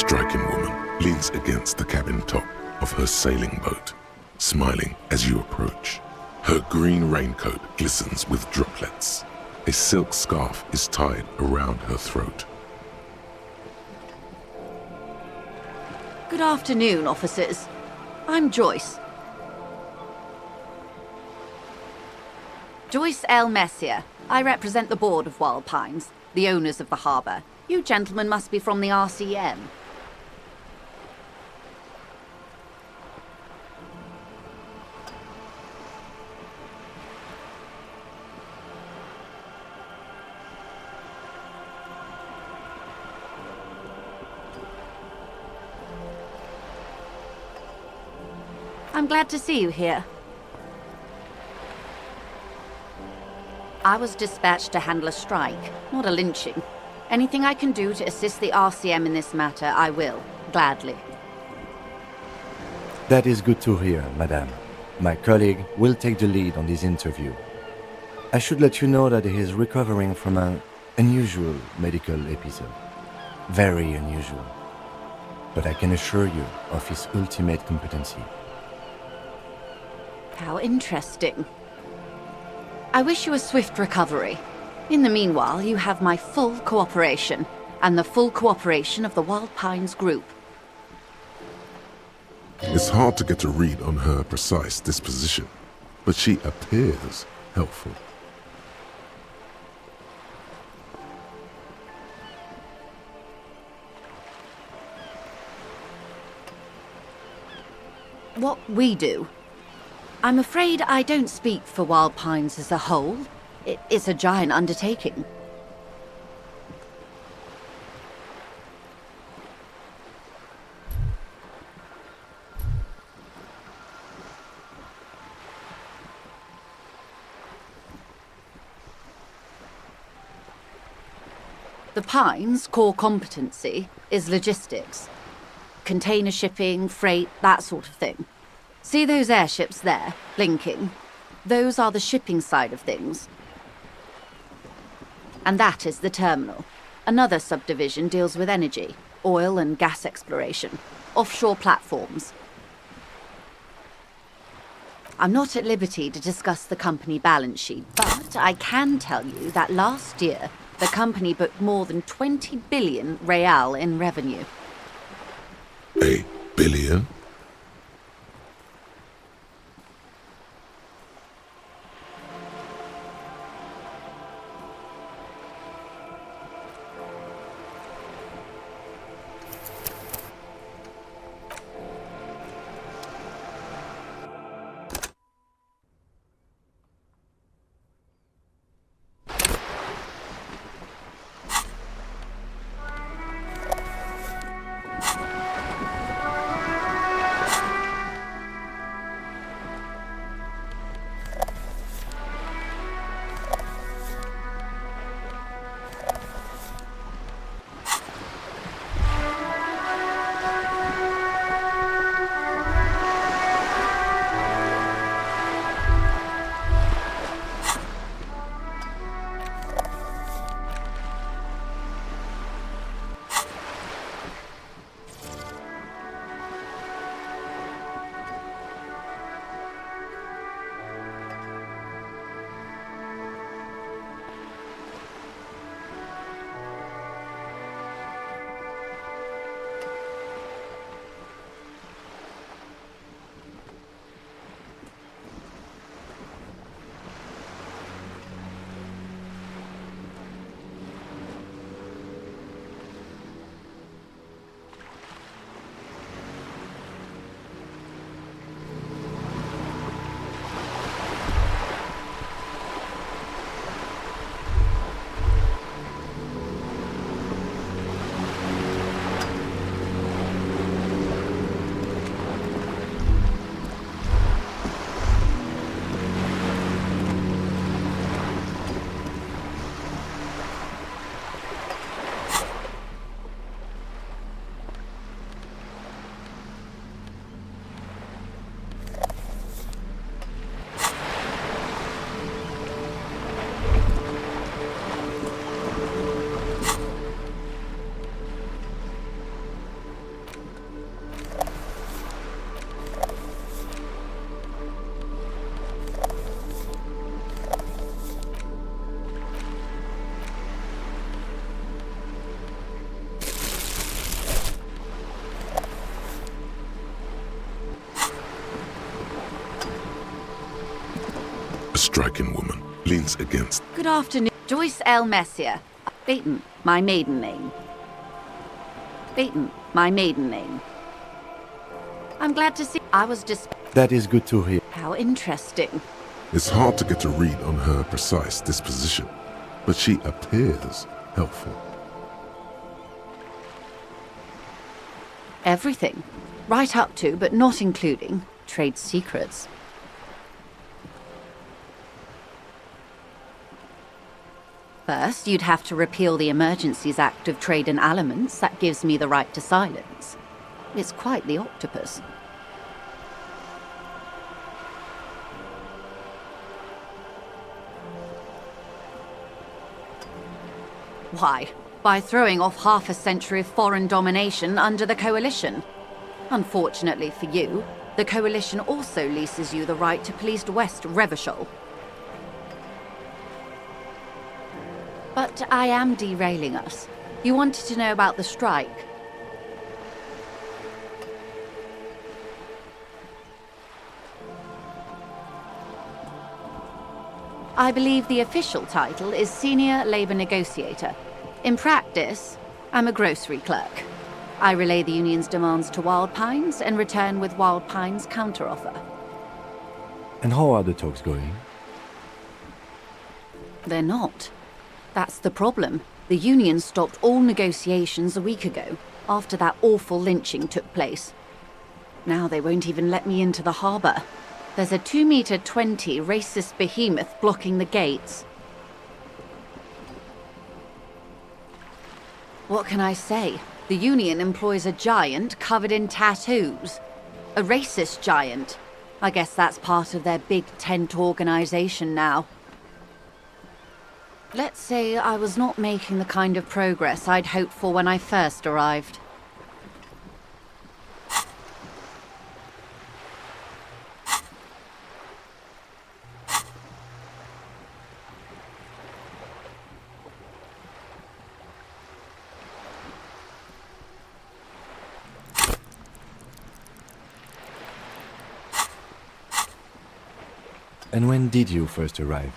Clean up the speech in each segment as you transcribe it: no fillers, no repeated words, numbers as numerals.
striking woman leans against the cabin top of her sailing boat, smiling as you approach. Her green raincoat glistens with droplets. A silk scarf is tied around her throat. Good afternoon, officers. I'm Joyce. Joyce L. Messier. I represent the board of Wild Pines, the owners of the harbour. You gentlemen must be from the RCM. I'm glad to see you here. I was dispatched to handle a strike, not a lynching. Anything I can do to assist the RCM in this matter, I will, gladly. That is good to hear, madame. My colleague will take the lead on this interview. I should let you know that he is recovering from an unusual medical episode. Very unusual. But I can assure you of his ultimate competency. How interesting. I wish you a swift recovery. In the meanwhile, you have my full cooperation, and the full cooperation of the Wild Pines group. It's hard to get a read on her precise disposition, but she appears helpful. What we do? I'm afraid I don't speak for Wild Pines as a whole. It's a giant undertaking. The Pines' core competency is logistics. Container shipping, freight, that sort of thing. See those airships there, blinking? Those are the shipping side of things. And that is the terminal. Another subdivision deals with energy, oil and gas exploration, offshore platforms. I'm not at liberty to discuss the company balance sheet, but I can tell you that last year, the company booked more than 20 billion real in revenue. A billion? A striking woman leans against. Good afternoon. Joyce L. Messier. Beaton, my maiden name. Beaton, my maiden name. I'm glad to see. I was just. That is good to hear. How interesting. It's hard to get a read on her precise disposition, but she appears helpful. Everything. Right up to, but not including, trade secrets. First, you'd have to repeal the Emergencies Act of Trade in Aliments. That gives me the right to silence. It's quite the octopus. Why? By throwing off half a century of foreign domination under the Coalition. Unfortunately for you, the Coalition also leases you the right to police West Revachol. But I am derailing us. You wanted to know about the strike. I believe the official title is Senior Labour Negotiator. In practice, I'm a grocery clerk. I relay the union's demands to Wild Pines and return with Wild Pines' counteroffer. And how are the talks going? They're not. That's the problem. The union stopped all negotiations a week ago, after that awful lynching took place. Now they won't even let me into the harbour. There's a 2-meter 20 racist behemoth blocking the gates. What can I say? The union employs a giant covered in tattoos. A racist giant. I guess that's part of their big tent organisation now. Let's say I was not making the kind of progress I'd hoped for when I first arrived. And when did you first arrive?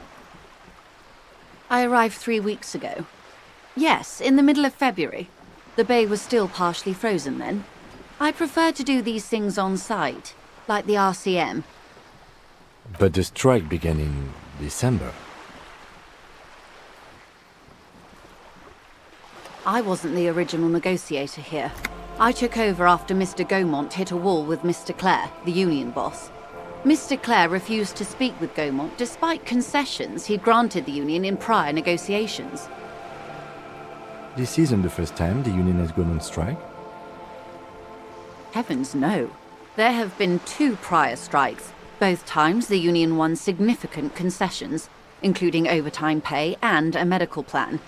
I arrived 3 weeks ago. Yes, in the middle of February. The bay was still partially frozen then. I prefer to do these things on site, like the RCM. But the strike began in December. I wasn't the original negotiator here. I took over after Mr. Gaumont hit a wall with Mr. Clare, the union boss. Mr. Clare refused to speak with Gaumont despite concessions he'd granted the union in prior negotiations. This isn't the first time the union has gone on strike. Heavens no. There have been 2 prior strikes. Both times the union won significant concessions, including overtime pay and a medical plan.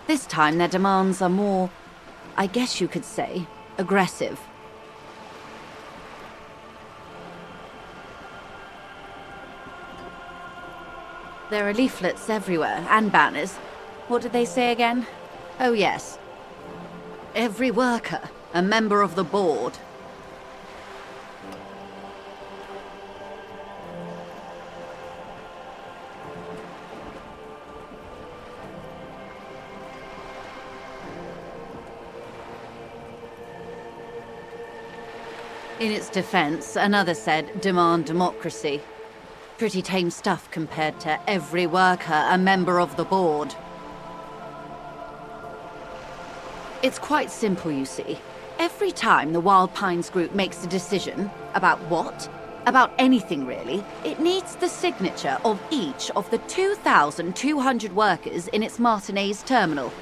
This time their demands are more, I guess you could say, aggressive. There are leaflets everywhere, and banners. What did they say again? Oh yes. Every worker, a member of the board. In its defense, another said, demand democracy. Pretty tame stuff compared to every worker, a member of the board. It's quite simple, you see. Every time the Wild Pines group makes a decision, about what? About anything really, it needs the signature of each of the 2,200 workers in its Martinez terminal.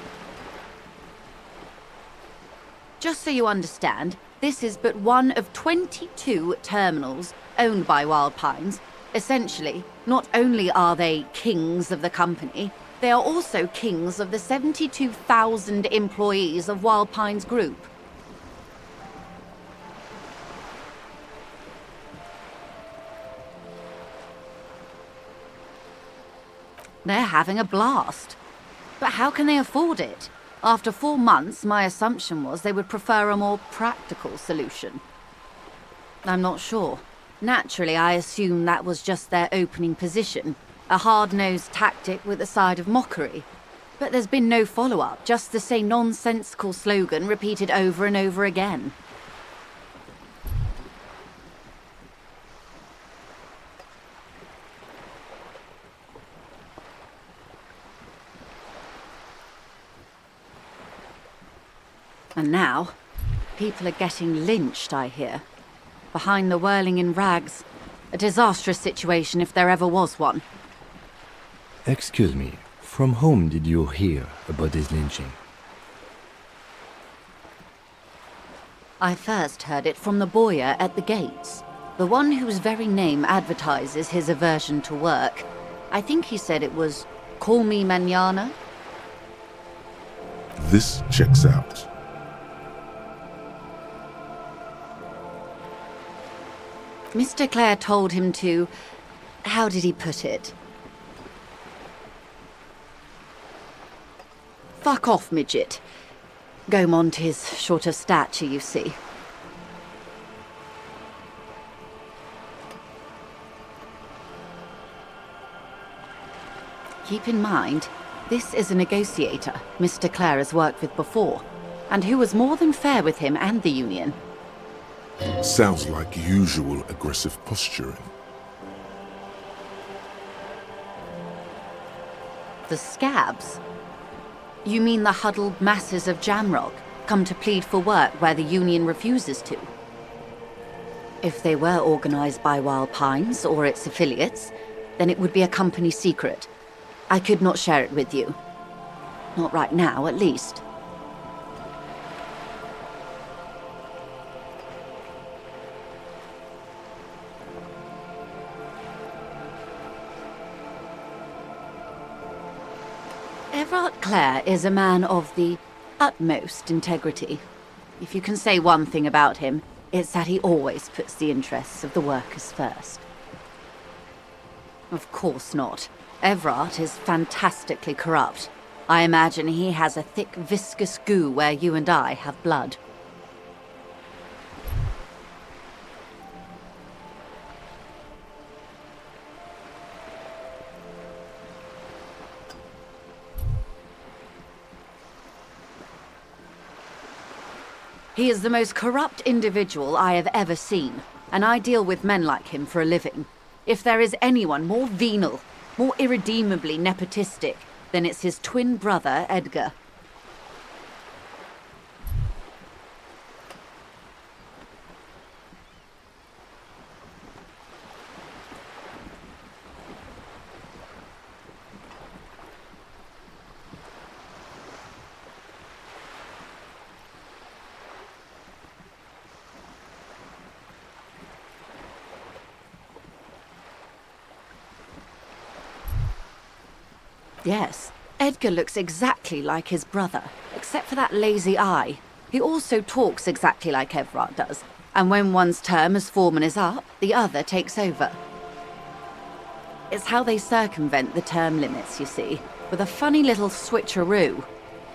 Just so you understand, this is but one of 22 terminals owned by Wild Pines. Essentially, not only are they kings of the company, they are also kings of the 72,000 employees of Wild Pines Group. They're having a blast. But how can they afford it? After 4 months, my assumption was they would prefer a more practical solution. I'm not sure. Naturally, I assume that was just their opening position. A hard-nosed tactic with a side of mockery. But there's been no follow-up, just the same nonsensical slogan repeated over and over again. And now, people are getting lynched, I hear. Behind the whirling in rags. A disastrous situation if there ever was one. Excuse me, from whom did you hear about this lynching? I first heard it from the bowyer at the gates. The one whose very name advertises his aversion to work. I think he said it was, "Call me mañana." This checks out. Mr. Clare told him to... how did he put it? Fuck off, midget. Gaumont is short of stature, you see. Keep in mind, this is a negotiator Mr. Clare has worked with before, and who was more than fair with him and the union. Sounds like usual aggressive posturing. The scabs? You mean the huddled masses of Jamrock come to plead for work where the union refuses to? If they were organized by Wild Pines or its affiliates, then it would be a company secret. I could not share it with you. Not right now, at least. Everard Clare is a man of the utmost integrity. If you can say one thing about him, it's that he always puts the interests of the workers first. Of course not. Everard is fantastically corrupt. I imagine he has a thick, viscous goo where you and I have blood. He is the most corrupt individual I have ever seen, and I deal with men like him for a living. If there is anyone more venal, more irredeemably nepotistic, then it's his twin brother, Edgar. Yes, Edgar looks exactly like his brother, except for that lazy eye. He also talks exactly like Everard does, and when one's term as foreman is up, the other takes over. It's how they circumvent the term limits, you see, with a funny little switcheroo.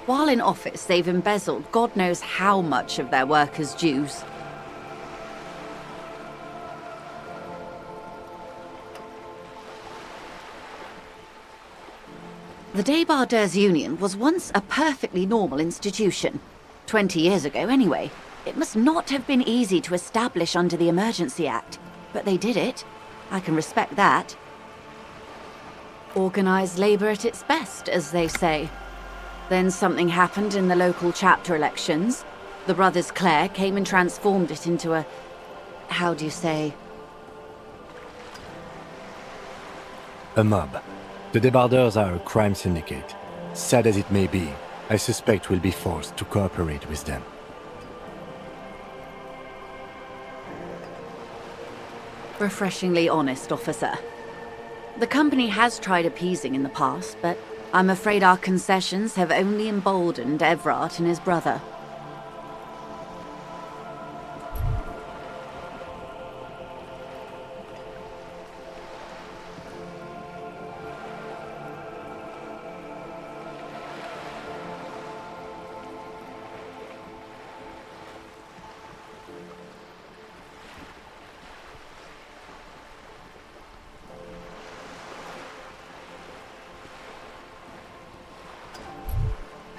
While in office, they've embezzled God knows how much of their workers' dues. The Débardeurs Union was once a perfectly normal institution. 20 years ago, anyway. It must not have been easy to establish under the Emergency Act, but they did it. I can respect that. Organised labour at its best, as they say. Then something happened in the local chapter elections. The brothers Clare came and transformed it into a... how do you say? A mob. The Débardeurs are a crime syndicate. Sad as it may be, I suspect we'll be forced to cooperate with them. Refreshingly honest, officer. The company has tried appeasing in the past, but I'm afraid our concessions have only emboldened Everard and his brother.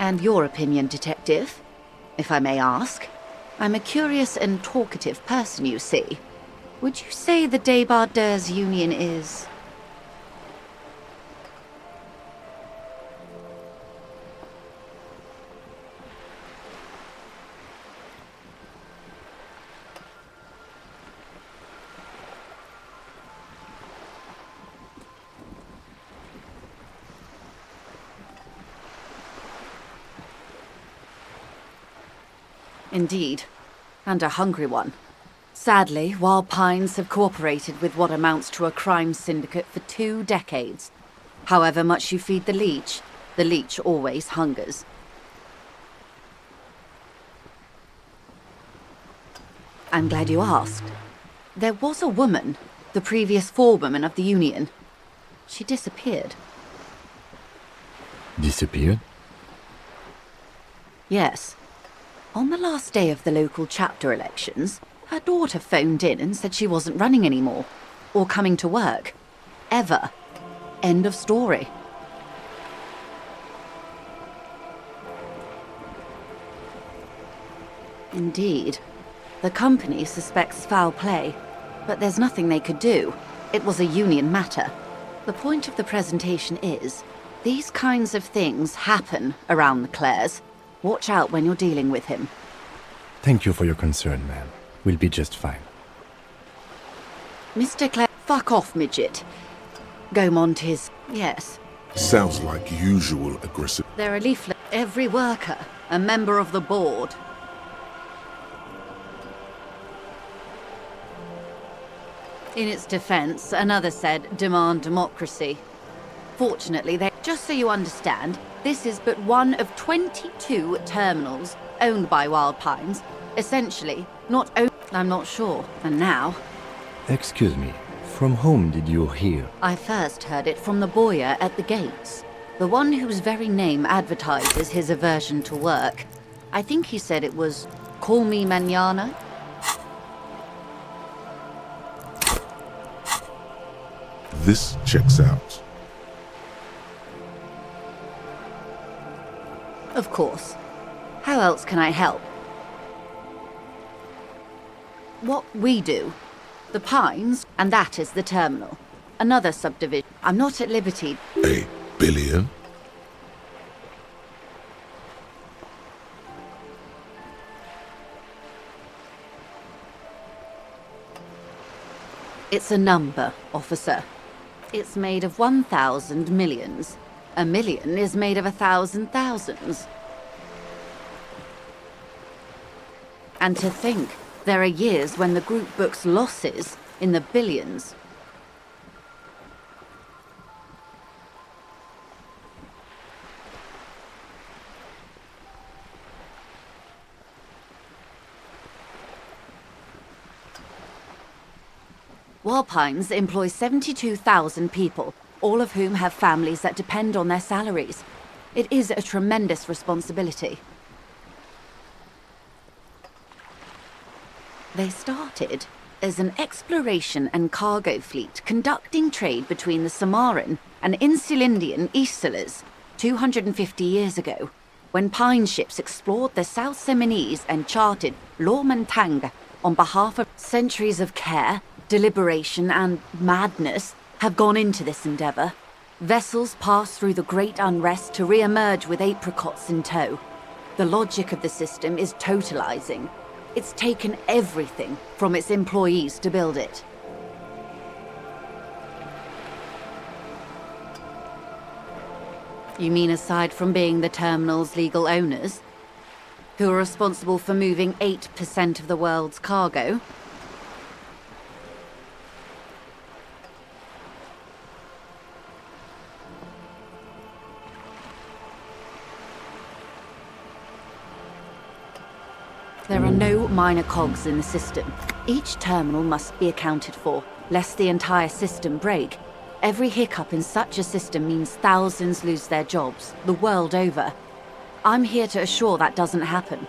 And your opinion, Detective, if I may ask? I'm a curious and talkative person, you see. Would you say the Débardeurs Union is... Indeed, and a hungry one. Sadly, Wild Pines have cooperated with what amounts to a crime syndicate for 2 decades. However much you feed the leech always hungers. I'm glad you asked. There was a woman, the previous forewoman of the Union. She disappeared. Disappeared? Yes. On the last day of the local chapter elections, her daughter phoned in and said she wasn't running anymore, or coming to work. Ever. End of story. Indeed. The company suspects foul play, but there's nothing they could do. It was a union matter. The point of the presentation is, these kinds of things happen around the Clares. Watch out when you're dealing with him. Thank you for your concern, ma'am. We'll be just fine. Mr. Clare, fuck off, midget. Gaumont is... yes. Sounds like usual aggressive. They're a leaflet. Every worker, a member of the board. In its defense, another said, demand democracy. Fortunately, they... just so you understand, this is but one of 22 terminals owned by Wild Pines. Essentially, not owned... I'm not sure. And now... Excuse me, from whom did you hear? I first heard it from the boyer at the gates. The one whose very name advertises his aversion to work. I think he said it was, call me mañana. This checks out. Of course. How else can I help? What we do, the Pines, and that is the terminal. Another subdivision. I'm not at liberty. $1 billion? It's a number, officer. It's made of 1,000 millions. A million is made of 1,000 thousands. And to think, there are years when the group books losses in the billions. Wild Pines employs 72,000 people, all of whom have families that depend on their salaries. It is a tremendous responsibility. They started as an exploration and cargo fleet conducting trade between the Samaran and Insulindian Isolas 250 years ago, when Pine ships explored the South Seminese and charted Lomantang on behalf of... Centuries of care, deliberation and madness have gone into this endeavour. Vessels pass through the great unrest to re-emerge with apricots in tow. The logic of the system is totalizing. It's taken everything from its employees to build it. You mean aside from being the terminal's legal owners, who are responsible for moving 8% of the world's cargo? There are no minor cogs in the system. Each terminal must be accounted for, lest the entire system break. Every hiccup in such a system means thousands lose their jobs, the world over. I'm here to assure that doesn't happen.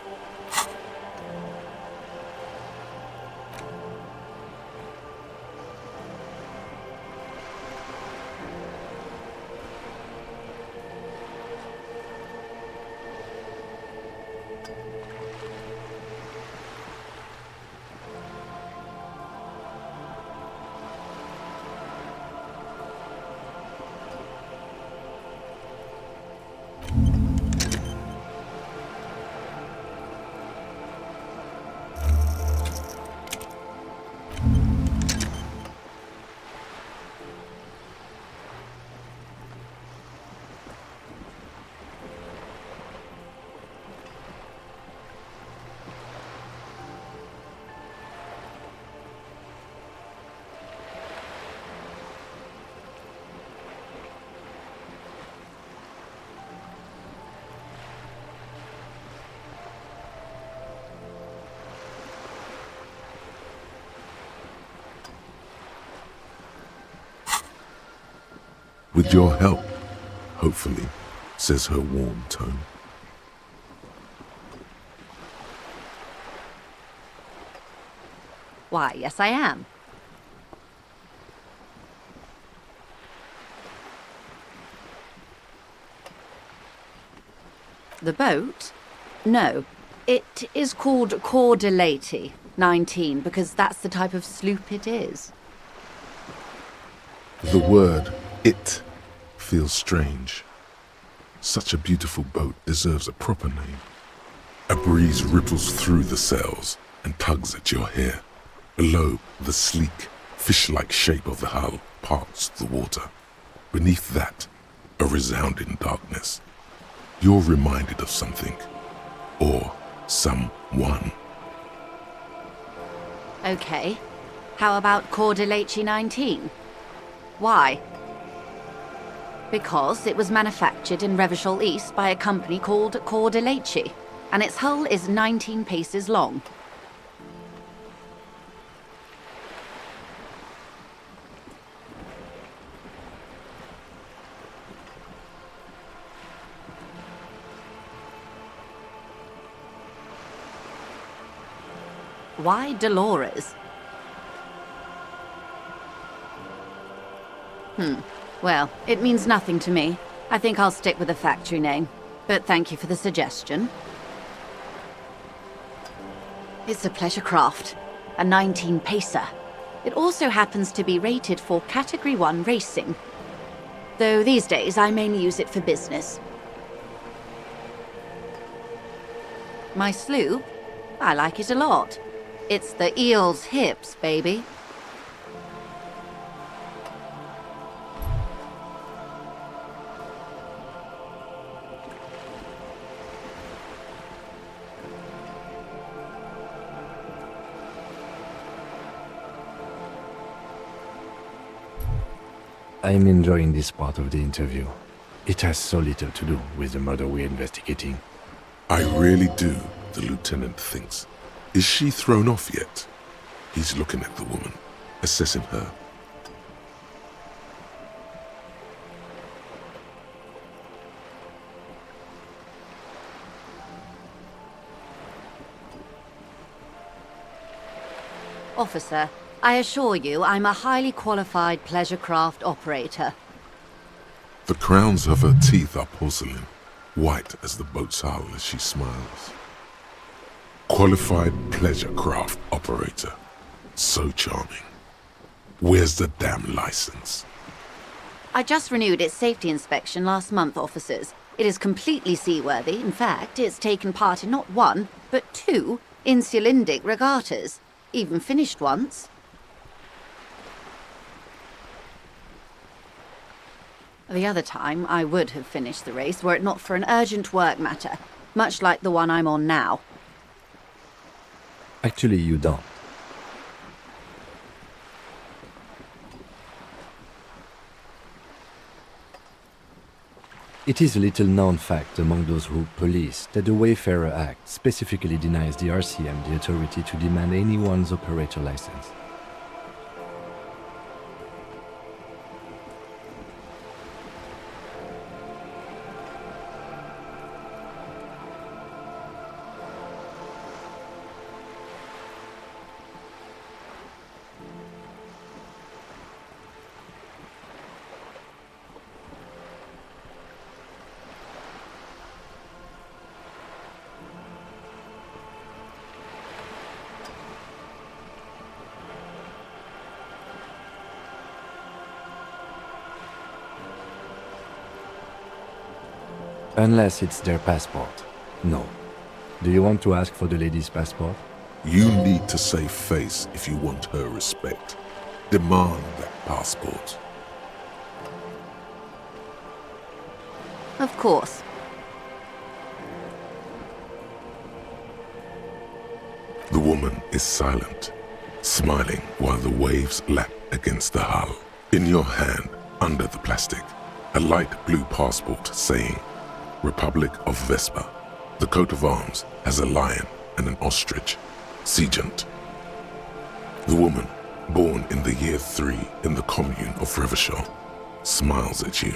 With your help, hopefully, says her warm tone. Why, yes I am. The boat? No. It is called Prichodite 19 because that's the type of sloop it is. The word "it" feels strange. Such a beautiful boat deserves a proper name. A breeze ripples through the sails and tugs at your hair. Below, the sleek, fish-like shape of the hull parts the water. Beneath that, a resounding darkness. You're reminded of something. Or someone. Okay. How about Prichodite 19? Why? Because it was manufactured in Revachol East by a company called Prichodite, and its hull is 19 paces long. Why Dolores? Well, it means nothing to me. I think I'll stick with the factory name. But thank you for the suggestion. It's a pleasure craft. A 19-pacer. It also happens to be rated for Category 1 racing. Though these days I mainly use it for business. My sloop? I like it a lot. It's the eel's hips, baby. I'm enjoying this part of the interview. It has so little to do with the murder we're investigating. I really do, the lieutenant thinks. Is she thrown off yet? He's looking at the woman, assessing her. Officer, I assure you I'm a highly qualified pleasure craft operator. The crowns of her teeth are porcelain, white as the boat's hull as she smiles. Qualified pleasure craft operator. So charming. Where's the damn license? I just renewed its safety inspection last month, officers. It is completely seaworthy. In fact, it's taken part in not one, but 2 insulindic regattas. Even finished once. The other time, I would have finished the race were it not for an urgent work matter, much like the one I'm on now. Actually, you don't. It is a little-known fact among those rogue police that the Wayfarer Act specifically denies the RCM the authority to demand anyone's operator license. Unless it's their passport. No. Do you want to ask for the lady's passport? You need to save face if you want her respect. Demand that passport. Of course. The woman is silent, smiling while the waves lap against the hull. In your hand, under the plastic, a light blue passport saying, Republic of Vespa. The coat of arms has a lion and an ostrich. Seagent. The woman, born in the year 3 in the commune of Revachol. smiles at you,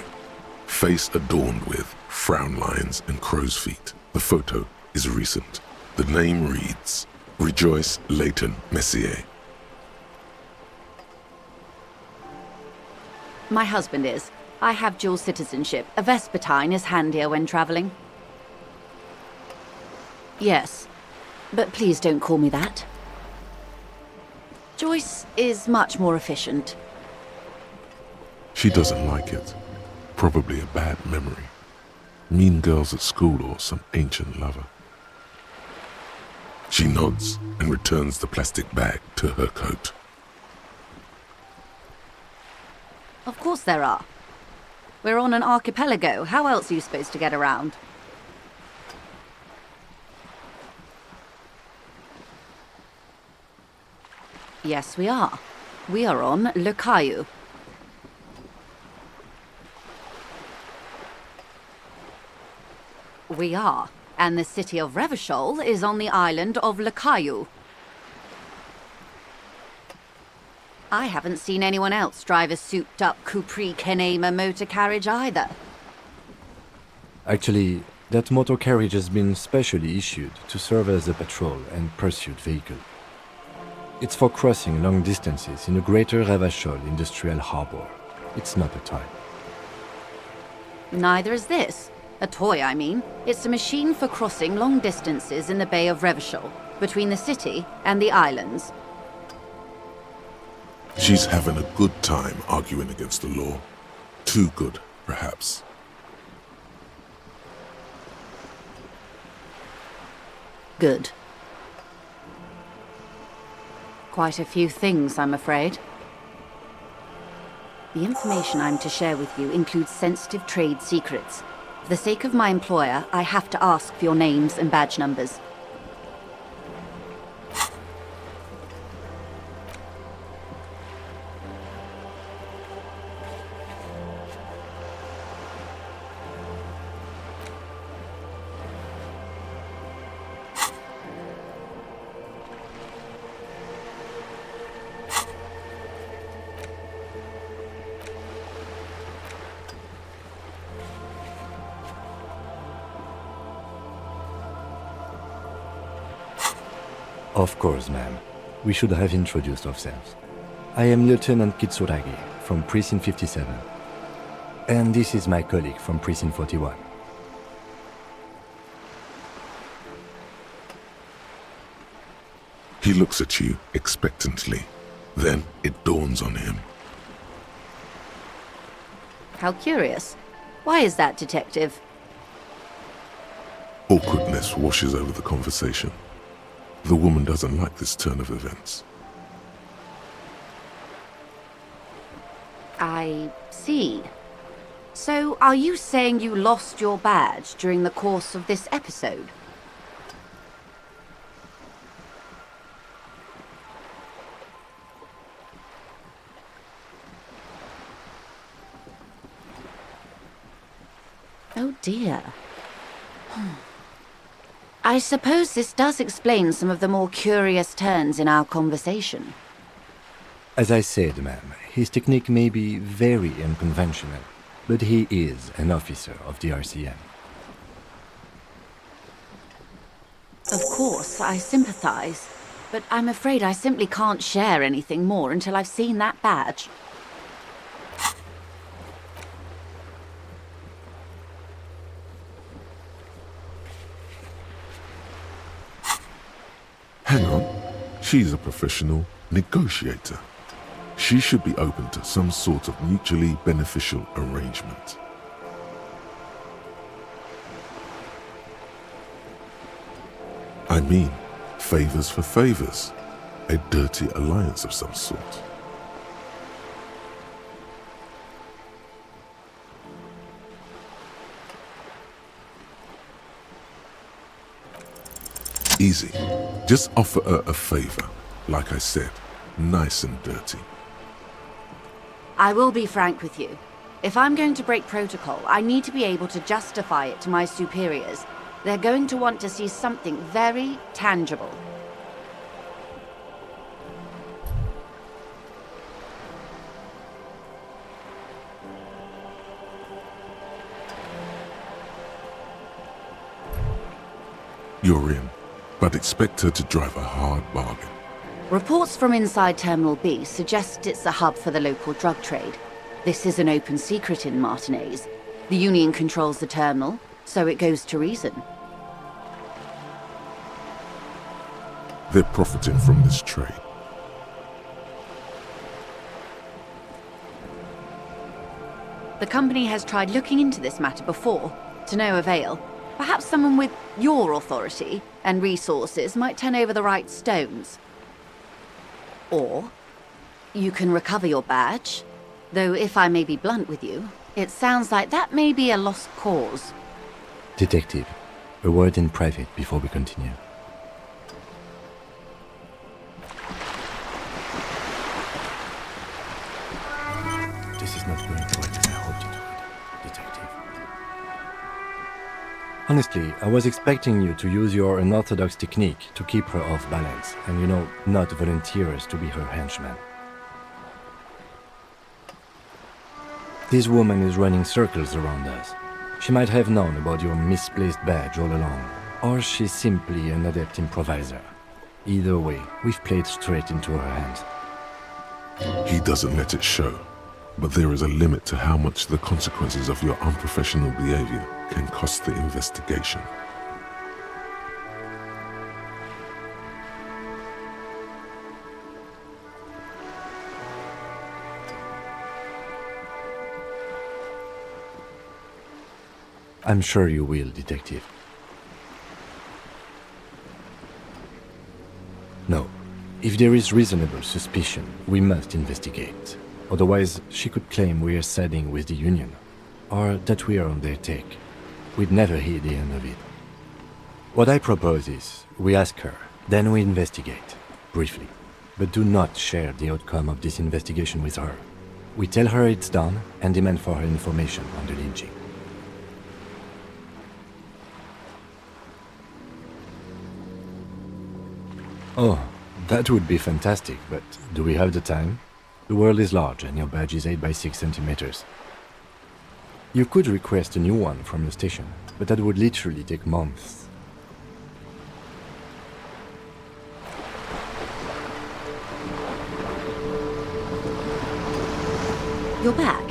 face adorned with frown lines and crow's feet. The photo is recent. The name reads, Rejoice Leighton Messier. My husband is. I have dual citizenship. A Vespertine is handier when travelling. Yes, but please don't call me that. Joyce is much more efficient. She doesn't like it. Probably a bad memory. Mean girls at school or some ancient lover. She nods and returns the plastic bag to her coat. Of course there are. We're on an archipelago. How else are you supposed to get around? Yes, we are. We are on Le Caillou. We are. And the city of Revachol is on the island of Le Caillou. I haven't seen anyone else drive a souped-up Capri Kenema motor carriage either. Actually, that motor carriage has been specially issued to serve as a patrol and pursuit vehicle. It's for crossing long distances in a greater Revachol industrial harbor. It's not a toy. Neither is this. A toy, I mean. It's a machine for crossing long distances in the Bay of Revachol, between the city and the islands. She's having a good time arguing against the law. Too good, perhaps. Good. Quite a few things, I'm afraid. The information I'm to share with you includes sensitive trade secrets. For the sake of my employer, I have to ask for your names and badge numbers. Of course, ma'am. We should have introduced ourselves. I am Lieutenant Kitsuragi from Precinct 57. And this is my colleague from Precinct 41. He looks at you expectantly. Then it dawns on him. How curious. Why is that, Detective? Awkwardness washes over the conversation. The woman doesn't like this turn of events. I see. So, are you saying you lost your badge during the course of this episode? Oh dear. I suppose this does explain some of the more curious turns in our conversation. As I said, ma'am, his technique may be very unconventional, but he is an officer of the RCM. Of course, I sympathize, but I'm afraid I simply can't share anything more until I've seen that badge. Hang on. She's a professional negotiator. She should be open to some sort of mutually beneficial arrangement. I mean, favors for favors. A dirty alliance of some sort. Easy. Just offer her a favor. Like I said, nice and dirty. I will be frank with you. If I'm going to break protocol, I need to be able to justify it to my superiors. They're going to want to see something very tangible. you're in, but expect her to drive a hard bargain. Reports from inside Terminal B suggest it's a hub for the local drug trade. This is an open secret in Martinez. The Union controls the terminal, so it goes to reason. They're profiting from this trade. The company has tried looking into this matter before, to no avail. Perhaps someone with your authority and resources might turn over the right stones. Or you can recover your badge, though if I may be blunt with you, it sounds like that may be a lost cause. Detective, a word in private before we continue. This is not going quite as I hoped it would, Detective. Honestly, I was expecting you to use your unorthodox technique to keep her off balance, and not volunteer us to be her henchman. This woman is running circles around us. She might have known about your misplaced badge all along, or she's simply an adept improviser. Either way, we've played straight into her hands. He doesn't let it show, but there is a limit to how much the consequences of your unprofessional behavior can cost the investigation. I'm sure you will, Detective. No. If there is reasonable suspicion, we must investigate. Otherwise, she could claim we are siding with the Union, or that we are on their take. We'd never hear the end of it. What I propose is, we ask her, then we investigate, briefly. But do not share the outcome of this investigation with her. We tell her it's done, and demand for her information on the lynching. Oh, that would be fantastic, but do we have the time? The world is large and your badge is 8 by 6 centimeters. You could request a new one from the station, but that would literally take months. You're back.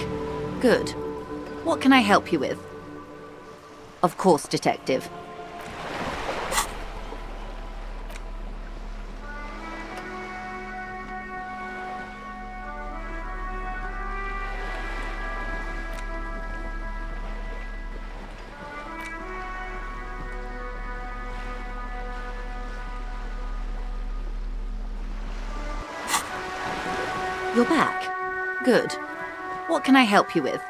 Good. What can I help you with? Of course, Detective. You're back. Good. What can I help you with?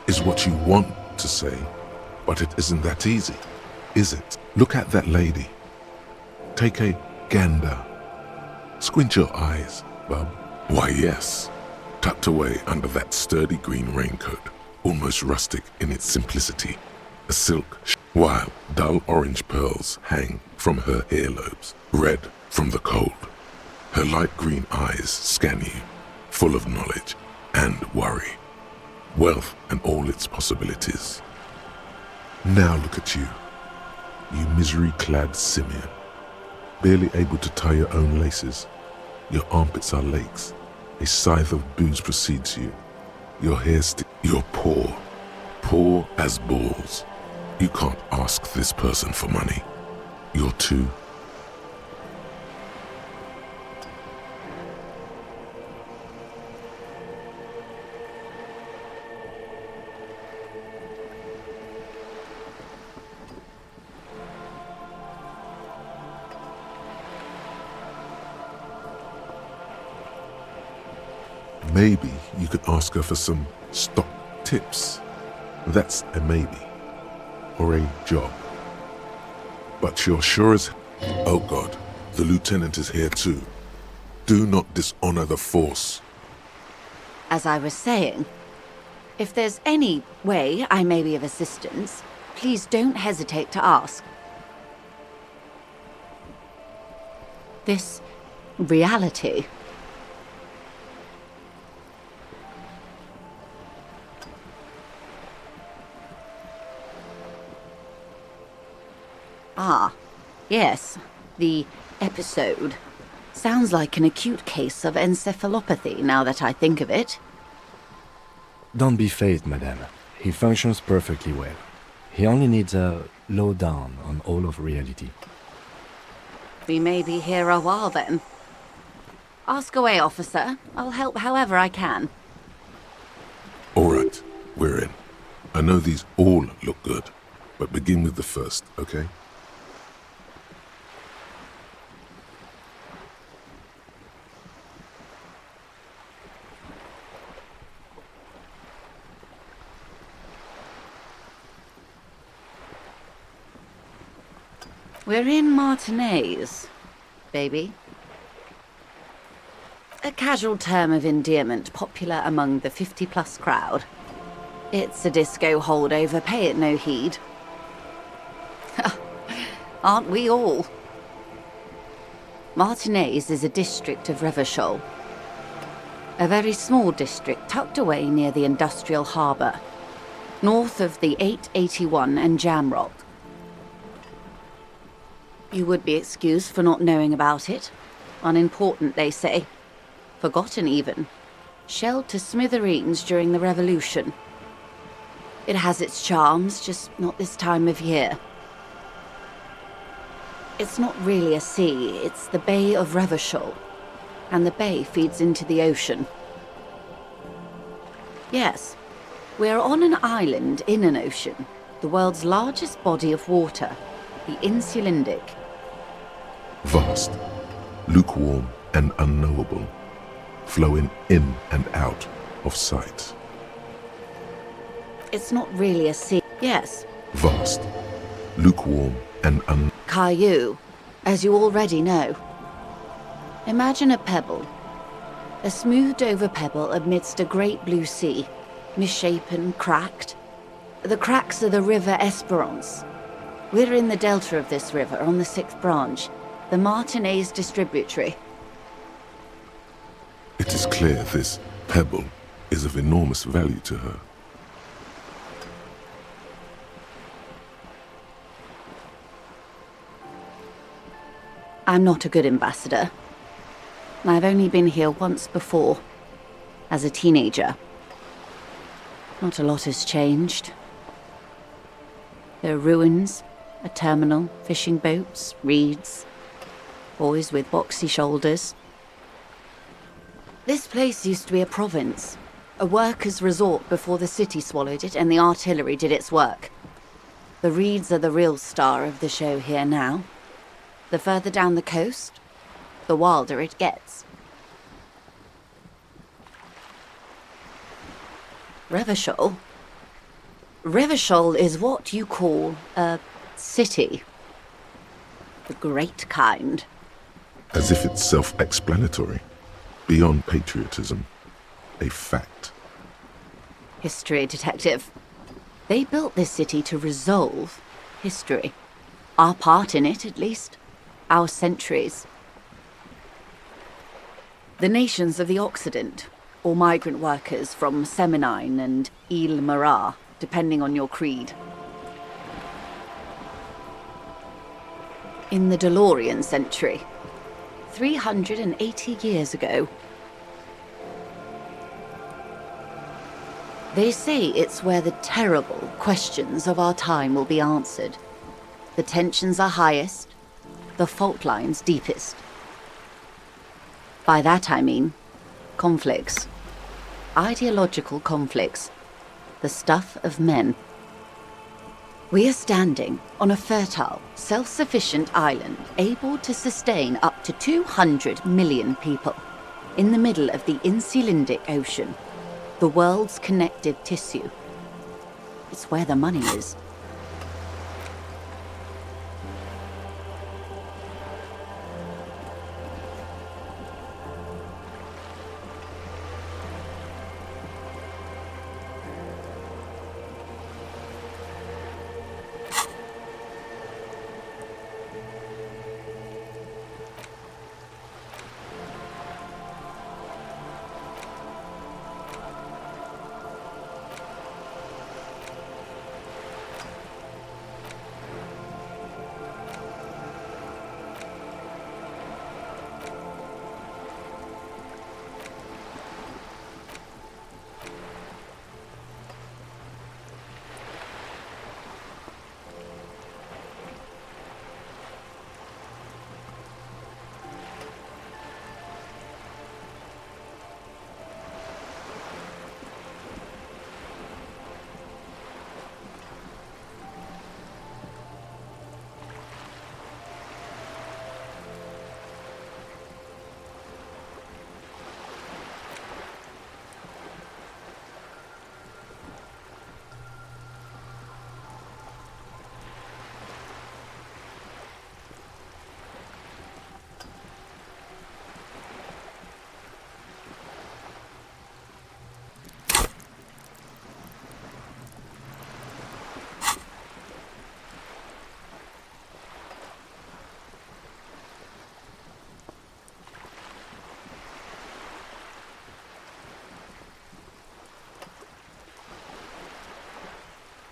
Is what you want to say, but it isn't that easy, is it? Look at that lady. Take a gander. Squint your eyes, bub. Why, yes. Tucked away under that sturdy green raincoat, almost rustic in its simplicity, a silk, while dull orange pearls hang from her earlobes, red from the cold. Her light green eyes scan you, full of knowledge and worry, wealth and all its possibilities. Now look at you, you misery-clad simian, barely able to tie your own laces. Your armpits are lakes, a scythe of booze precedes you. Your hair you're poor, poor as balls. You can't ask this person for money. You're too. Maybe you could ask her for some stock tips. That's a maybe. Or a job. But you're sure as... Oh God, the lieutenant is here too. Do not dishonor the force. As I was saying, if there's any way I may be of assistance, please don't hesitate to ask. This reality. Ah, yes, the episode. Sounds like an acute case of encephalopathy now that I think of it. Don't be phased, madame. He functions perfectly well. He only needs a lowdown on all of reality. We may be here a while then. Ask away, officer. I'll help however I can. All right, we're in. I know these all look good, but begin with the first, okay? We're in Martinez, baby. A casual term of endearment popular among the 50-plus crowd. It's a disco holdover, pay it no heed. Aren't we all? Martinez is a district of Revachol. A very small district tucked away near the industrial harbour, north of the 881 and Jamrock. You would be excused for not knowing about it. Unimportant, they say. Forgotten even. Shelled to smithereens during the Revolution. It has its charms, just not this time of year. It's not really a sea, it's the Bay of Revachol. And the bay feeds into the ocean. Yes, we're on an island in an ocean. The world's largest body of water. The Insulindic. Vast, lukewarm and unknowable, flowing in and out of sight. It's not really a sea. Yes. Vast, lukewarm and Caillou, as you already know. Imagine a pebble. A smoothed-over pebble amidst a great blue sea, misshapen, cracked. The cracks are the River Esperance. We're in the delta of this river, on the 6th branch, the Martinez distributary. It is clear this pebble is of enormous value to her. I'm not a good ambassador. I've only been here once before, as a teenager. Not a lot has changed. There are ruins, a terminal, fishing boats, reeds, boys with boxy shoulders. This place used to be a province, a workers' resort before the city swallowed it and the artillery did its work. The reeds are the real star of the show here now. The further down the coast, the wilder it gets. Revachol? Revachol is what you call a city. The great kind. As if it's self-explanatory, beyond patriotism, a fact. History detective. They built this city to resolve history. Our part in it, at least. Our centuries. The nations of the Occident, or migrant workers from Semenine and Ile Marat, depending on your creed. In the DeLorean century, 380 years ago. They say it's where the terrible questions of our time will be answered. The tensions are highest, the fault lines deepest. By that I mean conflicts. Ideological conflicts. The stuff of men. We are standing on a fertile, self-sufficient island able to sustain up to 200 million people in the middle of the Insulindic Ocean, the world's connective tissue. It's where the money is.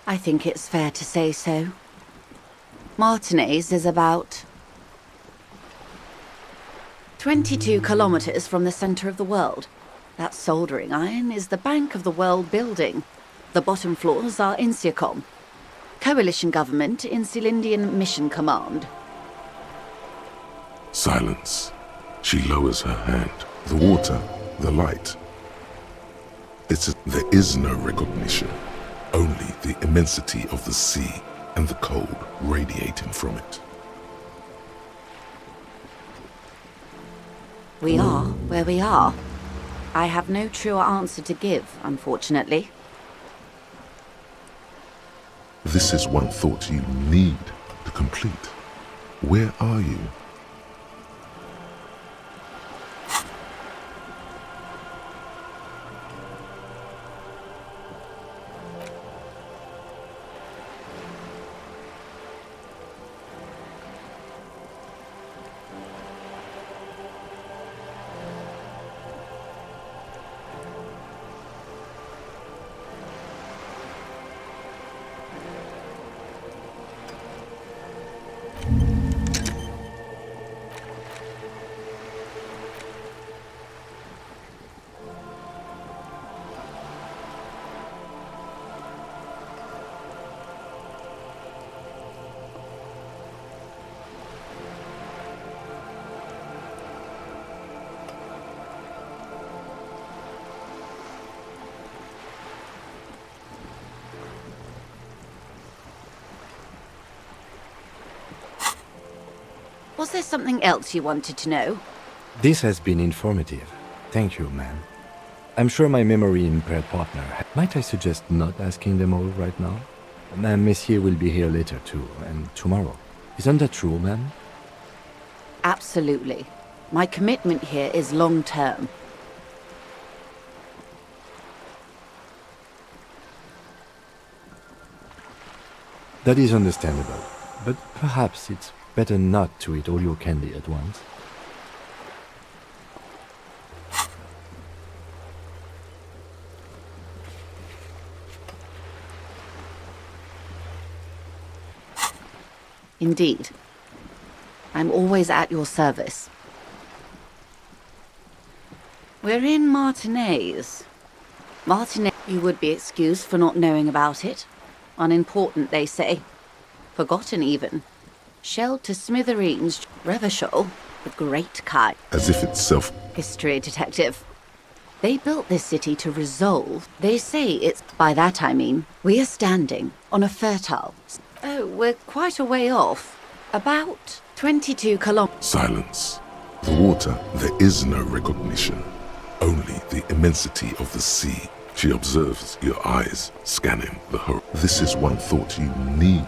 I think it's fair to say so. Martinez is about 22 kilometers from the center of the world. That soldering iron is the bank of the world building. The bottom floors are Insiacom, coalition government in Cylindian Mission Command. Silence. She lowers her hand. The water, the light. There is no recognition. Only the immensity of the sea and the cold radiating from it. We are where we are. I have no truer answer to give, unfortunately. This is one thought you need to complete. Where are you? Was there something else you wanted to know? This has been informative. Thank you, ma'am. I'm sure my memory-impaired partner... Might I suggest not asking them all right now? Ma'am, Messier will be here later too, and tomorrow. Isn't that true, ma'am? Absolutely. My commitment here is long-term. That is understandable, but perhaps it's better not to eat all your candy at once. Indeed. I'm always at your service. We're in Martinez. Martinez, you would be excused for not knowing about it. Unimportant, they say. Forgotten, even. Shelled to smithereens. Revachol, the great Kai. As if it's self... History detective. They built this city to resolve. They say it's... By that I mean, we are standing on a fertile... Oh, we're quite a way off. About 22 kilometers. Silence. The water, there is no recognition. Only the immensity of the sea. She observes your eyes, scanning the horizon. This is one thought you need.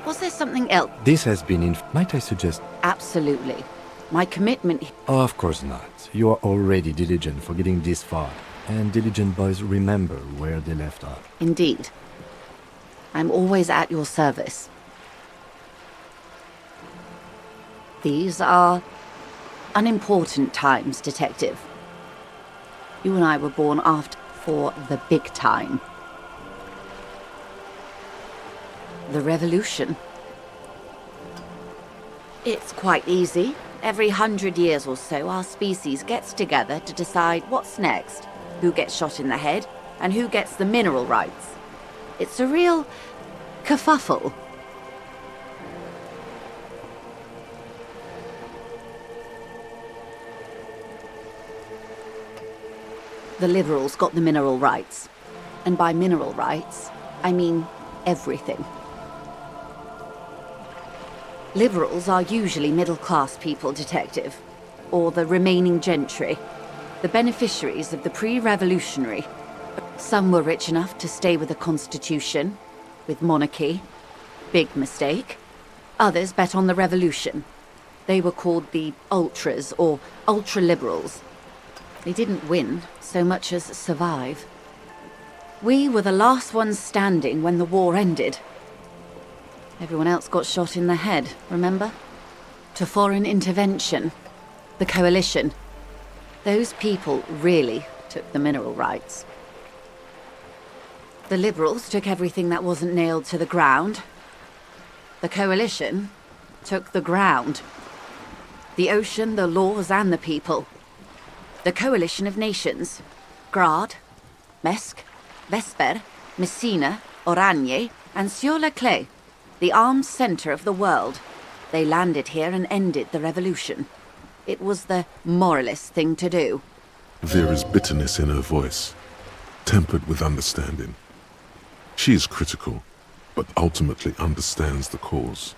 Was there something else? This has been Might I suggest... Absolutely. My commitment... Oh, of course not. You are already diligent for getting this far. And diligent boys remember where they left off. Indeed. I'm always at your service. These are unimportant times, Detective. You and I were born after for the big time. The revolution. It's quite easy. Every 100 years or so, our species gets together to decide what's next, who gets shot in the head, and who gets the mineral rights. It's a real kerfuffle. The liberals got the mineral rights. And by mineral rights, I mean everything. Liberals are usually middle-class people, Detective, or the remaining gentry, the beneficiaries of the pre-revolutionary. Some were rich enough to stay with the Constitution, with monarchy. Big mistake. Others bet on the revolution. They were called the ultras, or ultra-liberals. They didn't win so much as survive. We were the last ones standing when the war ended. Everyone else got shot in the head, remember? To foreign intervention. The coalition. Those people really took the mineral rights. The Liberals took everything that wasn't nailed to the ground. The Coalition took the ground. The ocean, the laws, and the people. The Coalition of Nations. Grad, Mesk, Vesper, Messina, Oranje, and Sur-le-Clay, the armed centre of the world. They landed here and ended the revolution. It was the moralist thing to do. There is bitterness in her voice, tempered with understanding. She is critical, but ultimately understands the cause.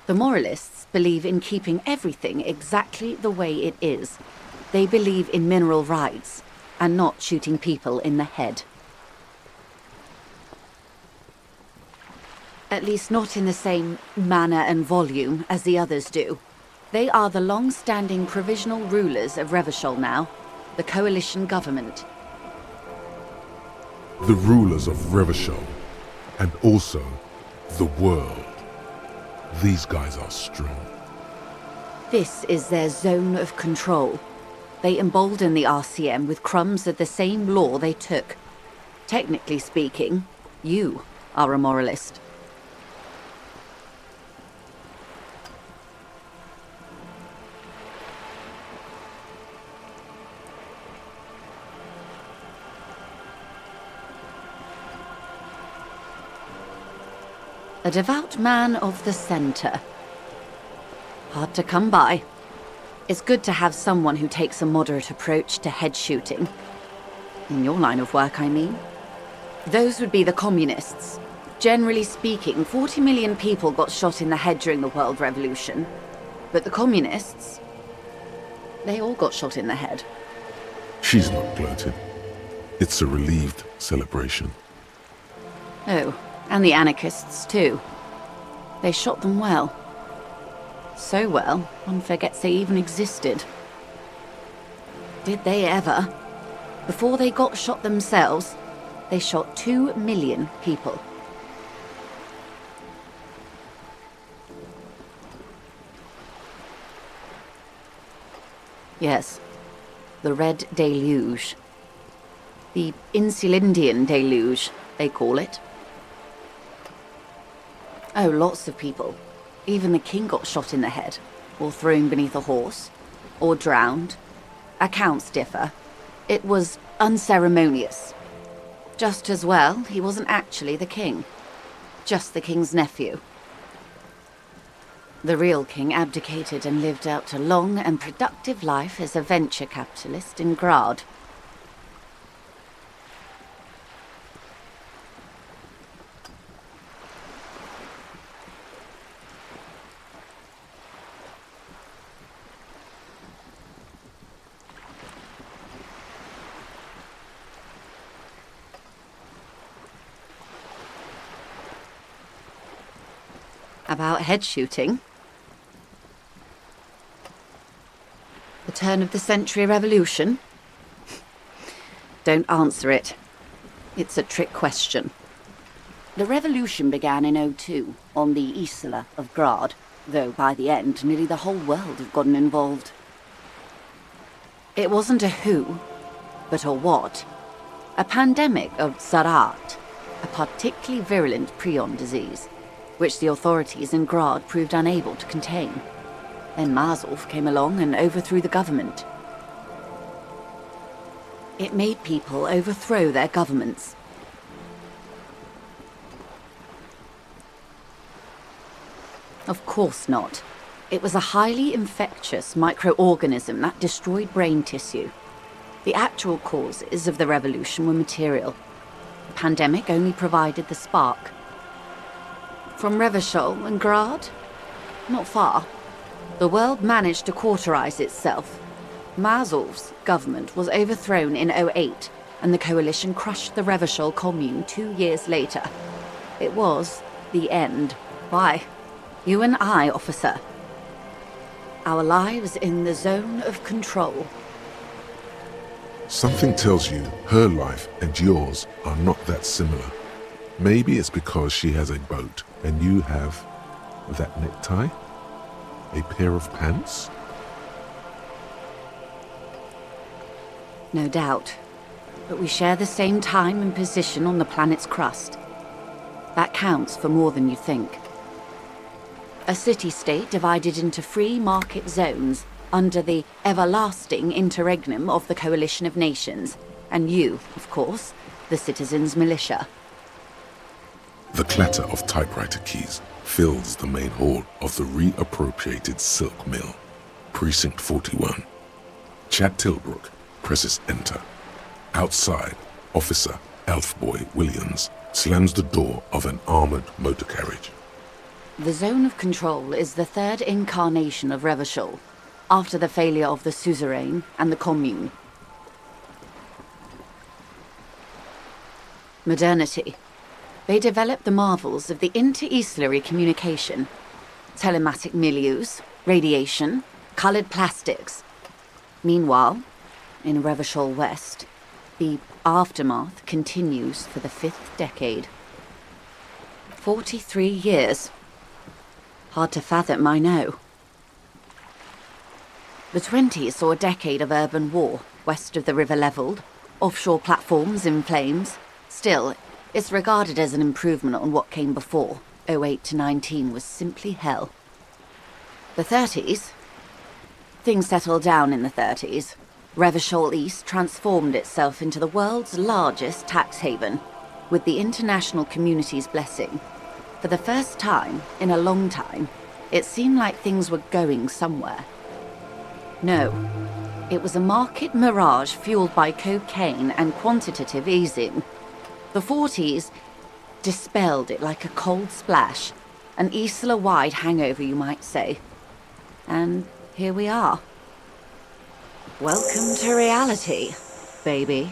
The moralists believe in keeping everything exactly the way it is. They believe in mineral rights, and not shooting people in the head. At least not in the same manner and volume as the others do. They are the long-standing provisional rulers of Revachol now, the coalition government. The rulers of Revachol, and also the world. These guys are strong. This is their zone of control. They embolden the RCM with crumbs of the same law they took. Technically speaking, you are a moralist. A devout man of the centre. Hard to come by. It's good to have someone who takes a moderate approach to head shooting. In your line of work, I mean. Those would be the communists. Generally speaking, 40 million people got shot in the head during the World Revolution. But the communists, they all got shot in the head. She's not gloating. It's a relieved celebration. Oh, and the anarchists too. They shot them well. So well, one forgets they even existed. Did they ever? Before they got shot themselves, they shot 2 million people. Yes, the Red Deluge. The Insulindian Deluge, they call it. Oh, lots of people. Even the king got shot in the head, or thrown beneath a horse, or drowned. Accounts differ. It was unceremonious. Just as well, he wasn't actually the king. Just the king's nephew. The real king abdicated and lived out a long and productive life as a venture capitalist in Grad. About head shooting? The turn of the century revolution? Don't answer it. It's a trick question. The revolution began in '02 on the Isla of Grad, though by the end nearly the whole world had gotten involved. It wasn't a who, but a what. A pandemic of Zarat, a particularly virulent prion disease, which the authorities in Grad proved unable to contain. Then Mazov came along and overthrew the government. It made people overthrow their governments. Of course not. It was a highly infectious microorganism that destroyed brain tissue. The actual causes of the revolution were material. The pandemic only provided the spark. From Revachol and Grad? Not far. The world managed to cauterize itself. Mazov's government was overthrown in '08, and the coalition crushed the Revachol commune 2 years later. It was the end. Why? You and I, officer. Our lives in the zone of control. Something tells you her life and yours are not that similar. Maybe it's because she has a boat and you have that necktie? A pair of pants? No doubt. but we share the same time and position on the planet's crust. That counts for more than you think. A city-state divided into free market zones under the everlasting interregnum of the Coalition of Nations, and you, of course, the citizens' militia. The clatter of typewriter keys fills the main hall of the reappropriated silk mill, Precinct 41. Chad Tilbrook presses enter. Outside, Officer Elfboy Williams slams the door of an armored motor carriage. The Zone of Control is the third incarnation of Revachol, after the failure of the Suzerain and the Commune. Modernity. They developed the marvels of the inter-eastlery communication, telematic milieus, radiation, coloured plastics. Meanwhile, in Revachol West, the aftermath continues for the 5th decade. 43 years. Hard to fathom, I know. The 20s saw a decade of urban war, west of the river levelled, offshore platforms in flames. Still, it's regarded as an improvement on what came before. 08 to 19 was simply hell. The 30s? Things settled down in the 30s. Revachol East transformed itself into the world's largest tax haven, with the international community's blessing. For the first time in a long time, it seemed like things were going somewhere. No, it was a market mirage fueled by cocaine and quantitative easing. The 40s dispelled it like a cold splash, an Isla-wide hangover, you might say. And here we are. Welcome to reality, baby.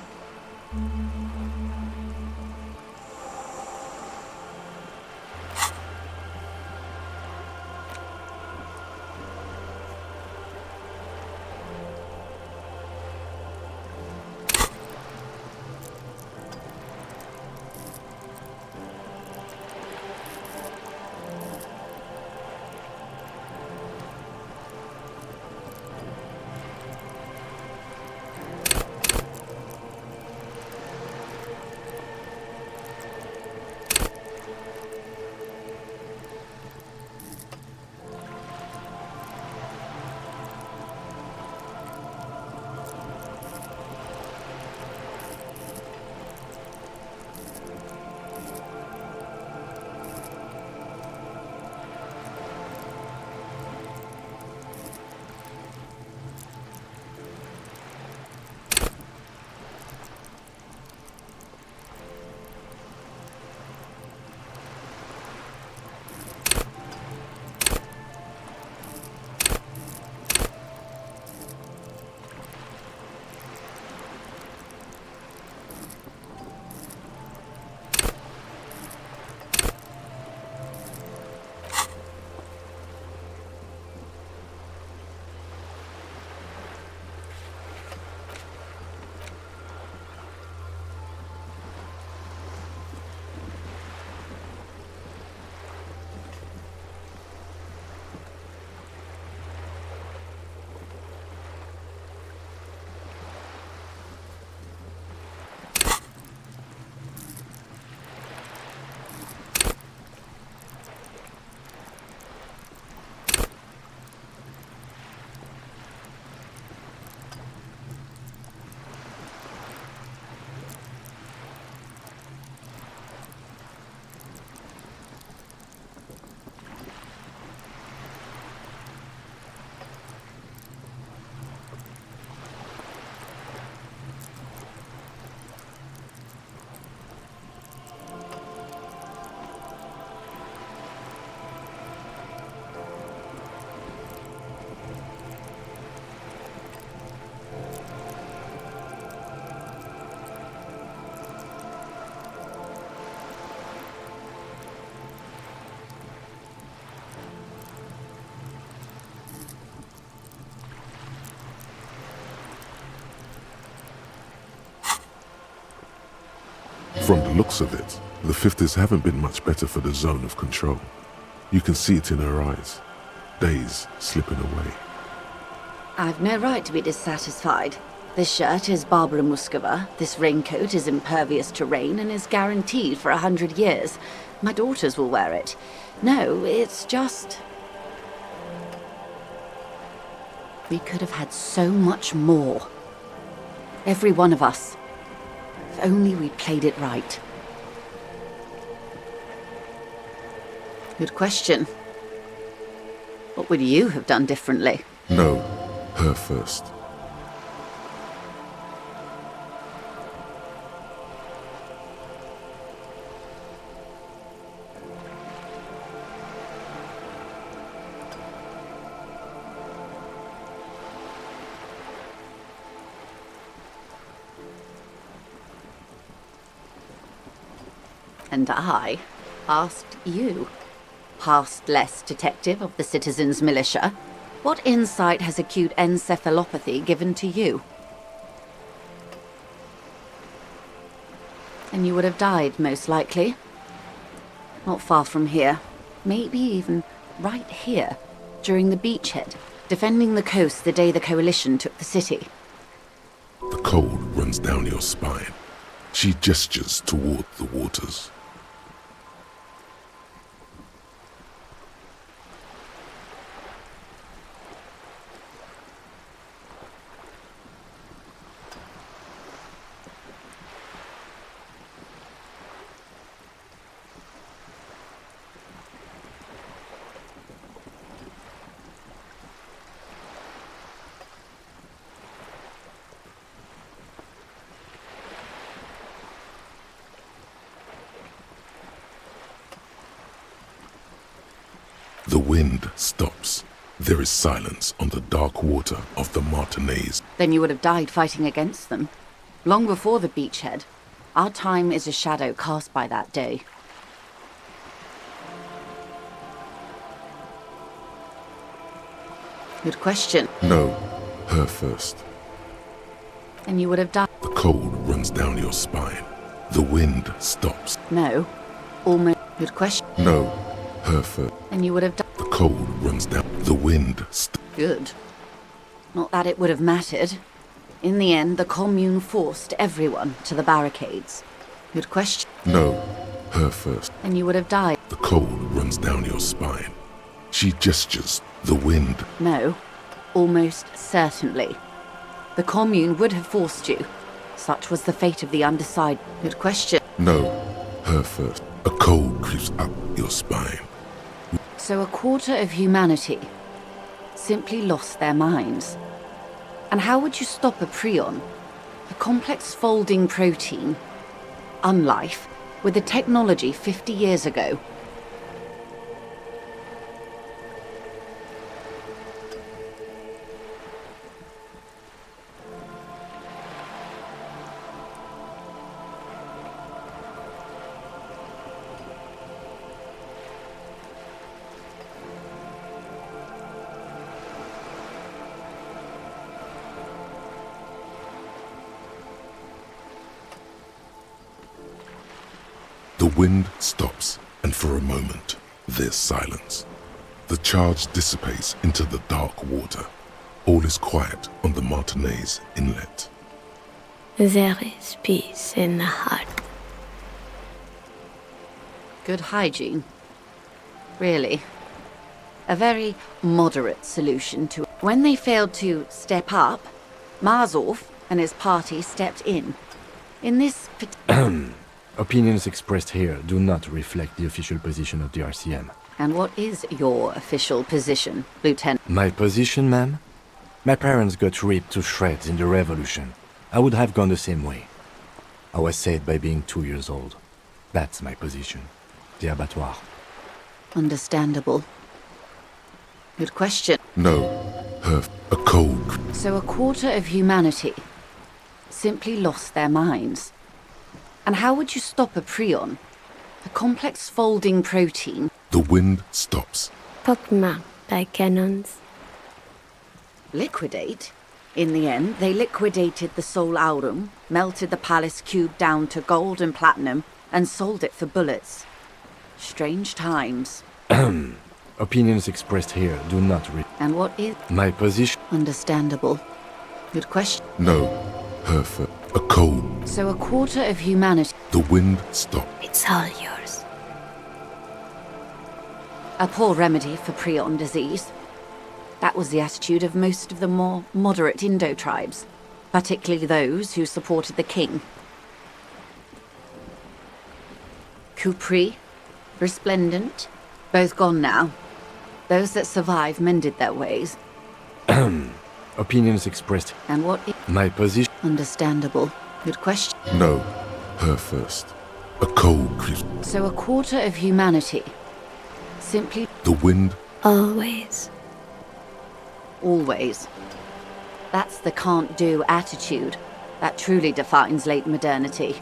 From the looks of it, the 50s haven't been much better for the Zone of Control. You can see it in her eyes. Days slipping away. I've no right to be dissatisfied. This shirt is Barbara Muscova. This raincoat is impervious to rain and is guaranteed for 100 years. My daughters will wear it. No, it's just... We could have had so much more. Every one of us. If only we'd played it right. Good question. What would you have done differently? No, her first. And I asked you, past-less detective of the Citizens Militia, what insight has acute encephalopathy given to you? And you would have died, most likely. Not far from here. Maybe even right here, during the beachhead, defending the coast the day the Coalition took the city. The cold runs down your spine. She gestures toward the waters. The wind stops. There is silence on the dark water of the Martinez. Then you would have died fighting against them. Long before the beachhead. Our time is a shadow cast by that day. Good question. No, her first. Then you would have died. The cold runs down your spine. The wind stops. No. Almost. Good question. No, her first. Then you would have died. The cold runs down. The wind stops. Good. Not that it would have mattered. In the end, the commune forced everyone to the barricades. Good question. No, her first. Then you would have died. The cold runs down your spine. She gestures. The wind. No. Almost certainly. The commune would have forced you. Such was the fate of the undecided. Good question. No, her first. A cold creeps up your spine. So a quarter of humanity simply lost their minds. And how would you stop a prion, a complex folding protein, unlife, with the technology 50 years ago? The wind stops, and for a moment, there's silence. The charge dissipates into the dark water. All is quiet on the Martinez inlet. There is peace in the heart. Good hygiene. Really. A very moderate solution to... When they failed to step up, Marzov and his party stepped in. In this... Opinions expressed here do not reflect the official position of the RCM. And what is your official position, Lieutenant? My position, ma'am? My parents got ripped to shreds in the revolution. I would have gone the same way. I was saved by being 2 years old. That's my position. The abattoir. Understandable. Good question. No, her. A cold. So a quarter of humanity simply lost their minds. And how would you stop a prion, a complex folding protein? The wind stops. Pockmarked by cannons. Liquidate? In the end, they liquidated the Sol Aurum, melted the palace cube down to gold and platinum, and sold it for bullets. Strange times. Opinions expressed here do not And what is... My position... Understandable. Good question. No, A cold. So a quarter of humanity. The wind stopped. It's all yours. A poor remedy for prion disease. That was the attitude of most of the more moderate Indo tribes, particularly those who supported the king. Kupri, Resplendent, both gone now. Those that survived mended their ways. Opinions expressed. And what is My position. understandable? Good question. No, her first. A cold crisp. So a quarter of humanity. Simply The wind. Always. always. That's the can't-do attitude that truly defines late modernity.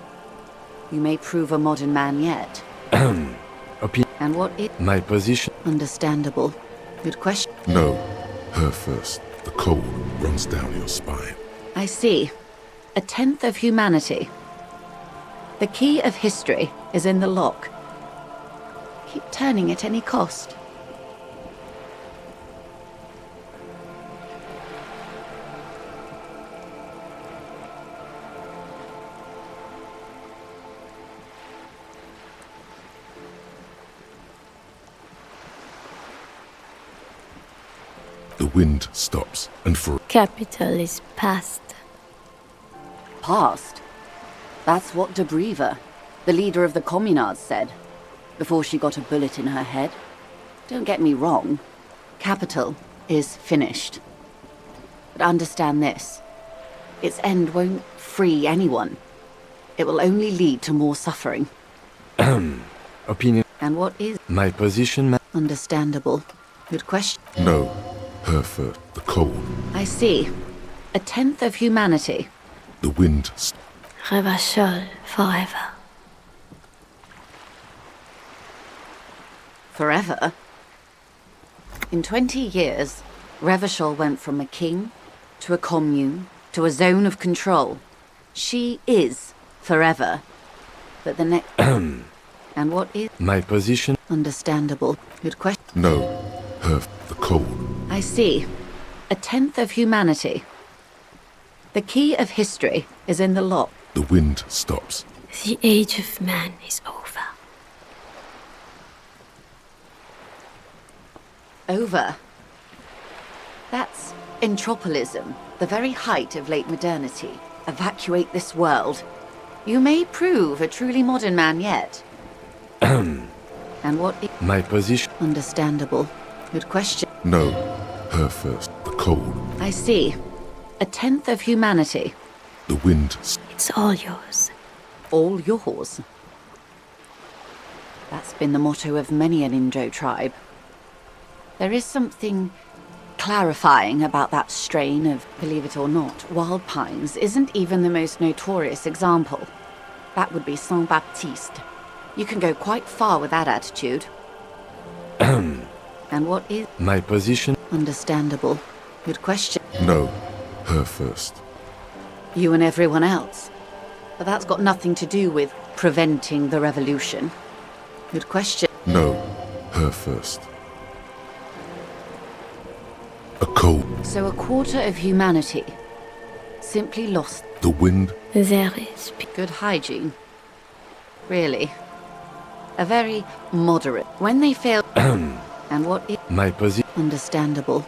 You may prove a modern man yet. And what is My position. understandable? Good question. No, her first. The cold runs down your spine. I see. A tenth of humanity. The key of history is in the lock. Keep turning at any cost. The wind stops, and for Capital is past. Past. That's what De Briever, the leader of the communards, said before she got a bullet in her head. Don't get me wrong, capital is finished. But understand this, its end won't free anyone. It will only lead to more suffering. Opinion. And what is My position. understandable? Good question. no, her first. The cold. I see. A tenth of humanity. The wind. Revachol forever. Forever? In 20 years, Revachol went from a king to a commune to a zone of control. She is forever. But the next... And what is My position. understandable? Good question. No, her. The cold. I see. A tenth of humanity. The key of history is in the lock. The wind stops. The age of man is over. Over. That's entropolism, the very height of late modernity. Evacuate this world. You may prove a truly modern man yet. And what is My position. understandable? Good question. No, her first. The cold. I see. A tenth of humanity. The wind. It's all yours. All yours. That's been the motto of many an Indo tribe. There is something clarifying about that strain of, believe it or not, wild pines isn't even the most notorious example. That would be Saint-Baptiste. You can go quite far with that attitude. And what is My position. understandable? Good question. No, her first. You and everyone else. But that's got nothing to do with preventing the revolution. Good question. No, her first. A cold. So a quarter of humanity simply lost. The wind. There is peace. Good hygiene. Really. A very moderate. When they fail... And what is My position. understandable?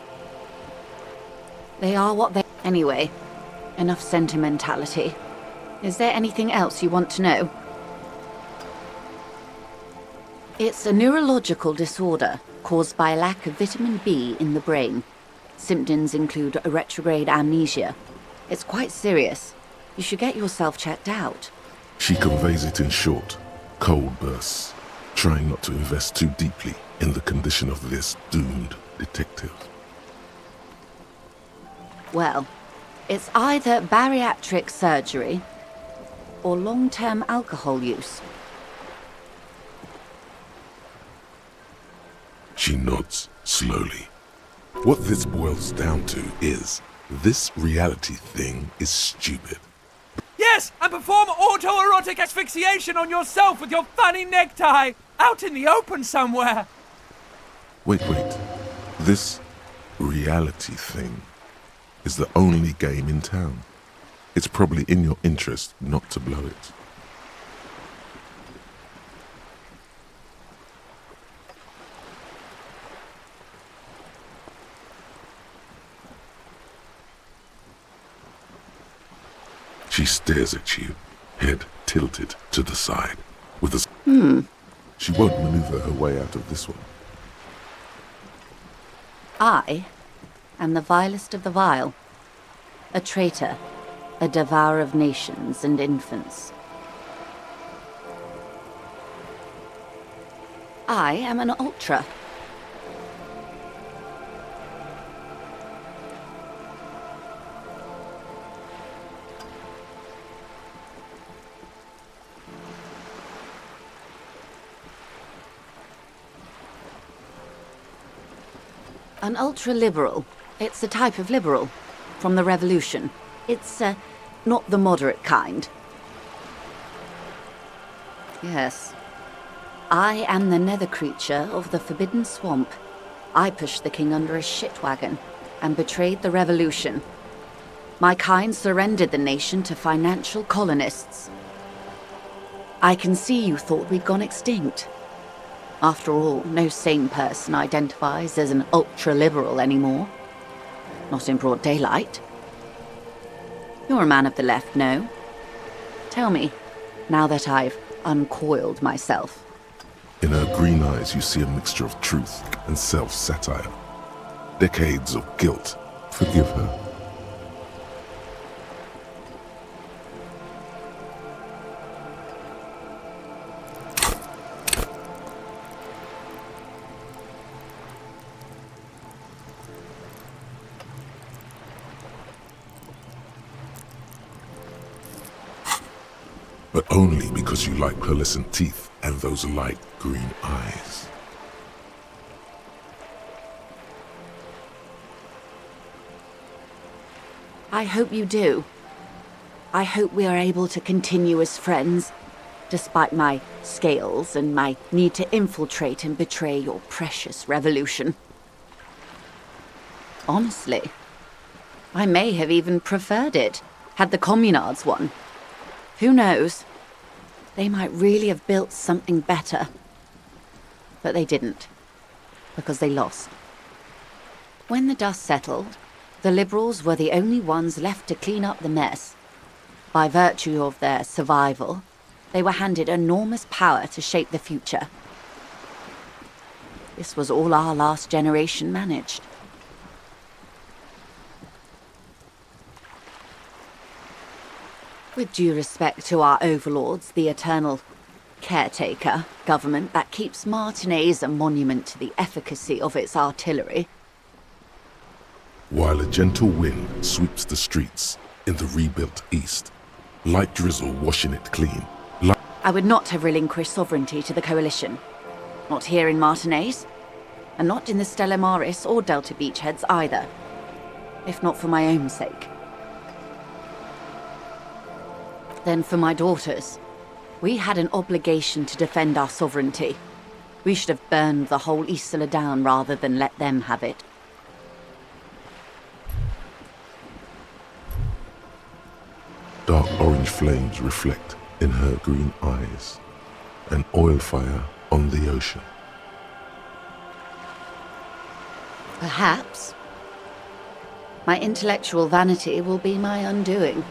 They are what they... Anyway, enough sentimentality. Is there anything else you want to know? It's a neurological disorder caused by a lack of vitamin B in the brain. Symptoms include a retrograde amnesia. It's quite serious. You should get yourself checked out. She conveys it in short, cold bursts, trying not to invest too deeply in the condition of this doomed detective. Well, it's either bariatric surgery or long-term alcohol use. She nods slowly. What this boils down to is, this reality thing is stupid. Yes, and perform autoerotic asphyxiation on yourself with your funny necktie, out in the open somewhere. Wait. This reality thing is the only game in town. It's probably in your interest not to blow it. She stares at you, head tilted to the side, with a... She won't maneuver her way out of this one. I am the vilest of the vile. A traitor, a devourer of nations and infants. I am an ultra. An ultra-liberal. It's a type of liberal. From the revolution. It's, not the moderate kind. Yes. I am the nether creature of the Forbidden Swamp. I pushed the king under a shit wagon and betrayed the revolution. My kind surrendered the nation to financial colonists. I can see you thought we'd gone extinct. After all, no sane person identifies as an ultra-liberal anymore. Not in broad daylight. You're a man of the left, no? Tell me, now that I've uncoiled myself. In her green eyes, you see a mixture of truth and self-satire. Decades of guilt. Forgive her. But only because you like pearlescent teeth and those light green eyes. I hope you do. I hope we are able to continue as friends, despite my scales and my need to infiltrate and betray your precious revolution. Honestly, I may have even preferred it, had the communards won. Who knows? They might really have built something better. But they didn't, because they lost. When the dust settled, the Liberals were the only ones left to clean up the mess. By virtue of their survival, they were handed enormous power to shape the future. This was all our last generation managed. With due respect to our overlords, the eternal caretaker government that keeps Martinez a monument to the efficacy of its artillery. While a gentle wind sweeps the streets in the rebuilt east, light drizzle washing it clean. I would not have relinquished sovereignty to the coalition. Not here in Martinez, and not in the Stella Maris or Delta Beachheads either. If not for my own sake. Then for my daughters. We had an obligation to defend our sovereignty. We should have burned the whole Isla down rather than let them have it. Dark orange flames reflect in her green eyes. An oil fire on the ocean. Perhaps. My intellectual vanity will be my undoing.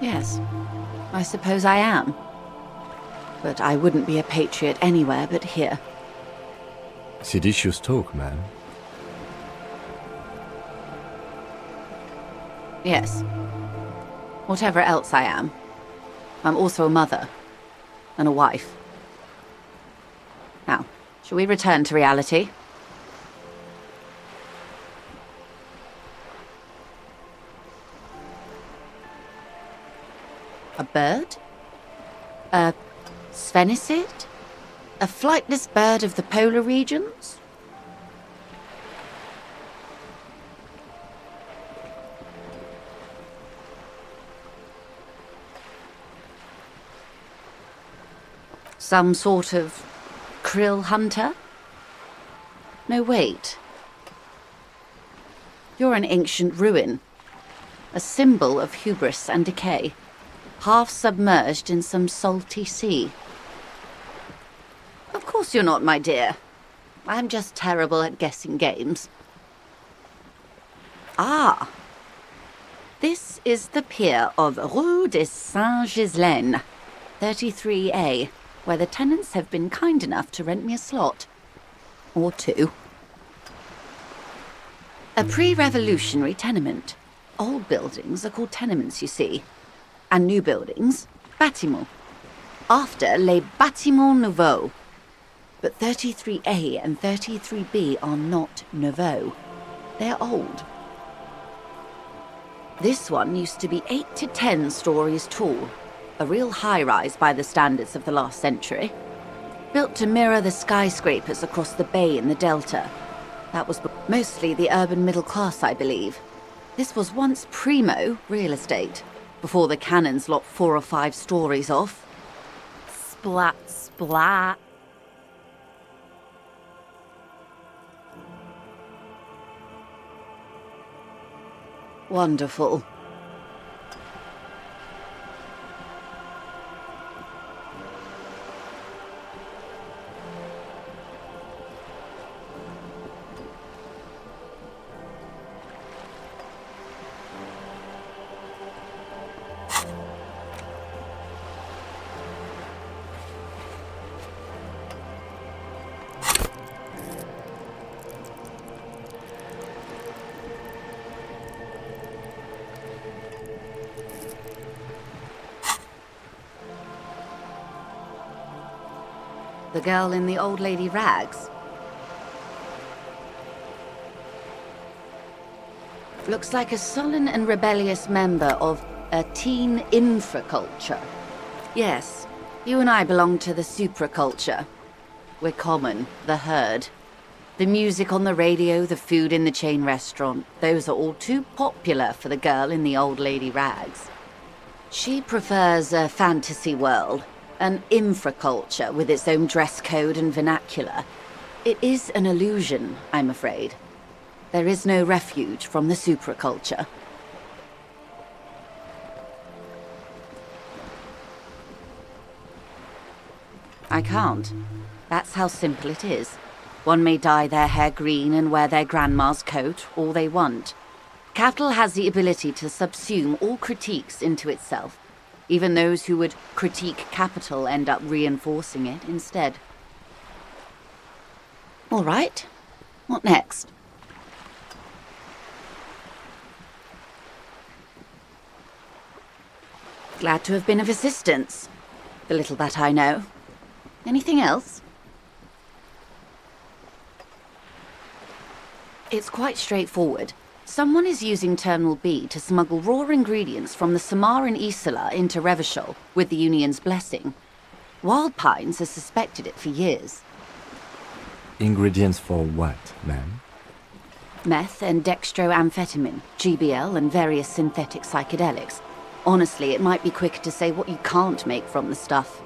Yes, I suppose I am. But I wouldn't be a patriot anywhere but here. Seditious talk, man. Yes. Whatever else I am, I'm also a mother and a wife. Now, shall we return to reality? A bird? A Svenicid? A flightless bird of the polar regions? Some sort of krill hunter? No, wait. You're an ancient ruin. A symbol of hubris and decay. Half submerged in some salty sea. Of course you're not, my dear. I'm just terrible at guessing games. Ah! This is the pier of Rue des Saint-Ghislain, 33A, where the tenants have been kind enough to rent me a slot. Or two. A pre-revolutionary tenement. Old buildings are called tenements, you see. And new buildings, bâtiments. After les bâtiments nouveaux. But 33A and 33B are not nouveaux. They're old. This one used to be 8 to 10 stories tall. A real high-rise by the standards of the last century. Built to mirror the skyscrapers across the bay in the Delta. That was mostly the urban middle class, I believe. This was once primo real estate, before the cannons lopped 4 or 5 stories off. Splat, splat. Wonderful. The girl in the old lady rags. Looks like a sullen and rebellious member of a teen infraculture. Yes, you and I belong to the supraculture. We're common, the herd. The music on the radio, the food in the chain restaurant, those are all too popular for the girl in the old lady rags. She prefers a fantasy world. An infraculture with its own dress code and vernacular. It is an illusion, I'm afraid. There is no refuge from the supraculture. I can't. That's how simple it is. One may dye their hair green and wear their grandma's coat all they want. Capital has the ability to subsume all critiques into itself. Even those who would critique capital end up reinforcing it instead. All right. What next? Glad to have been of assistance. The little that I know. Anything else? It's quite straightforward. Someone is using Terminal B to smuggle raw ingredients from the Samar and Isola into Revachol with the Union's blessing. Wild Pines has suspected it for years. Ingredients for what, ma'am? Meth and dextroamphetamine, GBL and various synthetic psychedelics. Honestly, it might be quicker to say what you can't make from the stuff.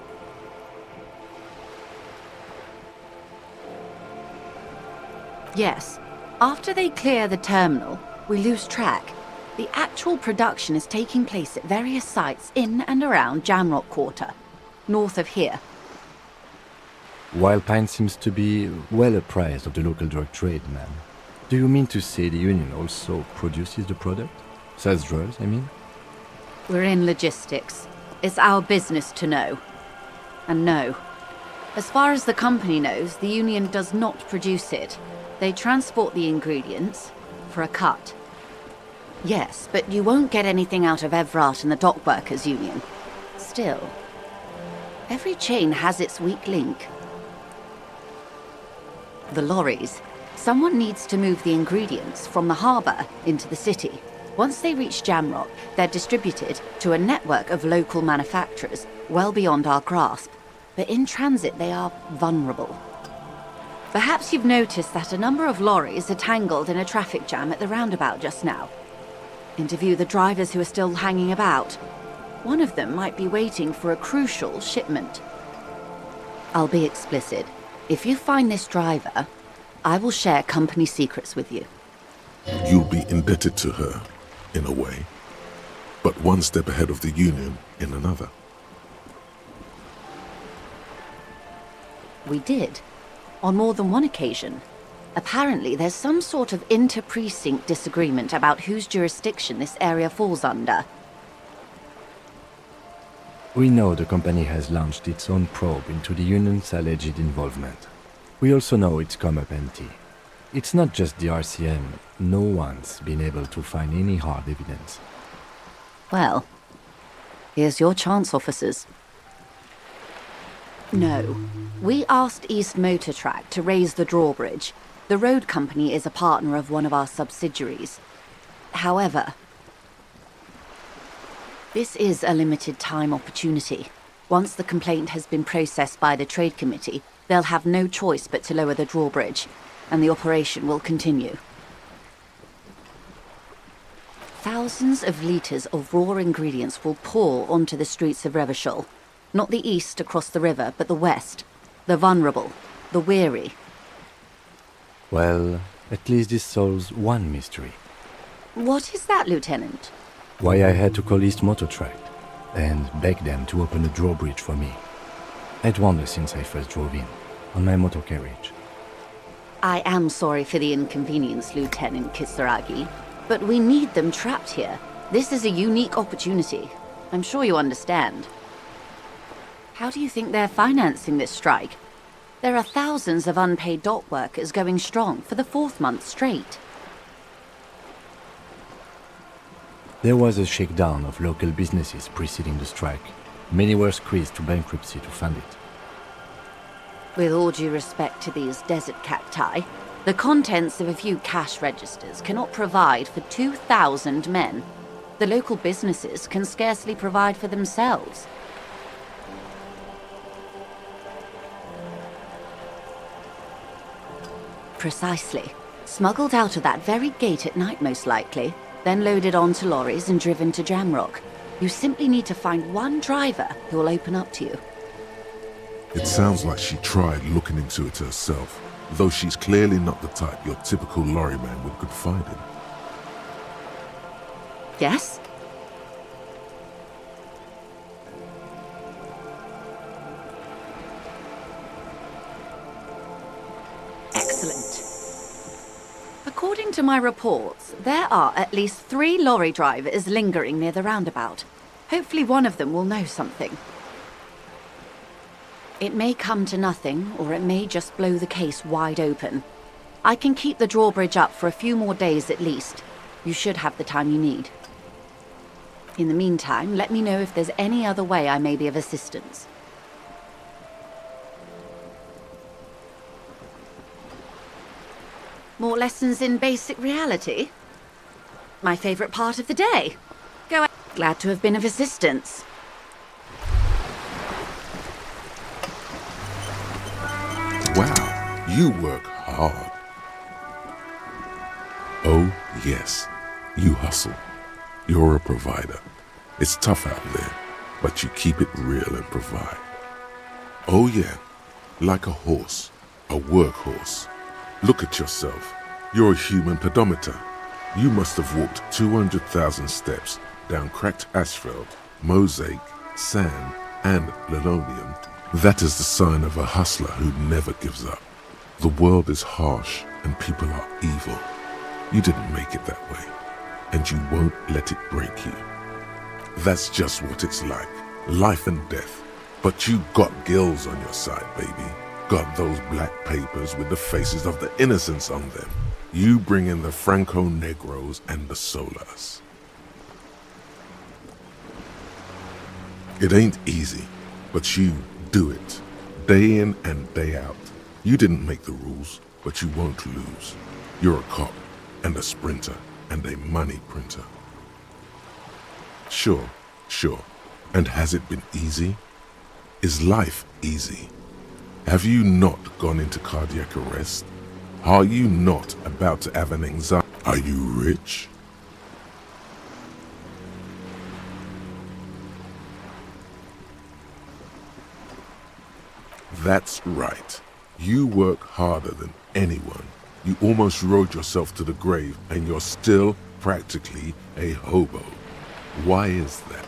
Yes, after they clear the terminal, we lose track. The actual production is taking place at various sites in and around Jamrock Quarter, north of here. Wild Pine seems to be well apprised of the local drug trade, ma'am. Do you mean to say the Union also produces the product? Sells drugs, I mean? We're in logistics. It's our business to know. And no. As far as the company knows, the Union does not produce it. They transport the ingredients for a cut. Yes, but you won't get anything out of Evrat and the Dockworkers Union. Still, every chain has its weak link. The lorries. Someone needs to move the ingredients from the harbour into the city. Once they reach Jamrock, they're distributed to a network of local manufacturers well beyond our grasp. but in transit they are vulnerable. Perhaps you've noticed that a number of lorries are tangled in a traffic jam at the roundabout just now. Interview the drivers who are still hanging about. One of them might be waiting for a crucial shipment. I'll be explicit. If you find this driver, I will share company secrets with you. You'll be indebted to her, in a way, but one step ahead of the Union in another. We did, on more than one occasion. Apparently, there's some sort of inter-precinct disagreement about whose jurisdiction this area falls under. We know the company has launched its own probe into the Union's alleged involvement. We also know it's come up empty. It's not just the RCM. No one's been able to find any hard evidence. Well, here's your chance, officers. No. We asked East Motor Track to raise the drawbridge. The road company is a partner of one of our subsidiaries. However, this is a limited time opportunity. Once the complaint has been processed by the Trade Committee, they'll have no choice but to lower the drawbridge, and the operation will continue. Thousands of litres of raw ingredients will pour onto the streets of Revachol. Not the east across the river, but the west. The vulnerable, the weary. Well, at least this solves one mystery. What is that, Lieutenant? Why I had to call East Motor Track and beg them to open a drawbridge for me. I'd wondered since I first drove in, on my motor carriage. I am sorry for the inconvenience, Lieutenant Kisaragi, but we need them trapped here. This is a unique opportunity. I'm sure you understand. How do you think they're financing this strike? There are thousands of unpaid dock workers going strong for the 4th month straight. There was a shakedown of local businesses preceding the strike. Many were squeezed to bankruptcy to fund it. With all due respect to these desert cacti, the contents of a few cash registers cannot provide for 2,000 men. The local businesses can scarcely provide for themselves. Precisely. Smuggled out of that very gate at night, most likely, then loaded onto lorries and driven to Jamrock. You simply need to find one driver who will open up to you. It sounds like she tried looking into it herself, though she's clearly not the type your typical lorryman would confide in. Yes? Excellent. According to my reports, there are at least 3 lorry drivers lingering near the roundabout. Hopefully one of them will know something. It may come to nothing, or it may just blow the case wide open. I can keep the drawbridge up for a few more days at least. You should have the time you need. In the meantime, let me know if there's any other way I may be of assistance. More lessons in basic reality? My favorite part of the day. Go. Glad to have been of assistance. Wow, you work hard. Oh, yes, you hustle. You're a provider. It's tough out there, but you keep it real and provide. Oh yeah, like a horse, a workhorse. Look at yourself. You're a human pedometer. You must have walked 200,000 steps down cracked asphalt, mosaic, sand, and linoleum. That is the sign of a hustler who never gives up. The world is harsh and people are evil. You didn't make it that way, and you won't let it break you. That's just what it's like, life and death. But you got gills on your side, baby. Got those black papers with the faces of the innocents on them. You bring in the Franco-Negros and the Solas. It ain't easy, but you do it, day in and day out. You didn't make the rules, but you won't lose. You're a cop, and a sprinter, and a money printer. Sure. And has it been easy? Is life easy? Have you not gone into cardiac arrest? Are you not about to have an anxiety? Are you rich? That's right. You work harder than anyone. You almost rode yourself to the grave and you're still practically a hobo. Why is that?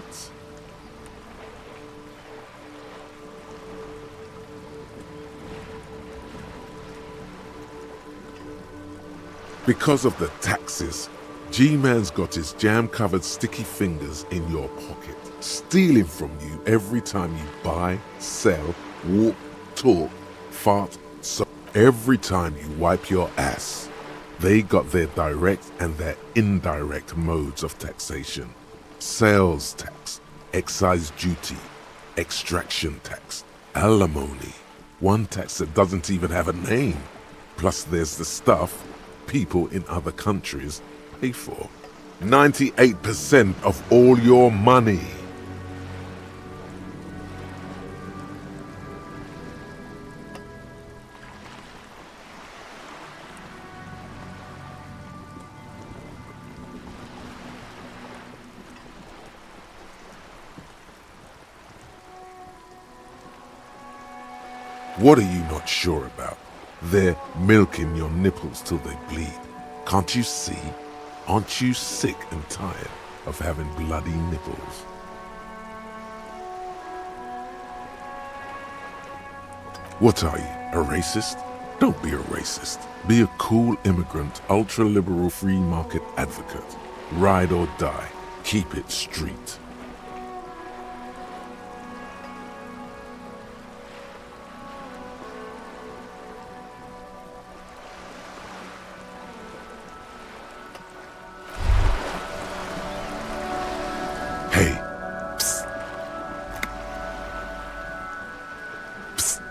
Because of the taxes. G-Man's got his jam-covered sticky fingers in your pocket, stealing from you every time you buy, sell, walk, talk, fart, so every time you wipe your ass. They got their direct and their indirect modes of taxation. Sales tax, excise duty, extraction tax, alimony, one tax that doesn't even have a name. Plus there's the stuff people in other countries pay for. 98% of all your money. What are you not sure about? They're milking your nipples till they bleed. Can't you see? Aren't you sick and tired of having bloody nipples? What are you, a racist? Don't be a racist. Be a cool immigrant, ultra-liberal free market advocate. Ride or die. Keep it street. Hey, psst. Psst.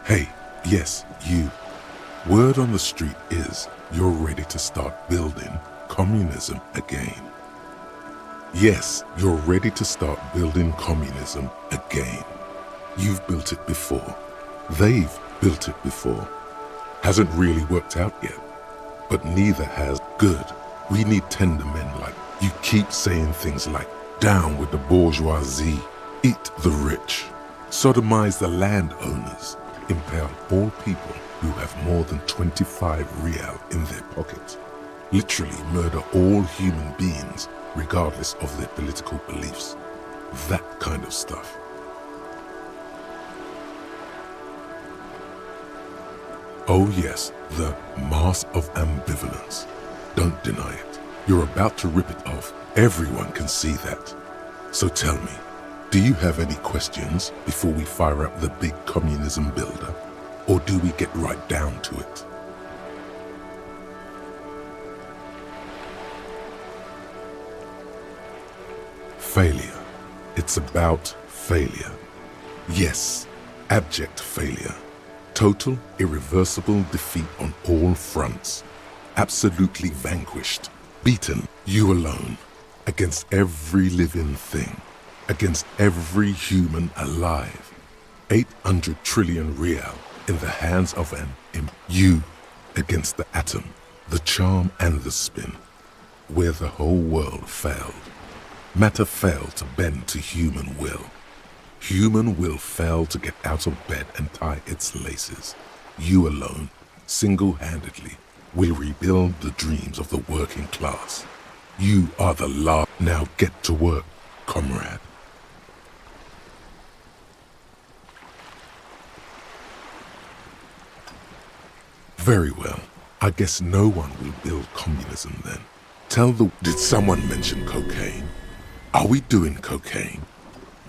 Hey, yes, you. Word on the street is you're ready to start building communism again. Yes, you're ready to start building communism again. You've built it before. They've built it before. Hasn't really worked out yet. But neither has. Good. We need tender men like you. Keep saying things like, down with the bourgeoisie, eat the rich, sodomize the landowners, impale all people who have more than 25 real in their pocket, literally murder all human beings regardless of their political beliefs. That kind of stuff. Oh yes, the mask of ambivalence. Don't deny it. You're about to rip it off. Everyone can see that. So tell me, do you have any questions before we fire up the big communism builder? Or do we get right down to it? Failure. It's about failure. Yes, abject failure. Total, irreversible defeat on all fronts. Absolutely vanquished. Beaten, you alone, against every living thing, against every human alive. 800 trillion real in the hands of an imp. You against the atom, the charm and the spin, where the whole world failed. Matter failed to bend to human will. Human will failed to get out of bed and tie its laces. You alone, single-handedly, will rebuild the dreams of the working class. You are the last. Now get to work, comrade. Very well. I guess no one will build communism then. Tell the... Did someone mention cocaine? Are we doing cocaine?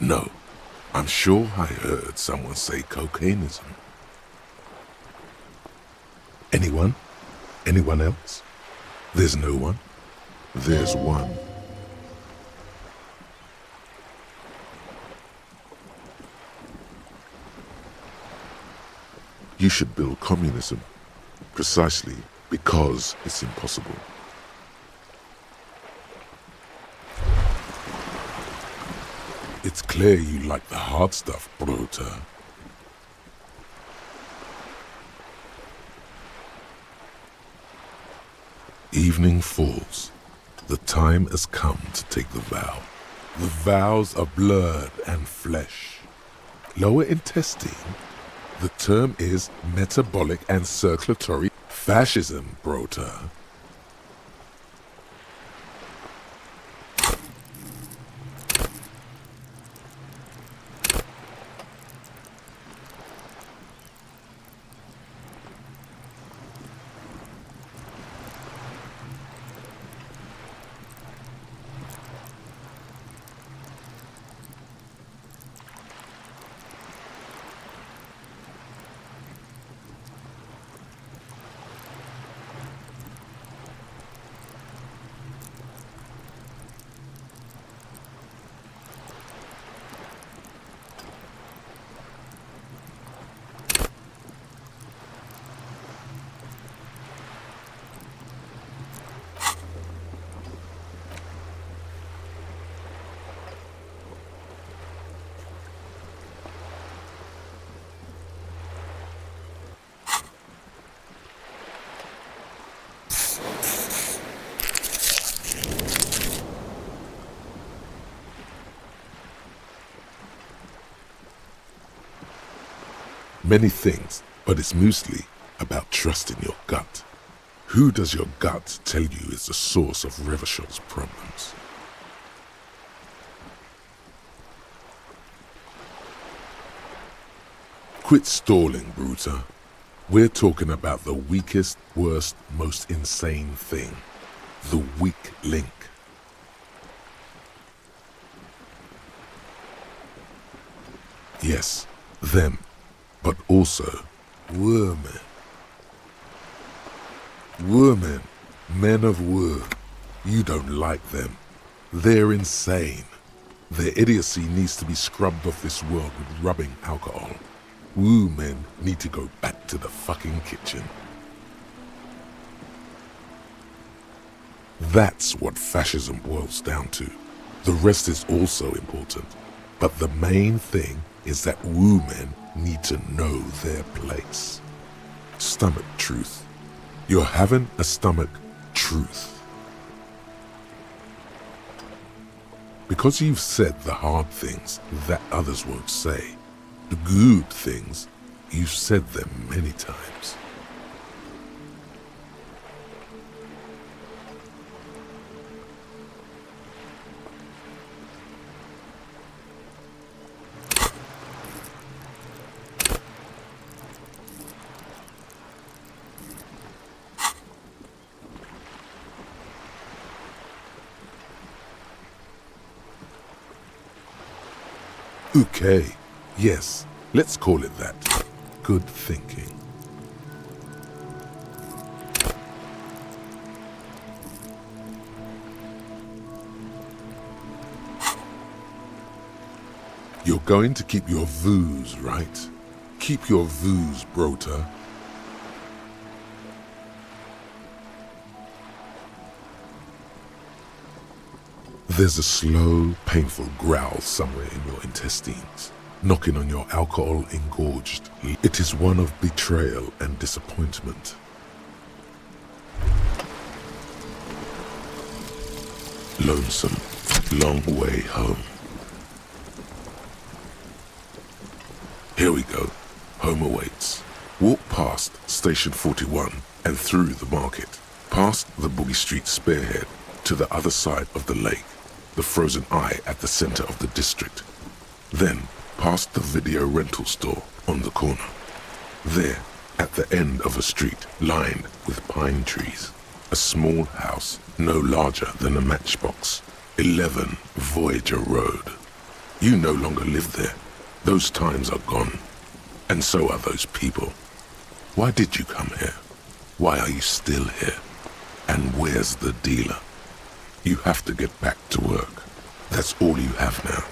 No. I'm sure I heard someone say cocainism. Anyone? Anyone else? There's no one. There's one. You should build communism precisely because it's impossible. It's clear you like the hard stuff, Bruder. Evening falls. The time has come to take the vow. The vows are blood and flesh. Lower intestine. The term is metabolic and circulatory fascism, Bruder. Many things, but it's mostly about trusting your gut. Who does your gut tell you is the source of Revachol's problems? Quit stalling, Bruder. We're talking about the weakest, worst, most insane thing. The weak link. Yes, them. But also, women. Women, men of war. You don't like them. They're insane. Their idiocy needs to be scrubbed off this world with rubbing alcohol. Women need to go back to the fucking kitchen. That's what fascism boils down to. The rest is also important. But the main thing is that women need to know their place. Stomach truth. You're having a stomach truth. Because you've said the hard things that others won't say, the good things, you've said them many times. Okay, yes, let's call it that. Good thinking. You're going to keep your vooz, right? Keep your vooz, Brota. There's a slow, painful growl somewhere in your intestines, knocking on your alcohol-engorged. It is one of betrayal and disappointment. Lonesome, long way home. Here we go. Home awaits. Walk past Station 41 and through the market, past the Boogie Street spearhead to the other side of the lake. The frozen eye at the center of the district. Then, past the video rental store on the corner. There, at the end of a street lined with pine trees, a small house no larger than a matchbox. 11 Voyager Road. You no longer live there. Those times are gone. And so are those people. Why did you come here? Why are you still here? And where's the dealer? You have to get back to work. That's all you have now.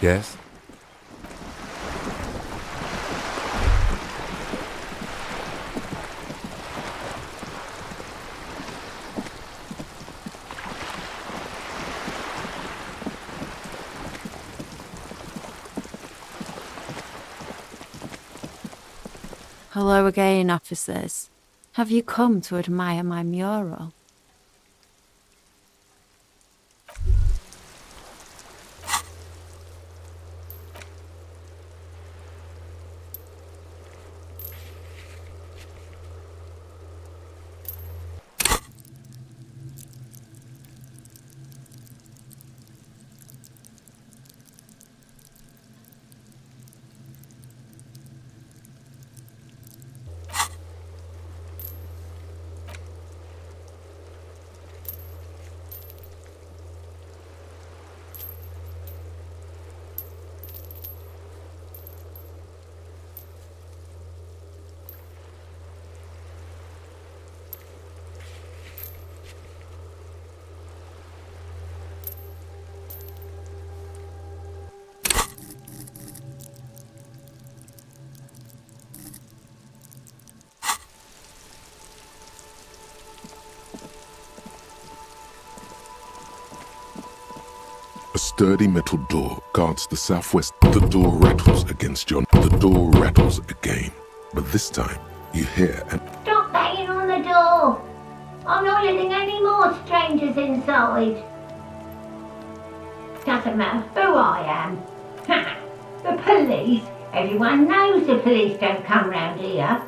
Yes? Hello again, officers. Have you come to admire my mural? A sturdy metal door guards the southwest. The door rattles against your... The door rattles again. But this time, you hear an... Stop banging on the door! I'm not letting any more strangers inside. Doesn't matter who I am. The police? Everyone knows the police don't come round here.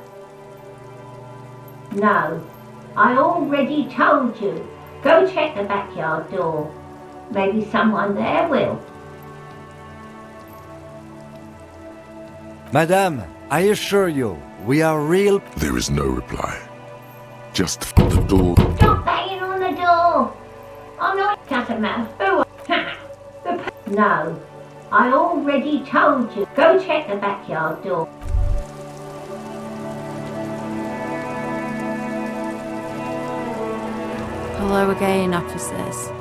No, I already told you. Go check the backyard door. Maybe someone there will. Madame, I assure you, we are real... There is no reply. Just the door... Stop banging on the door! I'm not... Doesn't matter who I... No, I already told you. Go check the backyard door. Hello again, officers.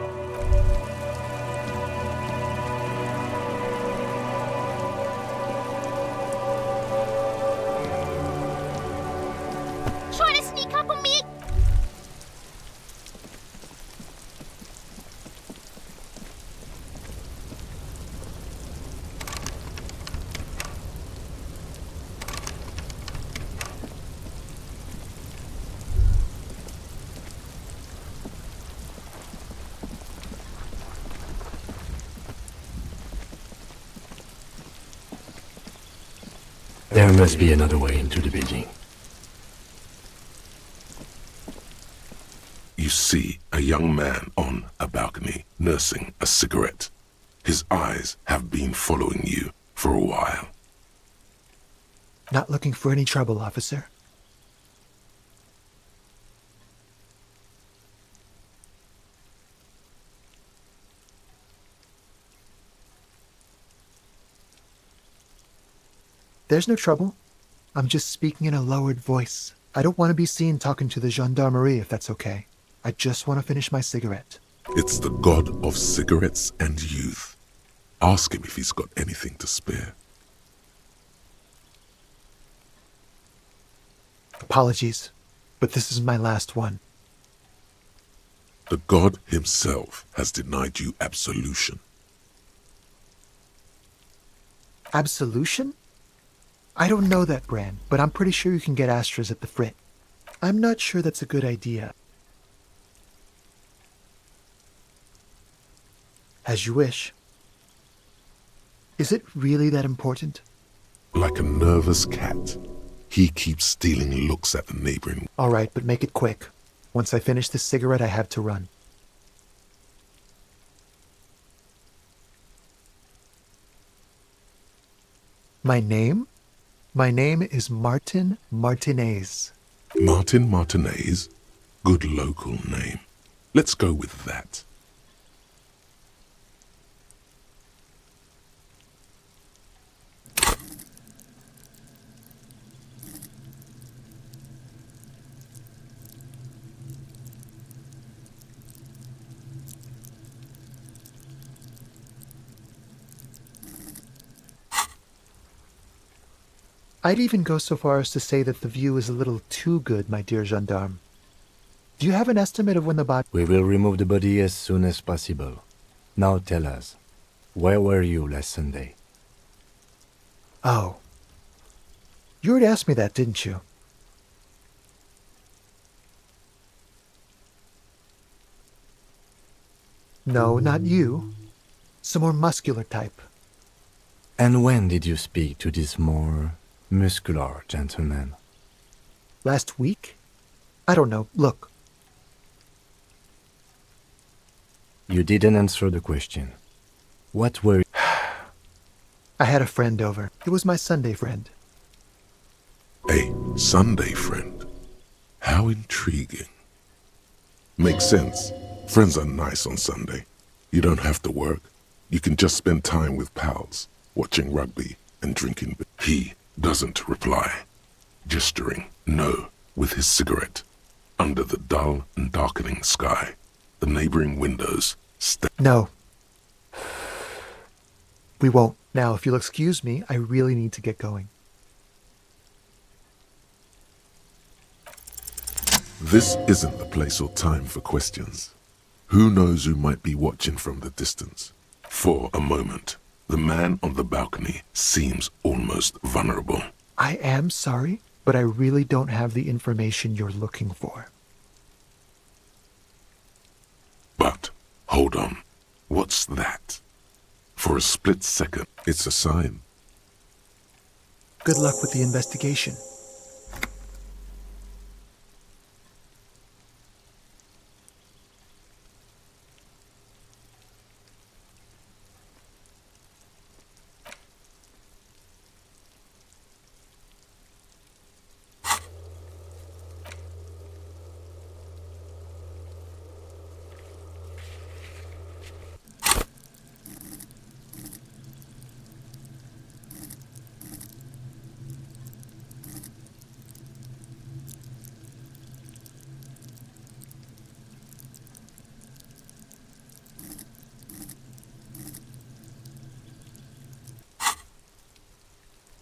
Trying to sneak up on me? There must be another way into the building. You see a young man on a balcony nursing a cigarette. His eyes have been following you for a while. Not looking for any trouble, officer. There's no trouble. I'm just speaking in a lowered voice. I don't want to be seen talking to the gendarmerie, if that's okay. I just want to finish my cigarette. It's the god of cigarettes and youth. Ask him if he's got anything to spare. Apologies, but this is my last one. The god himself has denied you absolution. Absolution? I don't know that brand, but I'm pretty sure you can get Astras at the Frit. I'm not sure that's a good idea. As you wish. Is it really that important? Like a nervous cat, he keeps stealing looks at the neighboring... All right, but make it quick. Once I finish this cigarette, I have to run. My name? My name is Martin Martinez. Martin Martinez? Good local name. Let's go with that. I'd even go so far as to say that the view is a little too good, my dear gendarme. Do you have an estimate of when the body... We will remove the body as soon as possible. Now tell us, where were you last Sunday? Oh. You already asked me that, didn't you? No, not you. Some more muscular type. And when did you speak to this more muscular gentleman? Last week? I don't know. Look. You didn't answer the question. What were... I had a friend over. It was my Sunday friend. A Sunday friend? How intriguing. Makes sense. Friends are nice on Sunday. You don't have to work. You can just spend time with pals, watching rugby and drinking. He doesn't reply, gesturing no with his cigarette. Under the dull and darkening sky, the neighboring windows No. We won't. Now, if you'll excuse me, I really need to get going. This isn't the place or time for questions. Who knows who might be watching from the distance? For a moment, the man on the balcony seems almost vulnerable. I am sorry, but I really don't have the information you're looking for. But, hold on. What's that? For a split second, it's a sign. Good luck with the investigation.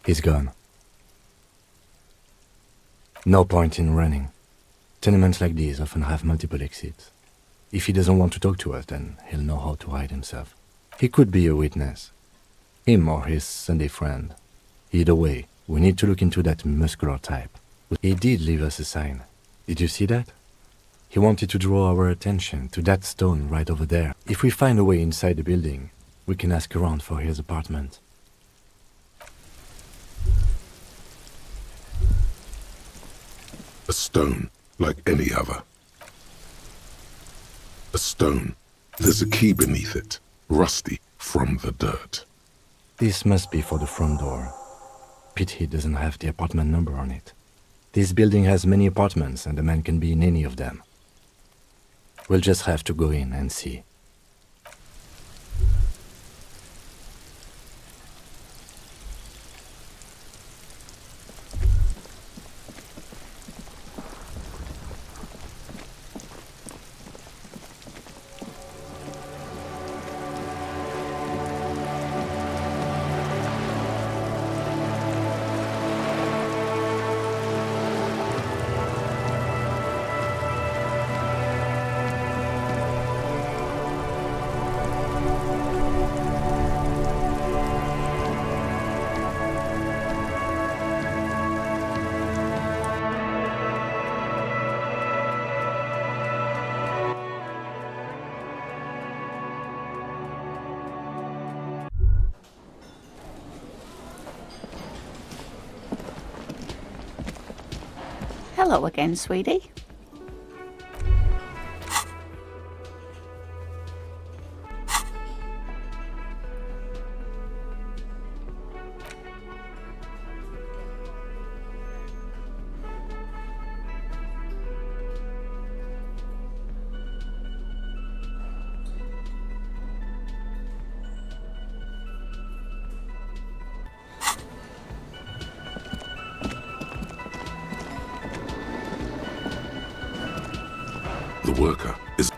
He's gone. No point in running. Tenements like these often have multiple exits. If he doesn't want to talk to us, then he'll know how to hide himself. He could be a witness. Him or his Sunday friend. Either way, we need to look into that muscular type. He did leave us a sign. Did you see that? He wanted to draw our attention to that stone right over there. If we find a way inside the building, we can ask around for his apartment. A stone, like any other. A stone. There's a key beneath it, rusty from the dirt. This must be for the front door. Pity it doesn't have the apartment number on it. This building has many apartments and the man can be in any of them. We'll just have to go in and see. Hello again, sweetie. The worker is...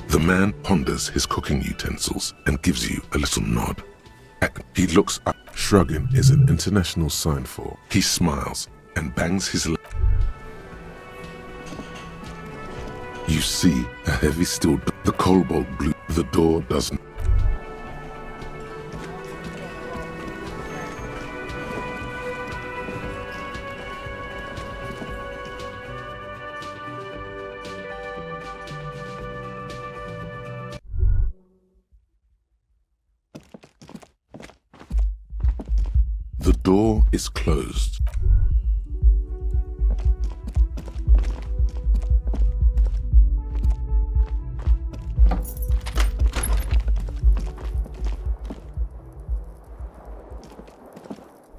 The man ponders his cooking utensils and gives you a little nod. He looks up. Shrugging is an international sign for. He smiles and bangs his leg. You see a heavy steel door. The cobalt blue. The door doesn't. The door is closed.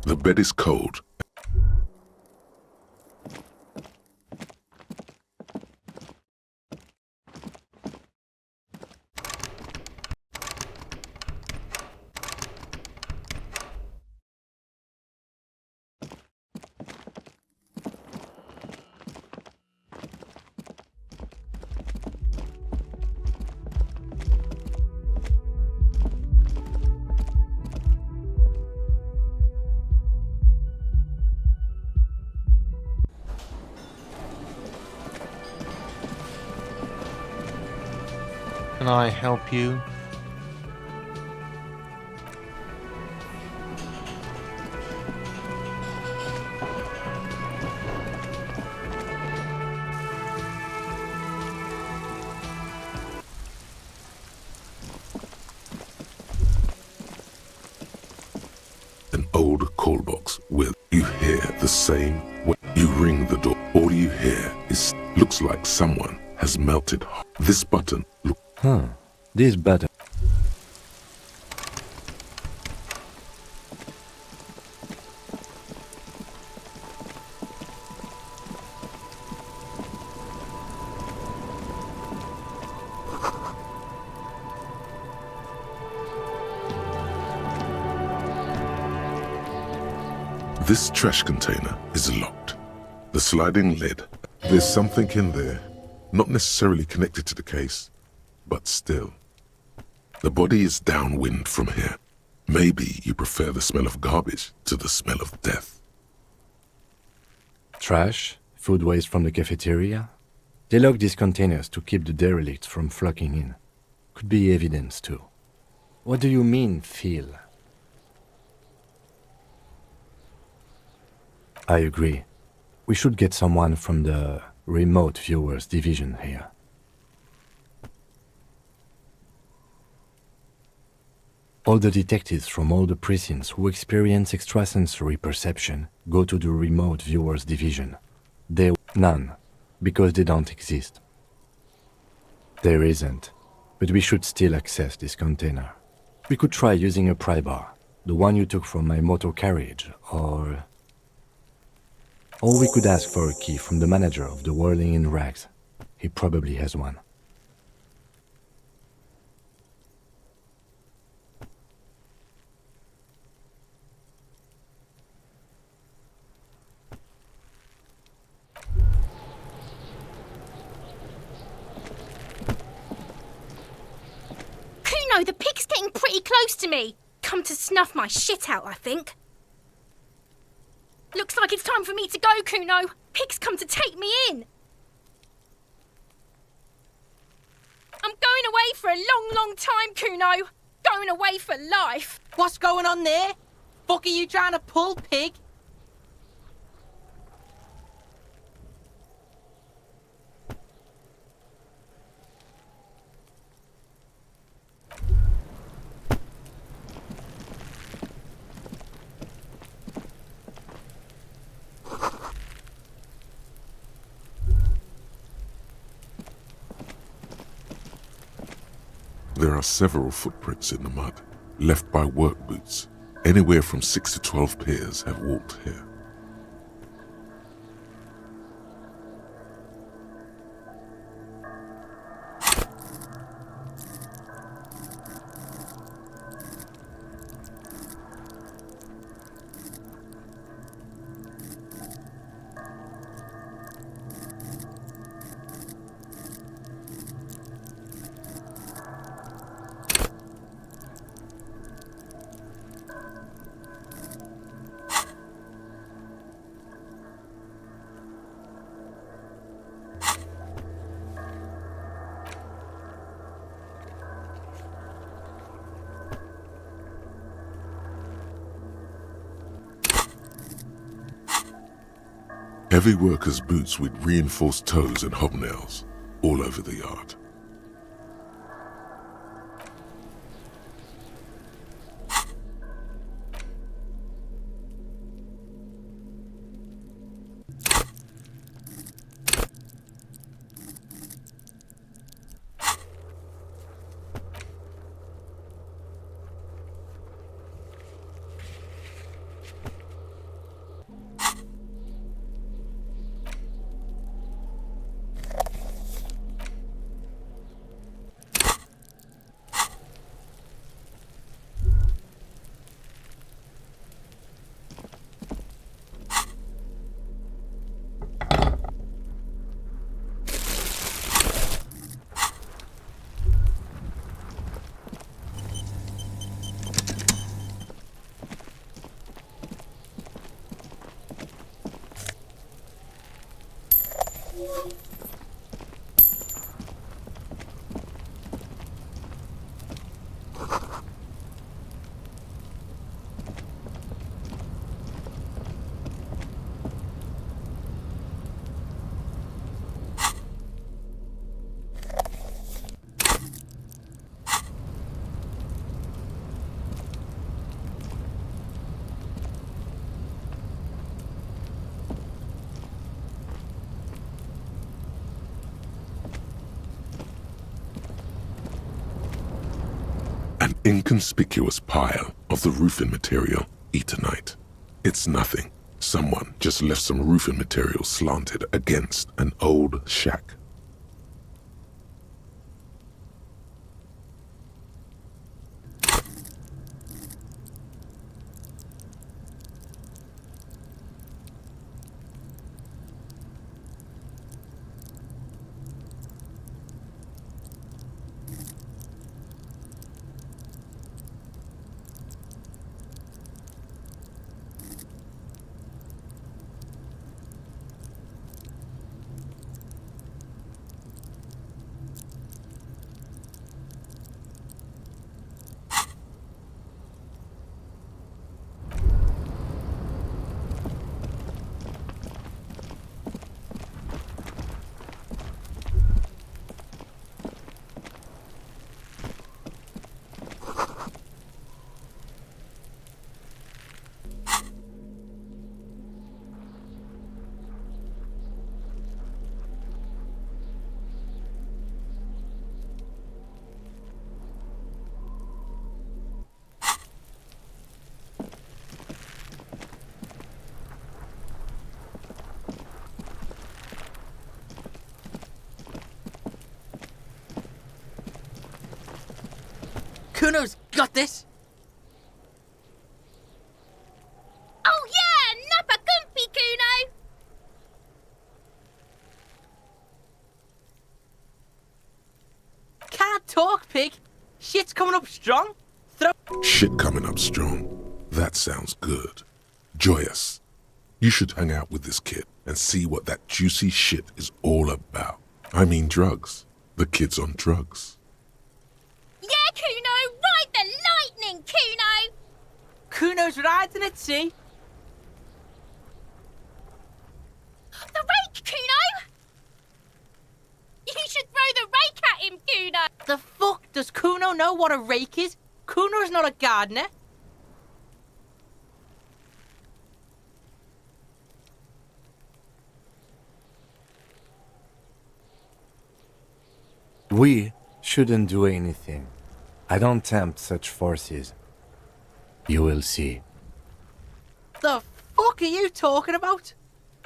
The bed is cold. Can I help you? An old call box with you hear the same when you ring the door. All you hear is looks like someone has melted. This button look. This button. This trash container is locked. The sliding lid. There's something in there, not necessarily connected to the case, but still. The body is downwind from here. Maybe you prefer the smell of garbage to the smell of death. Trash, food waste from the cafeteria. They lock these containers to keep the derelicts from flocking in. Could be evidence too. What do you mean, feel? I agree. We should get someone from the remote viewers division here. All the detectives from all the precincts who experience extrasensory perception go to the remote viewers division. None, because they don't exist. There isn't, but we should still access this container. We could try using a pry bar, the one you took from my motor carriage, or we could ask for a key from the manager of the Whirling in Rags. He probably has one. Kuno, the pig's getting pretty close to me. Come to snuff my shit out, I think. Looks like it's time for me to go, Kuno. Pig's come to take me in. I'm going away for a long, long time, Kuno. Going away for life. What's going on there? Fuck are you trying to pull, pig? There are several footprints in the mud, left by work boots. Anywhere from 6 to 12 pairs have walked here. Heavy workers' boots with reinforced toes and hobnails all over the yard. An inconspicuous pile of the roofing material Eternite. It's nothing. Someone just left some roofing material slanted against an old shack. Kuno's got this! Oh yeah! Nappa Gumpy, Kuno! Can't talk, pig! Shit's coming up strong! Shit coming up strong. That sounds good. Joyous. You should hang out with this kid and see what that juicy shit is all about. I mean drugs. The kid's on drugs. Yeah, Kuno! Ride the lightning, Kuno! Kuno's riding it, see? The rake, Kuno! You should throw the rake at him, Kuno! The fuck does Kuno know what a rake is? Kuno's not a gardener. We shouldn't do anything. I don't tempt such forces. You will see. The fuck are you talking about?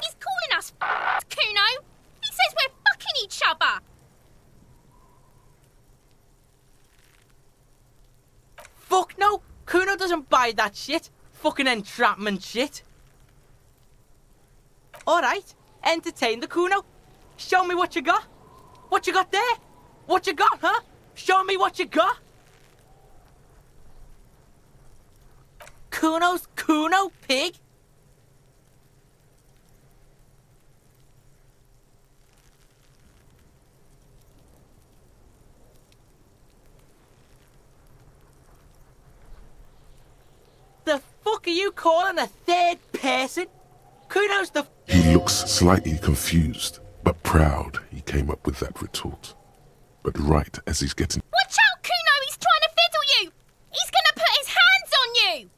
He's calling us Kuno! He says we're fucking each other! Fuck no! Kuno doesn't buy that shit. Fucking entrapment shit. Alright, entertain the Kuno. Show me what you got. What you got there? What you got, huh? Show me what you got. Kuno's Kuno, pig. The fuck are you calling a third person? Kuno's the... He looks slightly confused, but proud he came up with that retort. But right as he's getting... Watch out, Kuno! He's trying to fiddle you! He's gonna put his hands on you!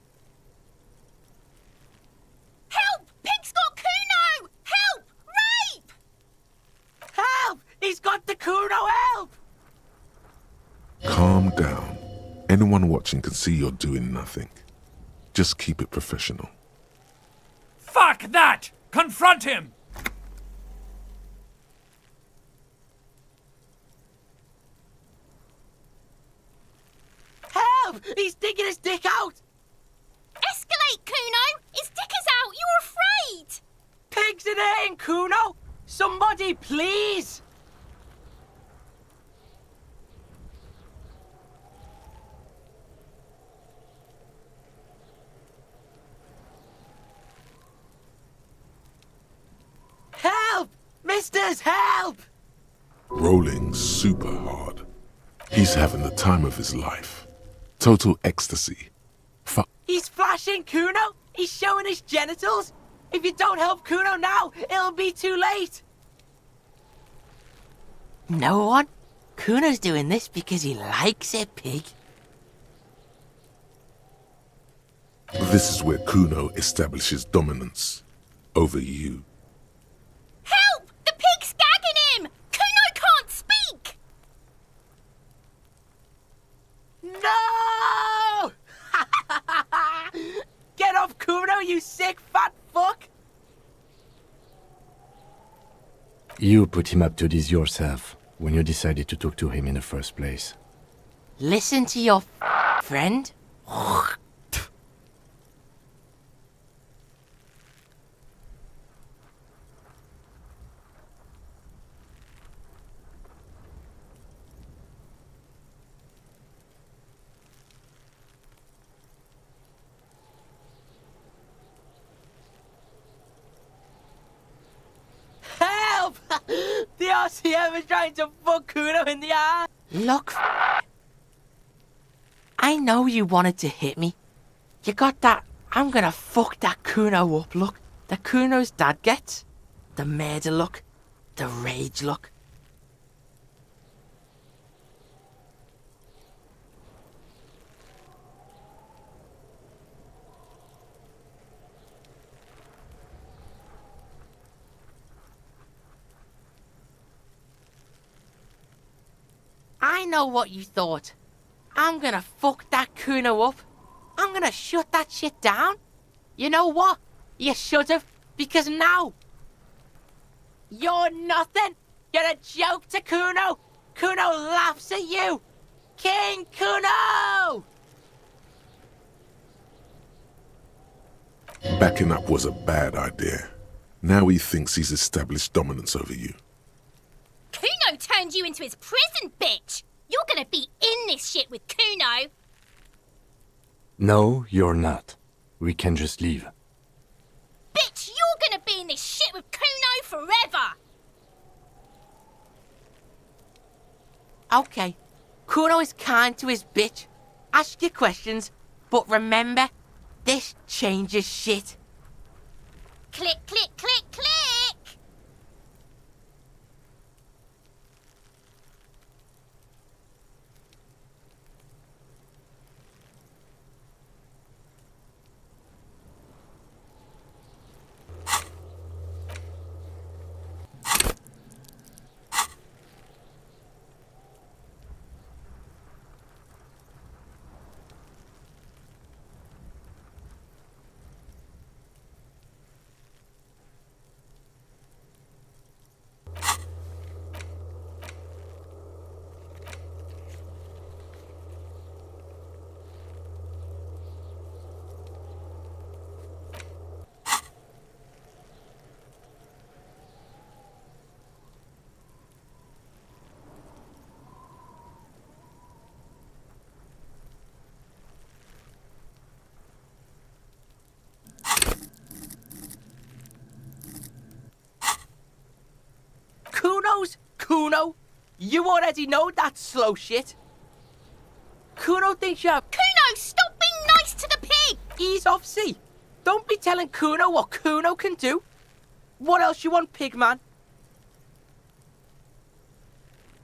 Help! Pig's got Kuno! Help! Rape! Help! He's got the Kuno, help! Calm down. Anyone watching can see you're doing nothing. Just keep it professional. Fuck that! Confront him! Help! He's digging his dick out! Escalate, Kuno! His dick is out! You're afraid! Pig's in here, Kuno! Somebody, please! Help! Misters, help! Rolling super hard. He's having the time of his life. Total ecstasy. He's flashing Kuno! He's showing his genitals! If you don't help Kuno now, it'll be too late! No one? Kuno's doing this because he likes it, Pig. This is where Kuno establishes dominance over you. Help! The pig's gagging him! Kuno can't speak! No! Get up, Kuno, you sick fat fuck! You put him up to this yourself when you decided to talk to him in the first place. Listen to your friend. Help! The RCM is trying to fuck Kuno in the eye. Look, I know you wanted to hit me. You got that I'm gonna fuck that Kuno up look that Kuno's dad gets. The murder look. The rage look. I know what you thought. I'm gonna fuck that Kuno up. I'm gonna shut that shit down. You know what? You should've, because now you're nothing. You're a joke to Kuno. Kuno laughs at you. King Kuno! Backing up was a bad idea. Now he thinks he's established dominance over you. Kuno turned you into his prison, bitch! You're gonna be in this shit with Kuno! No, you're not. We can just leave. Bitch, you're gonna be in this shit with Kuno forever! Okay, Kuno is kind to his bitch. Ask your questions, but remember, this changes shit. Click, click, click, click! Kuno, you already know that slow shit. Kuno thinks you're... Kuno, stop being nice to the pig! Ease off, see? Don't be telling Kuno what Kuno can do. What else you want, Pigman?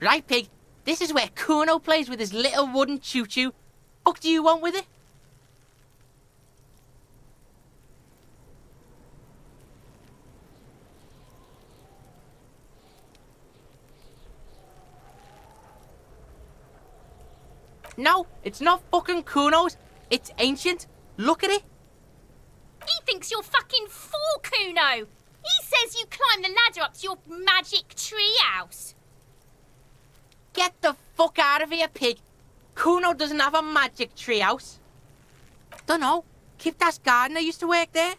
Right, Pig. This is where Kuno plays with his little wooden choo-choo. What do you want with it? No, it's not fucking Kuno's. It's ancient. Look at it. He thinks you're fucking fool, Kuno. He says you climbed the ladder up to your magic tree house. Get the fuck out of here, Pig. Kuno doesn't have a magic tree house. Dunno. Kipta's gardener used to work there.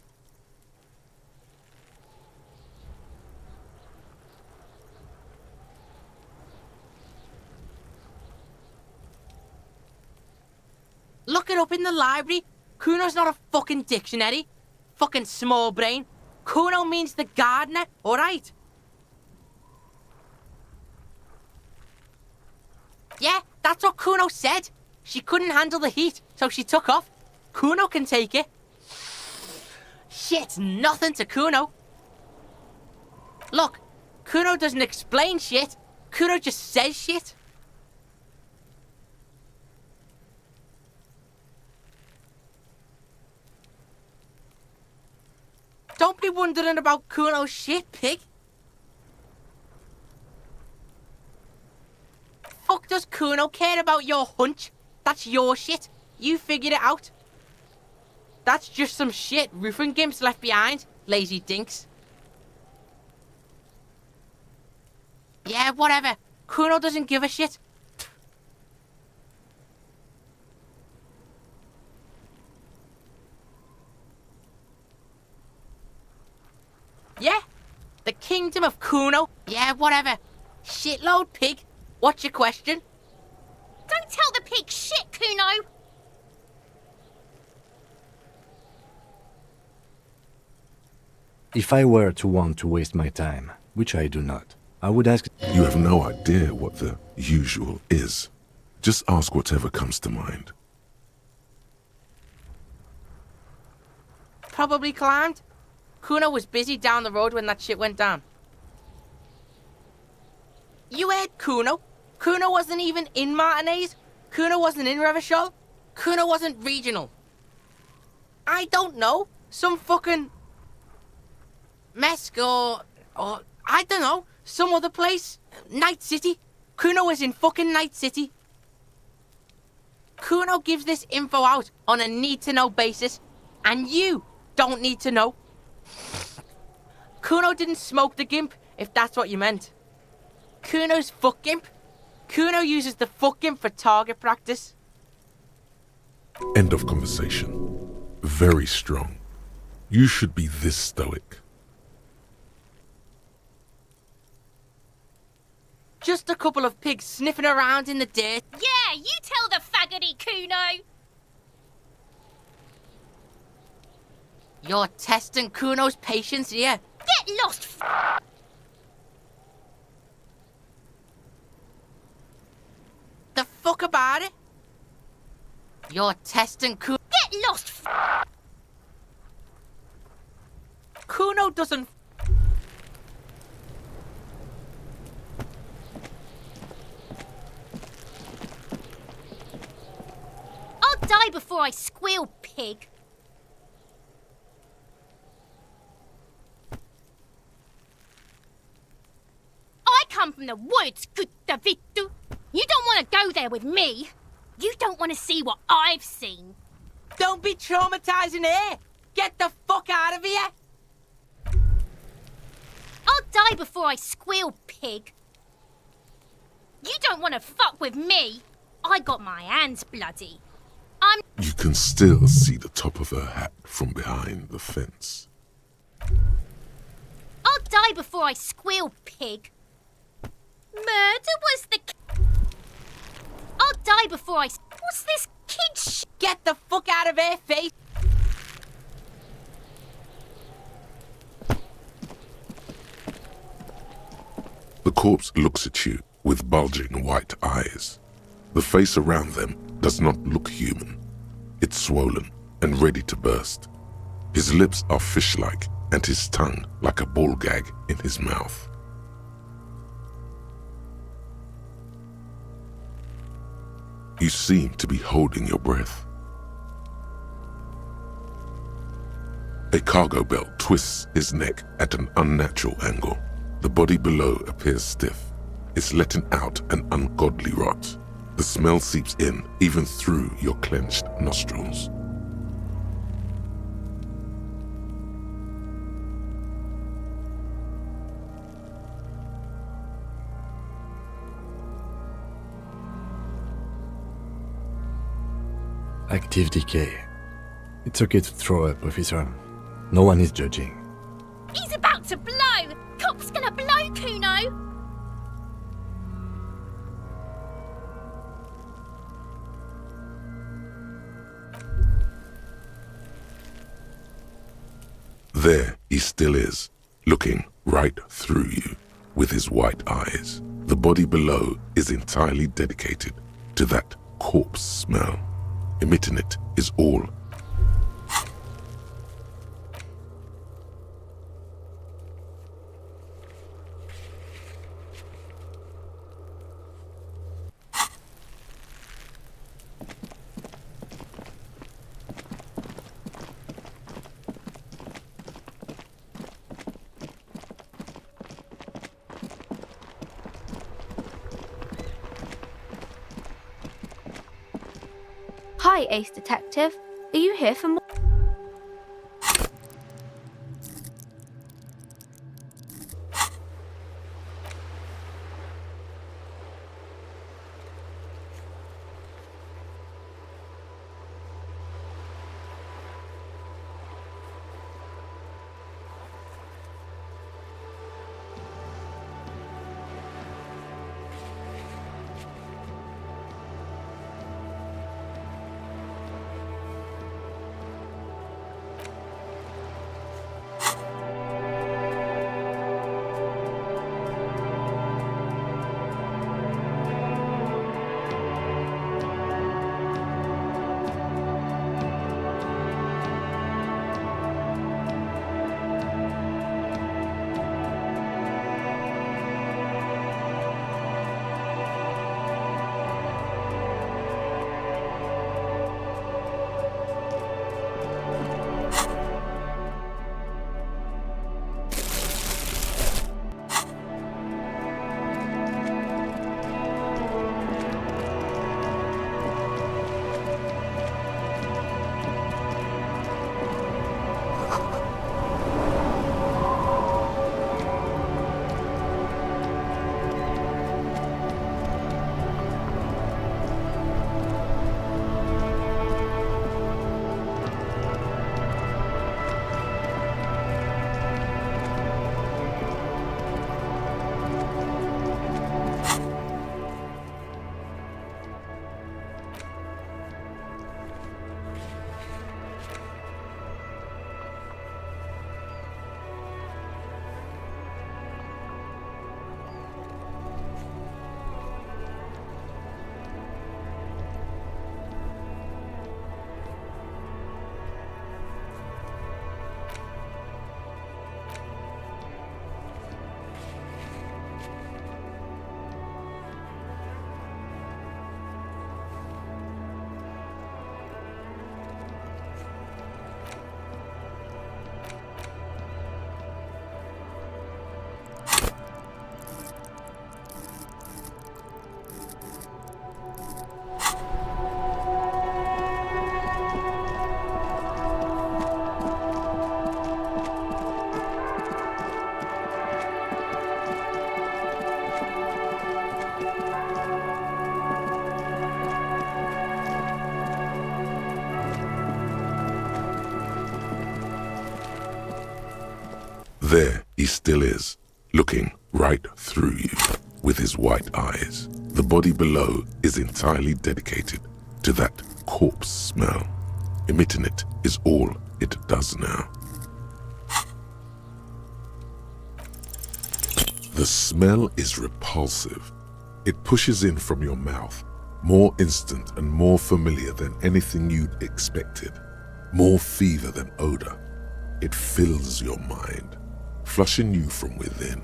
Look it up in the library. Kuno's not a fucking dictionary. Fucking small brain. Kuno means the gardener, alright? Yeah, that's what Kuno said. She couldn't handle the heat, so she took off. Kuno can take it. Shit's nothing to Kuno. Look, Kuno doesn't explain shit. Kuno just says shit. Don't be wondering about Kuno's shit, Pig. Fuck does Kuno care about your hunch? That's your shit. You figured it out. That's just some shit roofing gimps left behind, lazy dinks. Yeah, whatever. Kuno doesn't give a shit. Yeah, the kingdom of Kuno. Yeah, whatever. Shitload, Pig. What's your question? Don't tell the pig shit, Kuno. If I were to want to waste my time, which I do not, I would ask... You have no idea what the usual is. Just ask whatever comes to mind. Probably climbed. Kuno was busy down the road when that shit went down. You heard Kuno. Kuno wasn't even in Martinez. Kuno wasn't in Revachol. Kuno wasn't regional. I don't know. Some fucking... Mesk or I don't know. Some other place. Night City. Kuno was in fucking Night City. Kuno gives this info out on a need-to-know basis. And you don't need to know. Kuno didn't smoke the gimp, if that's what you meant. Kuno's fuck gimp. Kuno uses the fuck gimp for target practice. End of conversation. Very strong. You should be this stoic. Just a couple of pigs sniffing around in the dirt. Yeah, you tell the faggoty, Kuno. You're testing Kuno's patience here. Get lost, The fuck about it? You're testing Kuno. Get lost, Kuno doesn't... I'll die before I squeal, pig. I come from the woods, Gutta Vittu. You don't want to go there with me. You don't want to see what I've seen. Don't be traumatizing here. Get the fuck out of here. I'll die before I squeal, pig. You don't want to fuck with me. I got my hands bloody. You can still see the top of her hat from behind the fence. I'll die before I squeal, pig. Murder was the... I'll die before I... What's this kid sh... Get the fuck out of here, face. The corpse looks at you with bulging white eyes. The face around them does not look human. It's swollen and ready to burst. His lips are fish-like and his tongue like a ball gag in his mouth. You seem to be holding your breath. A cargo belt twists his neck at an unnatural angle. The body below appears stiff. It's letting out an ungodly rot. The smell seeps in even through your clenched nostrils. Active decay. It's okay to throw up, officer. No one is judging. He's about to blow! Cop's gonna blow, Kuno! There he still is, looking right through you with his white eyes. The body below is entirely dedicated to that corpse smell. Emitting it is all. Hi, Ace Detective. Are you here for more? There he still is, looking right through you with his white eyes. The body below is entirely dedicated to that corpse smell. Emitting it is all it does now. The smell is repulsive. It pushes in from your mouth, more instant and more familiar than anything you'd expected. More fever than odor. It fills your mind, flushing you from within.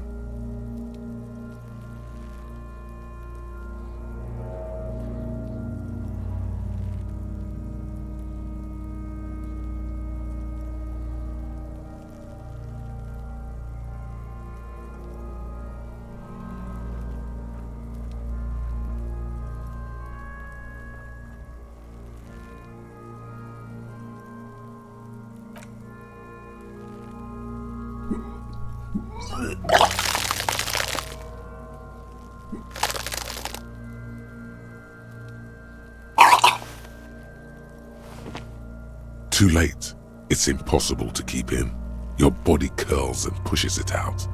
Too late. It's impossible to keep in. Your body curls and pushes it out,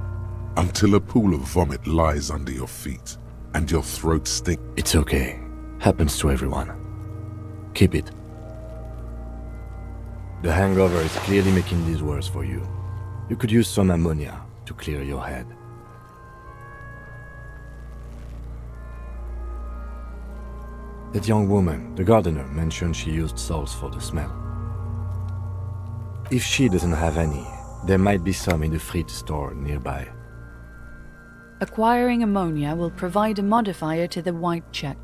until a pool of vomit lies under your feet, and your throat stinks. It's okay. Happens to everyone. Keep it. The hangover is clearly making this worse for you. You could use some ammonia to clear your head. That young woman, the gardener, mentioned she used salts for the smell. If she doesn't have any, there might be some in the fridge store nearby. Acquiring ammonia will provide a modifier to the white check.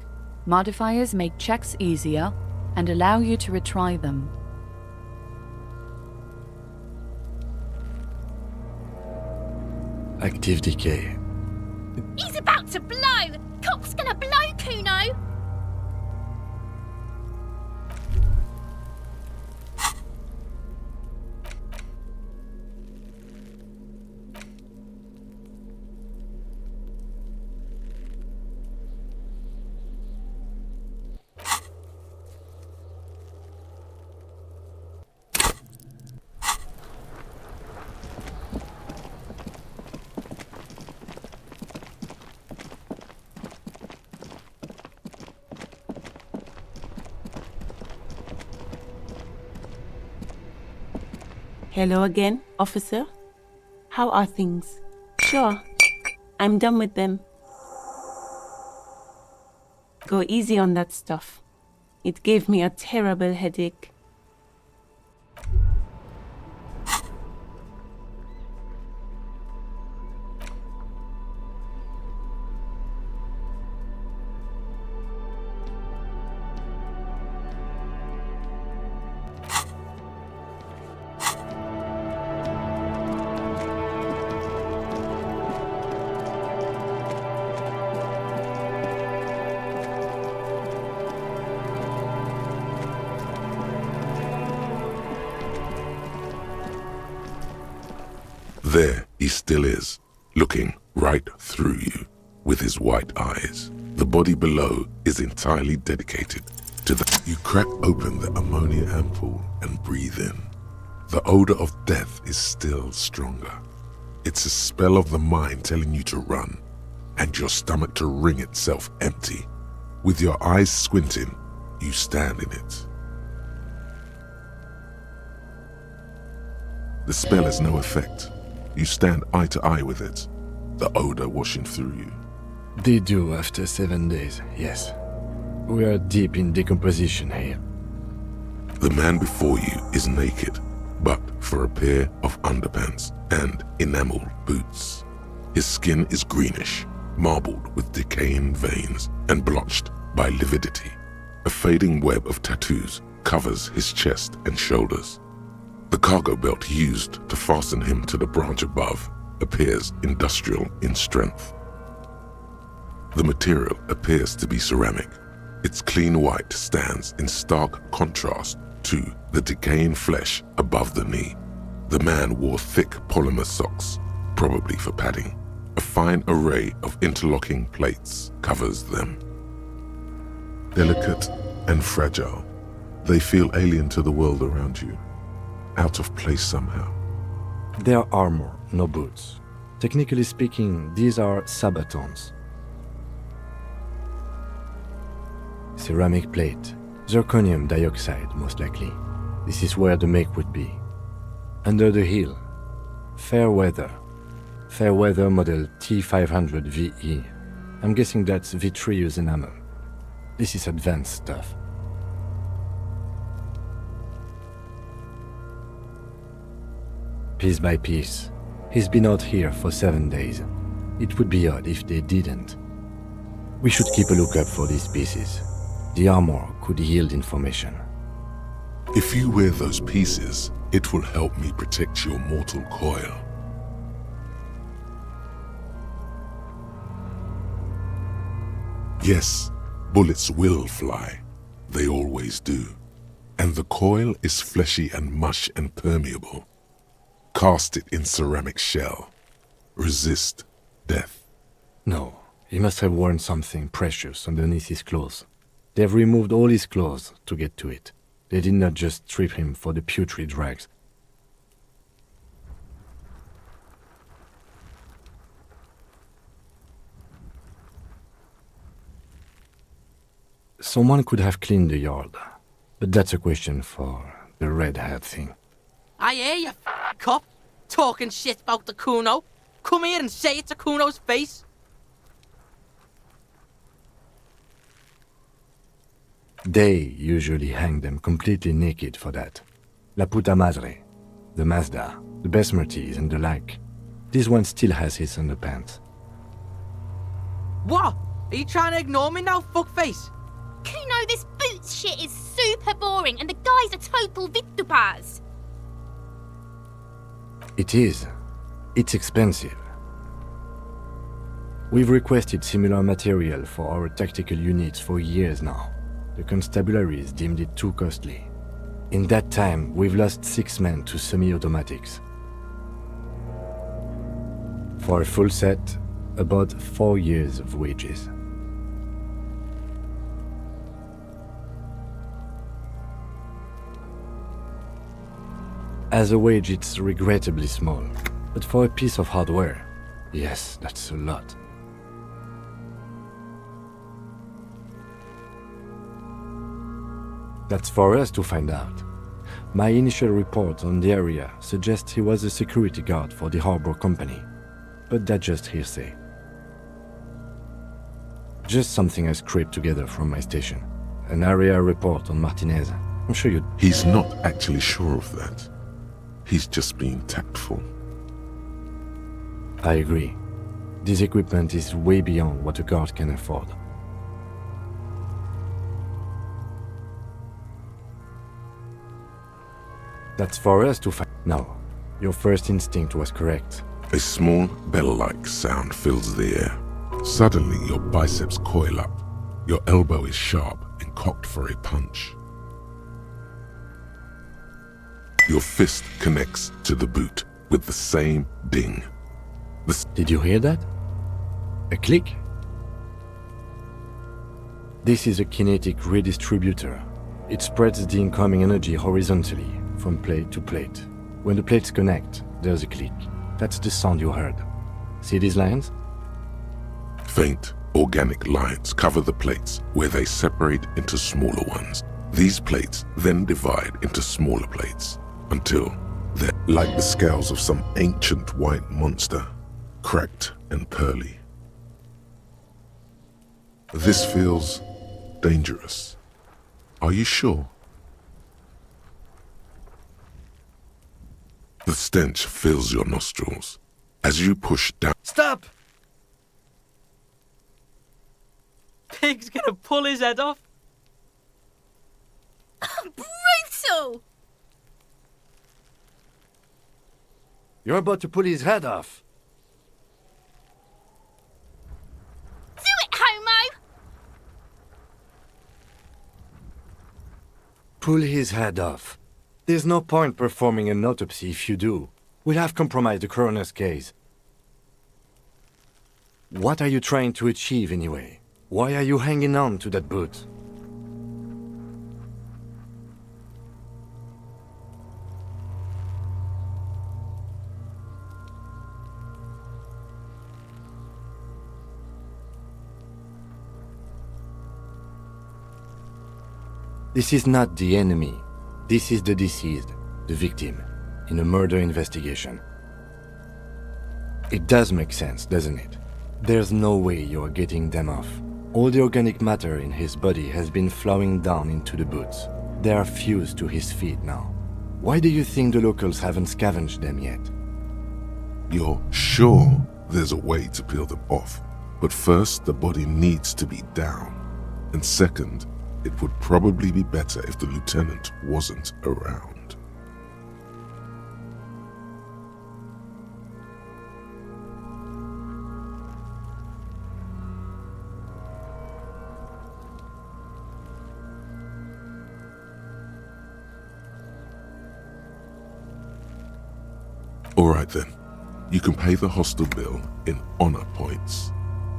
Modifiers make checks easier and allow you to retry them. Active decay. He's about to blow! Cock's gonna blow, Kuno! Hello again, officer. How are things? Sure, I'm done with them. Go easy on that stuff. It gave me a terrible headache. There he still is, looking right through you with his white eyes. The body below is entirely dedicated to the... You crack open the ammonia ampoule and breathe in. The odor of death is still stronger. It's a spell of the mind telling you to run, and your stomach to wring itself empty. With your eyes squinting, you stand in it. The spell has no effect. You stand eye to eye with it, the odor washing through you. They do after 7 days, yes. We are deep in decomposition here. The man before you is naked, but for a pair of underpants and enameled boots. His skin is greenish, marbled with decaying veins and blotched by lividity. A fading web of tattoos covers his chest and shoulders. The cargo belt used to fasten him to the branch above appears industrial in strength. The material appears to be ceramic. Its clean white stands in stark contrast to the decaying flesh above the knee. The man wore thick polymer socks, probably for padding. A fine array of interlocking plates covers them. Delicate and fragile, they feel alien to the world around you. Out of place somehow. They are armor, no boots. Technically speaking, these are sabatons. Ceramic plate, zirconium dioxide most likely. This is where the make would be. Under the heel, fair weather model T500 VE. I'm guessing that's vitreous enamel. This is advanced stuff. piece by piece. He's been out here for 7 days. It would be odd if they didn't. We should keep a lookout for these pieces. The armor could yield information. If you wear those pieces, it will help me protect your mortal coil. Yes, bullets will fly. They always do. And the coil is fleshy and mush and permeable. Cast it in ceramic shell. Resist death. No, he must have worn something precious underneath his clothes. They've removed all his clothes to get to it. They did not just strip him for the putrid rags. Someone could have cleaned the yard, but that's a question for the red-haired thing. I hear you, cop, talking shit about the Kuno. Come here and say it to Kuno's face. They usually hang them completely naked for that. La puta madre, the Mazda, the besmirties and the like. This one still has his underpants. What? Are you trying to ignore me now, fuckface? Kuno, this boots shit is super boring and the guy's a total vitupaz. It is. It's expensive. We've requested similar material for our tactical units for years now. The constabularies deemed it too costly. In that time, we've lost 6 men to semi-automatics. For a full set, about 4 years of wages. As a wage, it's regrettably small, but for a piece of hardware, yes, that's a lot. That's for us to find out. My initial report on the area suggests he was a security guard for the harbor company, but that's just hearsay. Just something I scraped together from my station. An area report on Martinez. I'm sure you'd... He's not actually sure of that. He's just being tactful. I agree. This equipment is way beyond what a guard can afford. That's for us to find. No, your first instinct was correct. A small bell-like sound fills the air. Suddenly, your biceps coil up. Your elbow is sharp and cocked for a punch. Your fist connects to the boot with the same ding. Did you hear that? A click? This is a kinetic redistributor. It spreads the incoming energy horizontally from plate to plate. When the plates connect, there's a click. That's the sound you heard. See these lines? Faint, organic lines cover the plates where they separate into smaller ones. These plates then divide into smaller plates until they're like the scales of some ancient white monster, cracked and pearly. This feels dangerous. Are you sure? The stench fills your nostrils as you push down. Stop! Pig's gonna pull his head off. Brutal! You're about to pull his head off. Do it, homo! Pull his head off. There's no point performing an autopsy if you do. We'll have compromised the coroner's case. What are you trying to achieve anyway? Why are you hanging on to that boot? This is not the enemy. This is the deceased, the victim, in a murder investigation. It does make sense, doesn't it? There's no way you're getting them off. All the organic matter in his body has been flowing down into the boots. They are fused to his feet now. Why do you think the locals haven't scavenged them yet? You're sure there's a way to peel them off, but first the body needs to be down. And second, it would probably be better if the lieutenant wasn't around. Alright then, you can pay the hostel bill in honor points.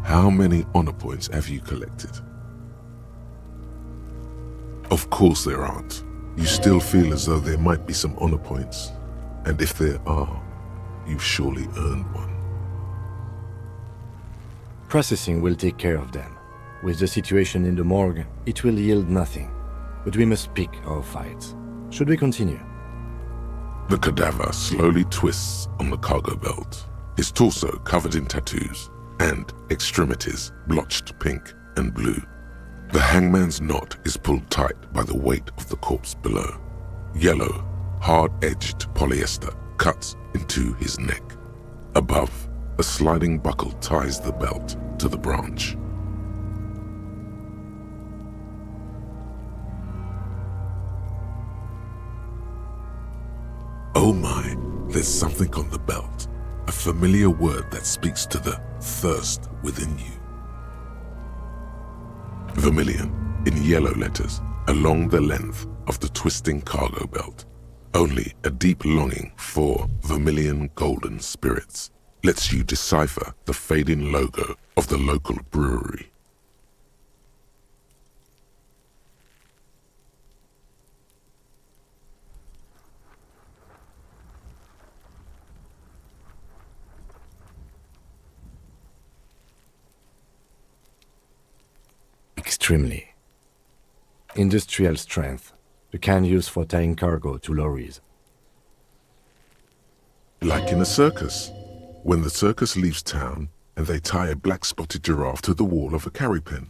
How many honor points have you collected? Of course there aren't. You still feel as though there might be some honor points, and if there are, you've surely earned one. Processing will take care of them. With the situation in the morgue, it will yield nothing. But we must pick our fights. Should we continue? The cadaver slowly twists on the cargo belt, his torso covered in tattoos, and extremities blotched pink and blue. The hangman's knot is pulled tight by the weight of the corpse below. Yellow, hard-edged polyester cuts into his neck. Above, a sliding buckle ties the belt to the branch. Oh my, there's something on the belt. A familiar word that speaks to the thirst within you. Vermilion, in yellow letters, along the length of the twisting cargo belt. Only a deep longing for vermilion golden spirits lets you decipher the fading logo of the local brewery. Extremely. Industrial strength, the kind used for tying cargo to lorries. Like in a circus, when the circus leaves town and they tie a black-spotted giraffe to the wall of a carry pen.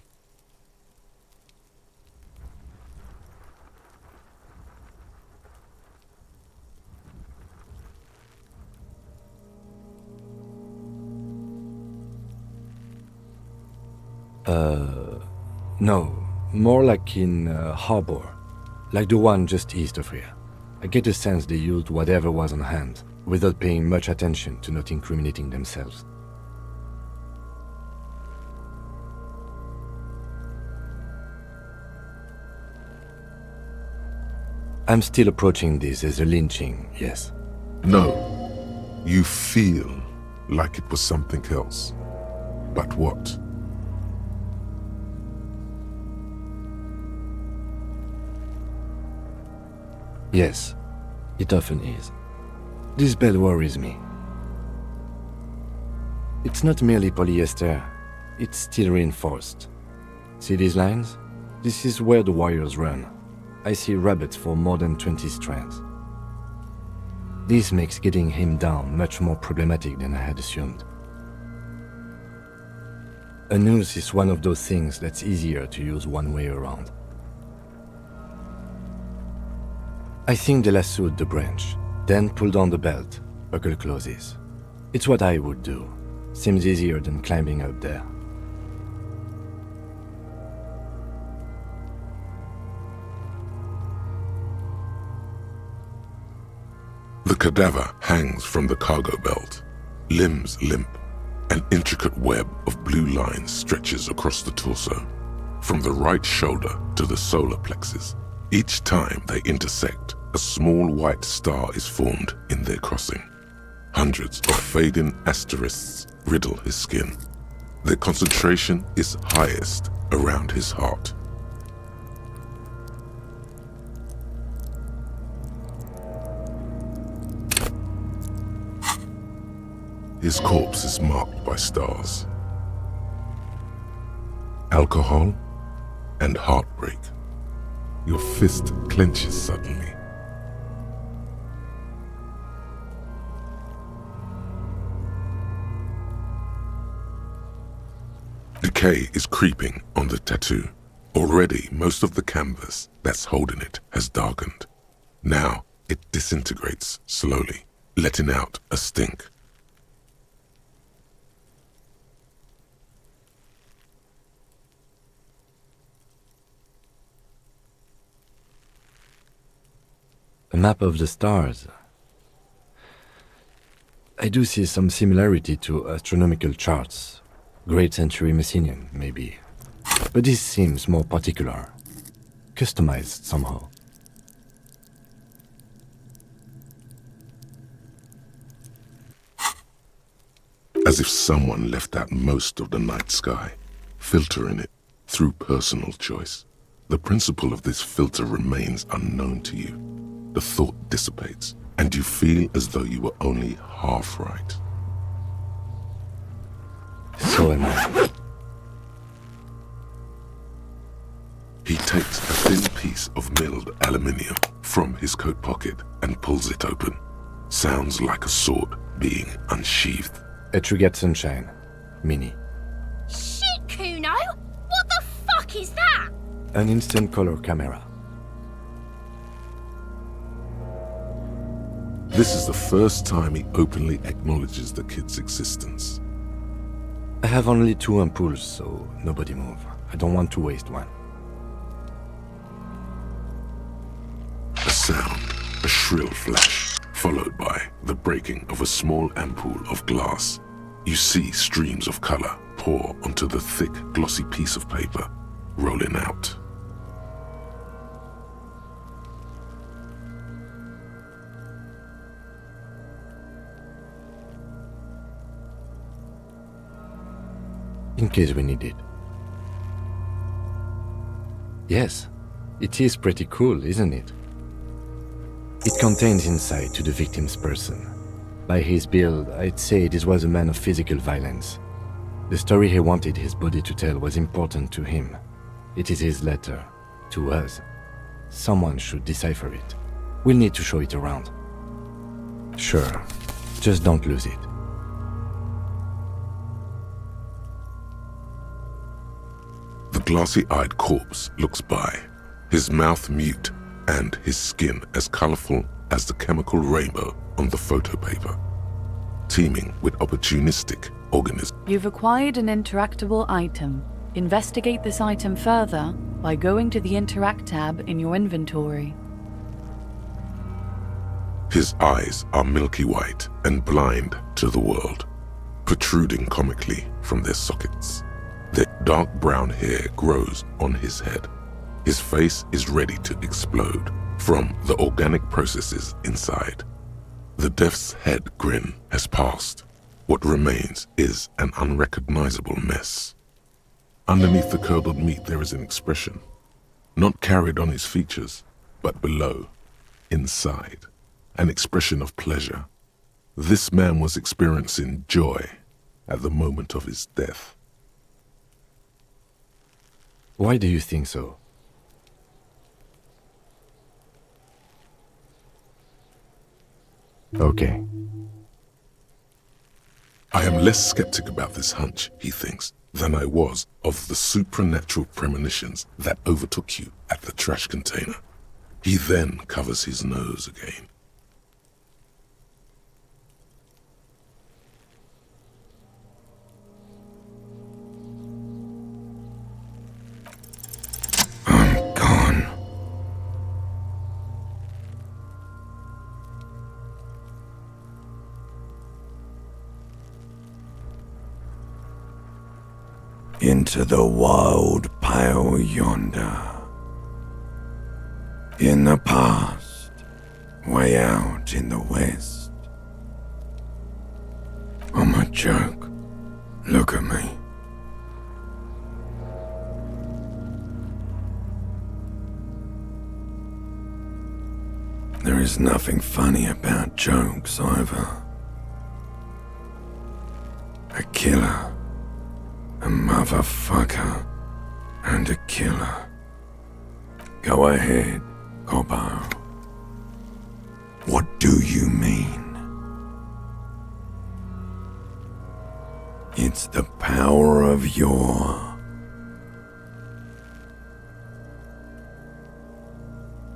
No, more like in a harbor, like the one just east of here. I get the sense they used whatever was on hand, without paying much attention to not incriminating themselves. I'm still approaching this as a lynching, yes. No, you feel like it was something else. But what? Yes, it often is. This belt worries me. It's not merely polyester, it's steel reinforced. See these lines? This is where the wires run. I see rabbits for more than 20 strands. This makes getting him down much more problematic than I had assumed. A noose is one of those things that's easier to use one way around. I think they lassoed the branch, then pulled on the belt, buckle closes. It's what I would do. Seems easier than climbing up there. The cadaver hangs from the cargo belt, limbs limp. An intricate web of blue lines stretches across the torso, from the right shoulder to the solar plexus. Each time they intersect, a small white star is formed in their crossing. Hundreds of fading asterisks riddle his skin. Their concentration is highest around his heart. His corpse is marked by stars. Alcohol and heartbreak. Your fist clenches suddenly. Decay is creeping on the tattoo. Already, most of the canvas that's holding it has darkened. Now, it disintegrates slowly, letting out a stink. A map of the stars. I do see some similarity to astronomical charts. Great century Messinian, maybe. But this seems more particular. Customized somehow. As if someone left out most of the night sky, filtering it through personal choice. The principle of this filter remains unknown to you. The thought dissipates, and you feel as though you were only half right. So am I. He takes a thin piece of milled aluminium from his coat pocket and pulls it open. Sounds like a sword being unsheathed. A Trigate Sunshine. Mini. Shit, Kuno! What the fuck is that? An instant color camera. This is the first time he openly acknowledges the kid's existence. I have only 2 ampoules, so nobody move. I don't want to waste one. A sound, a shrill flash, followed by the breaking of a small ampoule of glass. You see streams of color pour onto the thick, glossy piece of paper, rolling out. In case we need it. Yes, it is pretty cool, isn't it? It contains insight to the victim's person. By his build, I'd say this was a man of physical violence. The story he wanted his body to tell was important to him. It is his letter, to us. Someone should decipher it. We'll need to show it around. Sure, just don't lose it. The glassy-eyed corpse looks by, his mouth mute and his skin as colorful as the chemical rainbow on the photo paper, teeming with opportunistic organisms. You've acquired an interactable item. Investigate this item further by going to the Interact tab in your inventory. His eyes are milky white and blind to the world, protruding comically from their sockets. The dark brown hair grows on his head. His face is ready to explode from the organic processes inside. The death's head grin has passed. What remains is an unrecognizable mess. Underneath the curdled meat there is an expression, not carried on his features, but below, inside, an expression of pleasure. This man was experiencing joy at the moment of his death. Why do you think so? Okay. I am less skeptic about this hunch, he thinks, than I was of the supernatural premonitions that overtook you at the trash container. He then covers his nose again. I'm gone. Into the wild pale yonder. In the past, way out in the west. I'm a joke. Look at me. There is nothing funny about jokes either. A killer. A motherfucker and a killer. Go ahead, Cobbo. What do you mean? It's the power of your...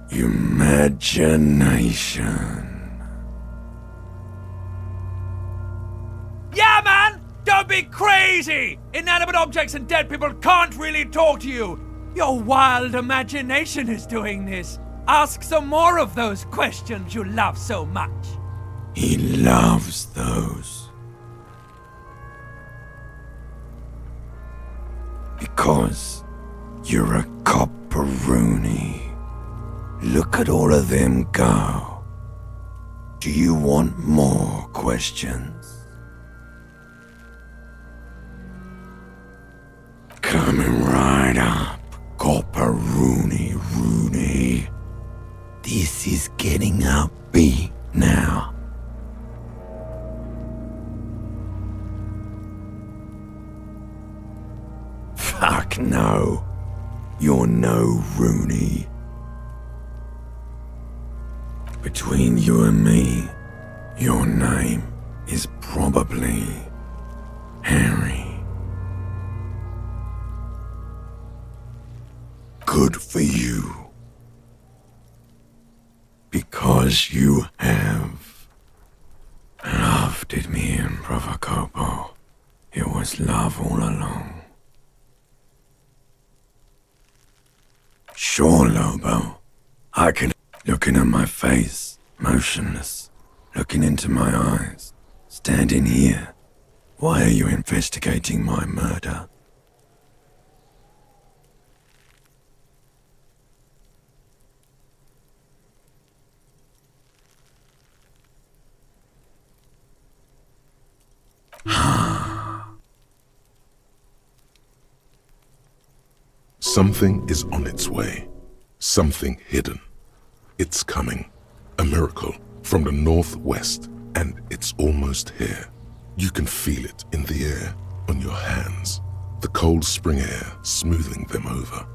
You mad Imagination. Yeah, man! Don't be crazy! Inanimate objects and dead people can't really talk to you. Your wild imagination is doing this. Ask some more of those questions you love so much. He loves those. Because you're a copperoonie. Look at all of them go. Do you want more questions? Coming right up, copperoonie. This is getting upbeat now. Fuck no. You're no Rooney. Between you and me, your name is probably Harry. Good for you. Because you have loved it, me and Provocopo. It was love all along. Sure, Lobo. I can... Looking at my face, motionless, looking into my eyes, standing here. Why are you investigating my murder? Something is on its way. Something hidden. It's coming. A miracle from the northwest, and it's almost here. You can feel it in the air, on your hands. The cold spring air smoothing them over.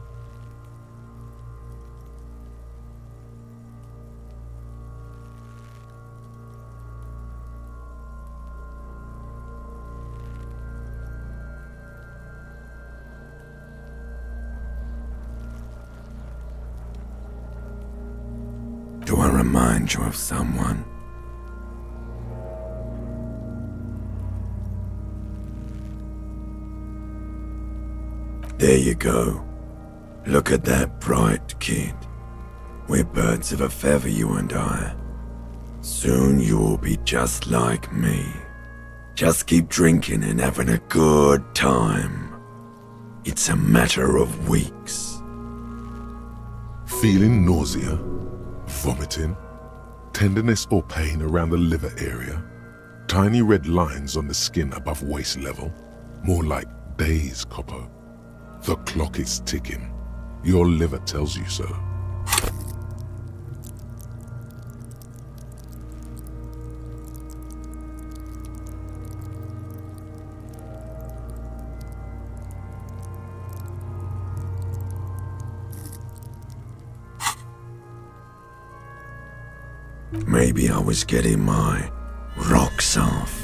Do I remind you of someone? There you go. Look at that bright kid. We're birds of a feather, you and I. Soon you will be just like me. Just keep drinking and having a good time. It's a matter of weeks. Feeling nausea? Vomiting, tenderness or pain around the liver area, tiny red lines on the skin above waist level, more like days, Coppo. The clock is ticking. Your liver tells you so. Maybe I was getting my rocks off.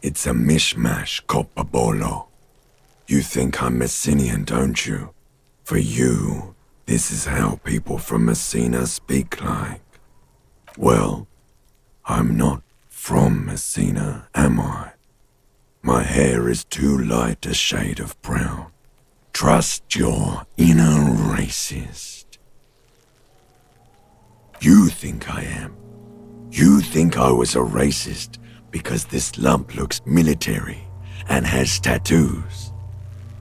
It's a mishmash, Coppabolo. You think I'm Messinian, don't you? For you, this is how people from Messina speak like. Well, I'm not from Messina, am I? My hair is too light a shade of brown. Trust your inner racist. You think I am. You think I was a racist because this lump looks military and has tattoos.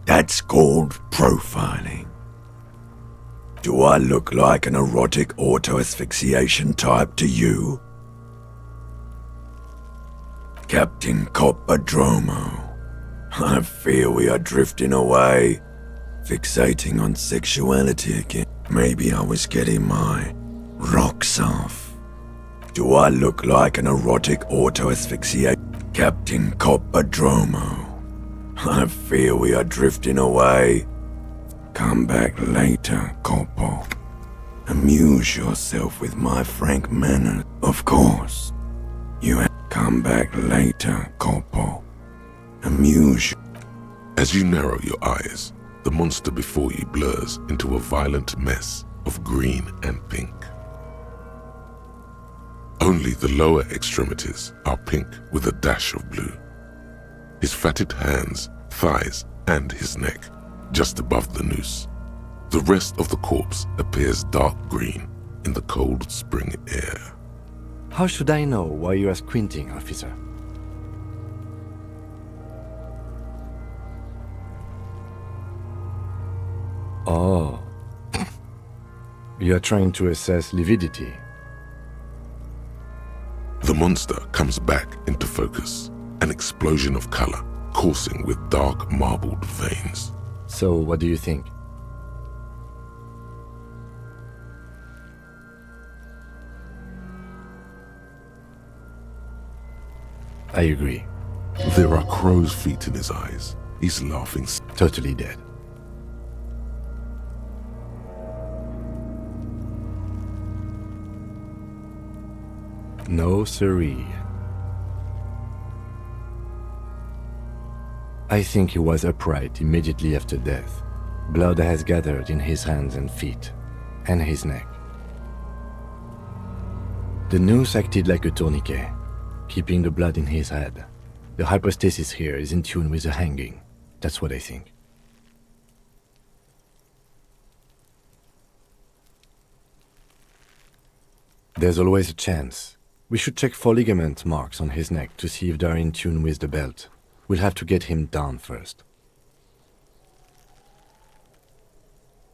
That's called profiling. Do I look like an erotic auto-asphyxiation type to you? Captain Coppadromo, I fear we are drifting away, fixating on sexuality again. Maybe I was getting my rocks off. Do I look like an erotic auto-asphyxiate? Captain Coppadromo, I fear we are drifting away. Come back later, Coppo. Amuse yourself with my frank manner, of course. Come back later, Coppo. Amuse. As you narrow your eyes, the monster before you blurs into a violent mess of green and pink. Only the lower extremities are pink with a dash of blue. His fatted hands, thighs, and his neck just above the noose. The rest of the corpse appears dark green in the cold spring air. How should I know why you are squinting, officer? Oh. You are trying to assess lividity. The monster comes back into focus, an explosion of color coursing with dark marbled veins. So, what do you think? I agree. There are crow's feet in his eyes. He's laughing. Totally dead. No siree. I think he was upright immediately after death. Blood has gathered in his hands and feet, and his neck. The noose acted like a tourniquet, keeping the blood in his head. The hypostasis here is in tune with the hanging. That's what I think. There's always a chance. We should check for ligament marks on his neck to see if they're in tune with the belt. We'll have to get him down first.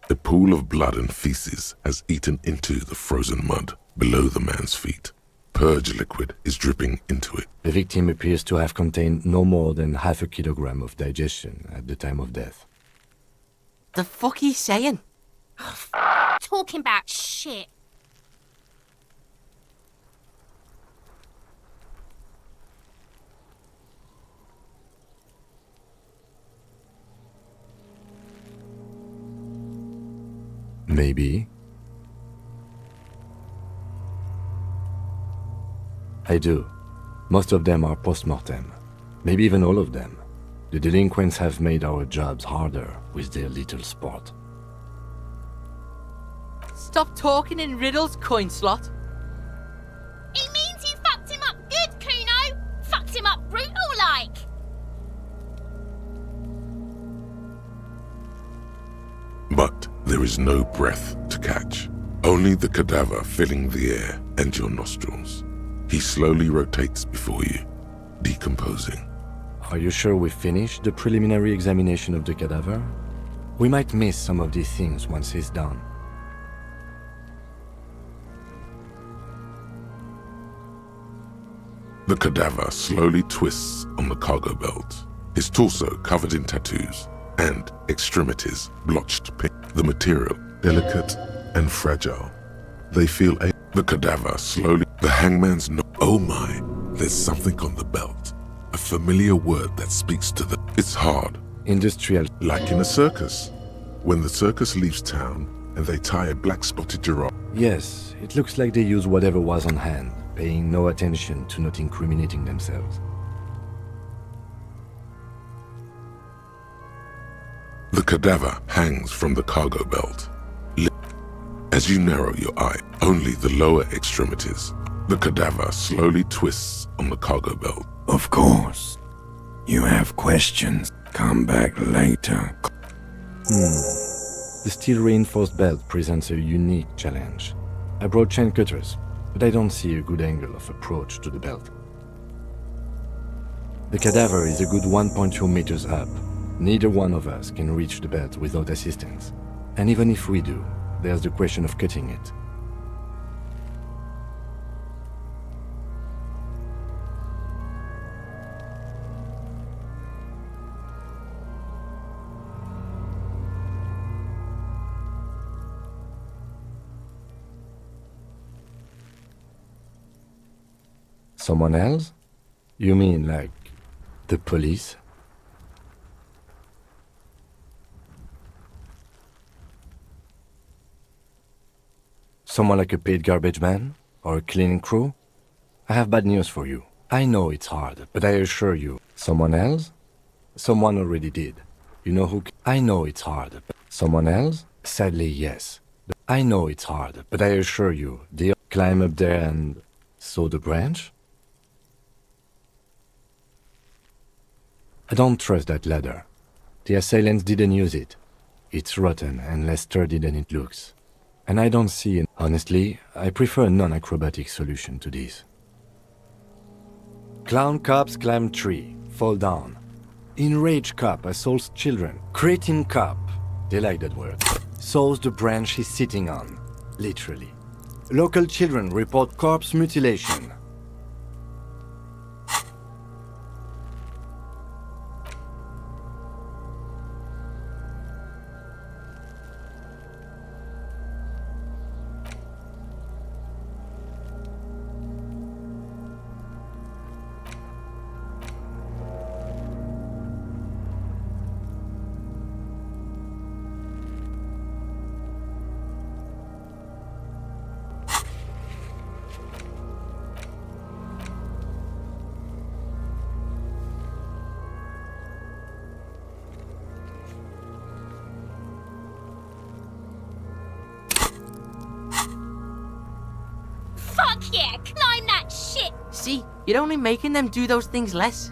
A pool of blood and feces has eaten into the frozen mud below the man's feet. Purge liquid is dripping into it. The victim appears to have contained no more than half a kilogram of digestion at the time of death. The fuck he's saying? Talking about shit. Maybe. I do. Most of them are post-mortem. Maybe even all of them. The delinquents have made our jobs harder with their little sport. Stop talking in riddles, coin slot. He means you fucked him up good, Kuno. Fucked him up brutal like. But there is no breath to catch. Only the cadaver filling the air and your nostrils. He slowly rotates before you, decomposing. Are you sure we finished the preliminary examination of the cadaver? We might miss some of these things once he's done. The cadaver slowly twists on the cargo belt, his torso covered in tattoos and extremities blotched pink. The material delicate and fragile. They feel the cadaver slowly. The hangman's oh my, there's something on the belt. A familiar word that speaks to the. It's hard. Industrial. Like in a circus. When the circus leaves town and they tie a black spotted giraffe. Yes, it looks like they use whatever was on hand, paying no attention to not incriminating themselves. The cadaver hangs from the cargo belt. As you narrow your eye, only the lower extremities. The cadaver slowly twists on the cargo belt. Of course. You have questions? Come back later. The steel-reinforced belt presents a unique challenge. I brought chain cutters, but I don't see a good angle of approach to the belt. The cadaver is a good 1.2 meters up. Neither one of us can reach the belt without assistance. And even if we do, there's the question of cutting it. Someone else? You mean like the police? Someone like a paid garbage man? Or a cleaning crew? I have bad news for you. I know it's hard, but I assure you. Someone else? Someone already did. You know who... I know it's hard, but... Someone else? Sadly, yes. I know it's hard, but I assure you, they'll climb up there and... saw the branch? I don't trust that ladder. The assailants didn't use it. It's rotten and less sturdy than it looks. And I don't see... Honestly, I prefer a non-acrobatic solution to this. Clown cops climb tree, fall down. Enraged cop assaults children. Cretin cop, they like that word, saws the branch he's sitting on. Literally. Local children report corpse mutilation. Yeah, climb that shit! See, you're only making them do those things less.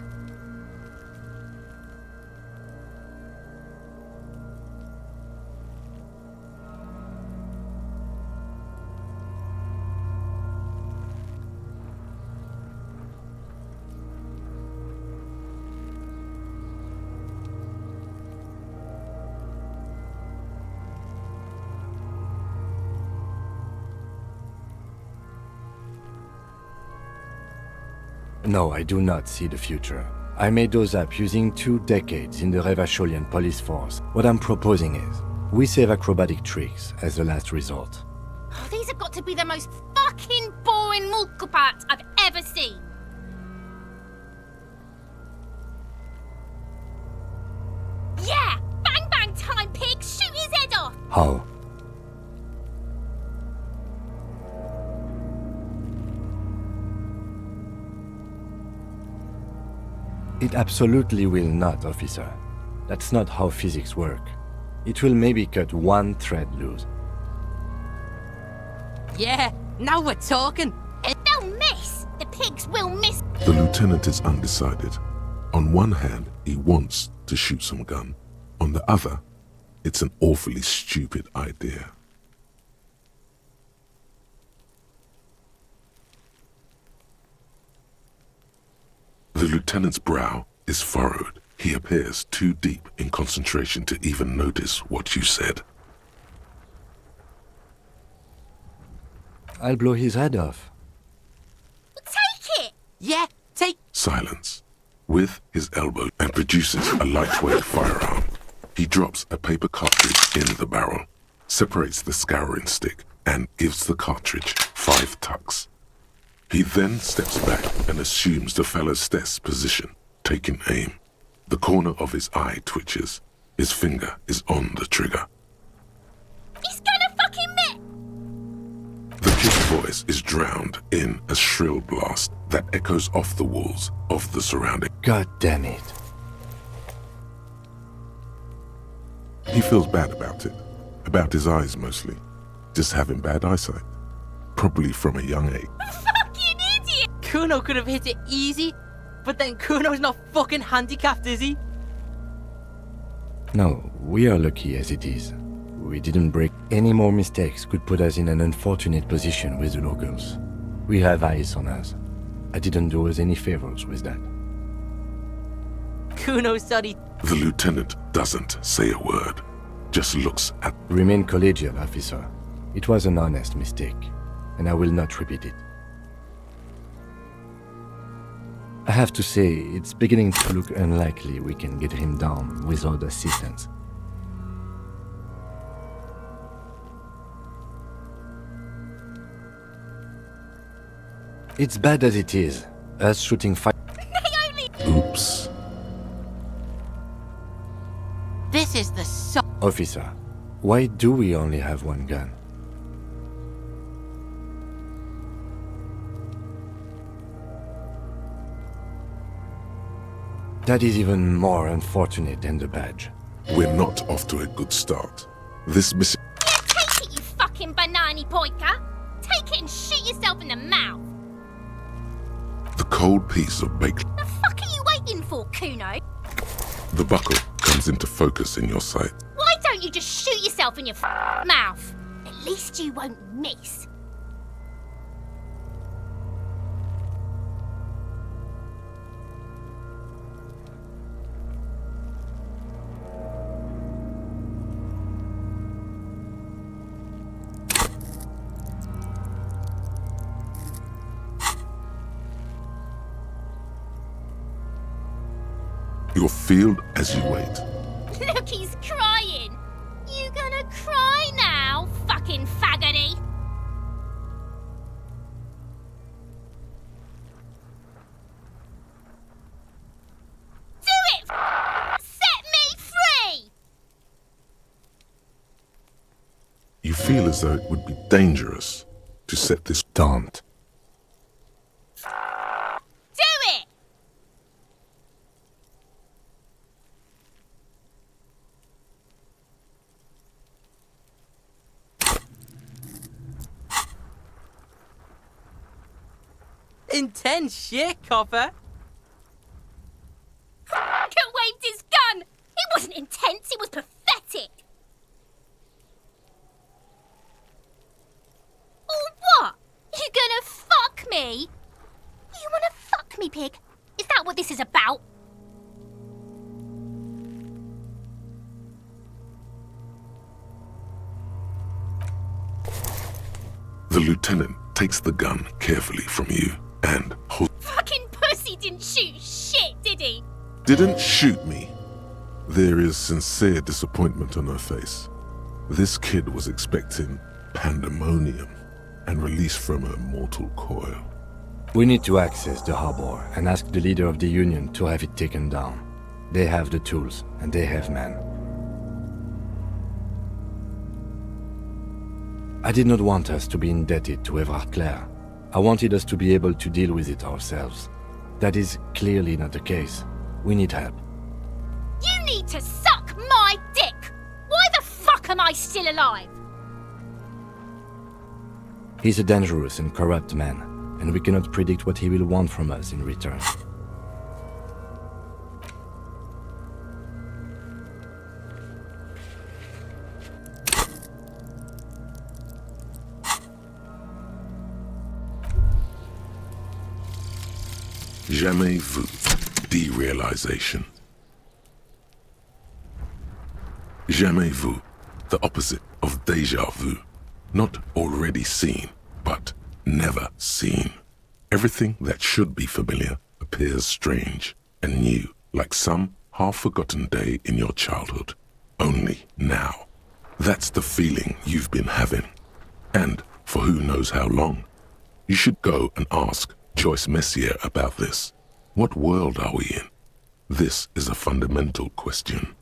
No, I do not see the future. I made those up using 2 decades in the Revacholian police force. What I'm proposing is, we save acrobatic tricks as the last resort. Oh, these have got to be the most fucking boring mulka parts I've ever seen. Yeah! Bang bang time, pig! Shoot his head off! How? It absolutely will not, officer. That's not how physics work. It will maybe cut 1 thread loose. Yeah, now we're talking. They'll miss! The pigs will miss! The lieutenant is undecided. On one hand, he wants to shoot some gun. On the other, it's an awfully stupid idea. The lieutenant's brow is furrowed. He appears too deep in concentration to even notice what you said. I'll blow his head off. Take it! Yeah, take... Silence. With his elbow and produces a lightweight firearm. He drops a paper cartridge in the barrel, separates the scouring stick, and gives the cartridge 5 tucks. He then steps back and assumes the fellow's desk position, taking aim. The corner of his eye twitches. His finger is on the trigger. He's gonna fucking miss! The kid's voice is drowned in a shrill blast that echoes off the walls of the surrounding. God damn it. He feels bad about it. About his eyes mostly. Just having bad eyesight. Probably from a young age. Fucking idiot! Kuno could have hit it easy, But then Kuno's not fucking handicapped, is he? No, we are lucky as it is. We didn't break any more mistakes could put us in an unfortunate position with the locals. We have eyes on us. I didn't do us any favors with that. Kuno said he... The lieutenant doesn't say a word, just looks at... Remain collegial, officer. It was an honest mistake, and I will not repeat it. I have to say, it's beginning to look unlikely we can get him down without assistance. It's bad as it is, us shooting fire. Oops. This is the Officer, why do we only have one gun? That is even more unfortunate than the badge. We're not off to a good start. This mission... Take it, you fucking banana poika! Take it and shoot yourself in the mouth! The cold piece of baked... The fuck are you waiting for, Kuno? The buckle comes into focus in your sight. Why don't you just shoot yourself in your mouth? At least you won't miss. Your field as you wait. Look, he's crying. You gonna cry now, fucking faggoty? Do it! Set me free! You feel as though it would be dangerous to set this... Don't. Do it! intense shit, copper. Fucker waved his gun! It wasn't intense, it was pathetic! Or what? You gonna fuck me? You wanna fuck me, pig? Is that what this is about? The lieutenant takes the gun carefully from you and holds... Fucking pussy didn't shoot shit, did he? Didn't shoot me. There is sincere disappointment on her face. This kid was expecting pandemonium and release from her mortal coil. We need to access the harbor and ask the leader of the Union to have it taken down. They have the tools, and they have men. I did not want us to be indebted to Everard Clare. I wanted us to be able to deal with it ourselves. That is clearly not the case. We need help. You need to suck my dick! Why the fuck am I still alive? He's a dangerous and corrupt man, and we cannot predict what he will want from us in return. Jamais vu. Derealization. Jamais vu. The opposite of déjà vu. Not already seen, but never seen. Everything that should be familiar appears strange and new, like some half-forgotten day in your childhood. Only now. That's the feeling you've been having. And for who knows how long. You should go and ask Joyce Messier about this. What world are we in? This is a fundamental question.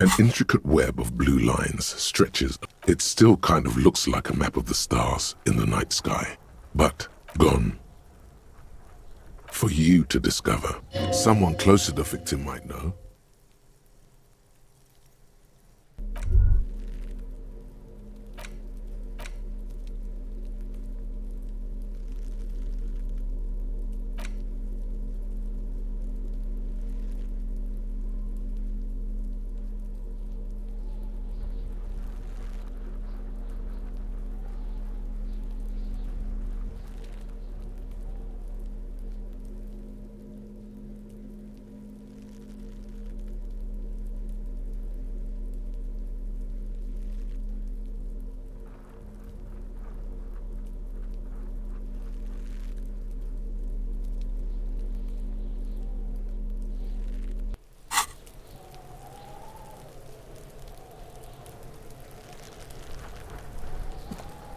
An intricate web of blue lines stretches. It still kind of looks like a map of the stars in the night sky, but gone. For you to discover. Someone close to the victim might know.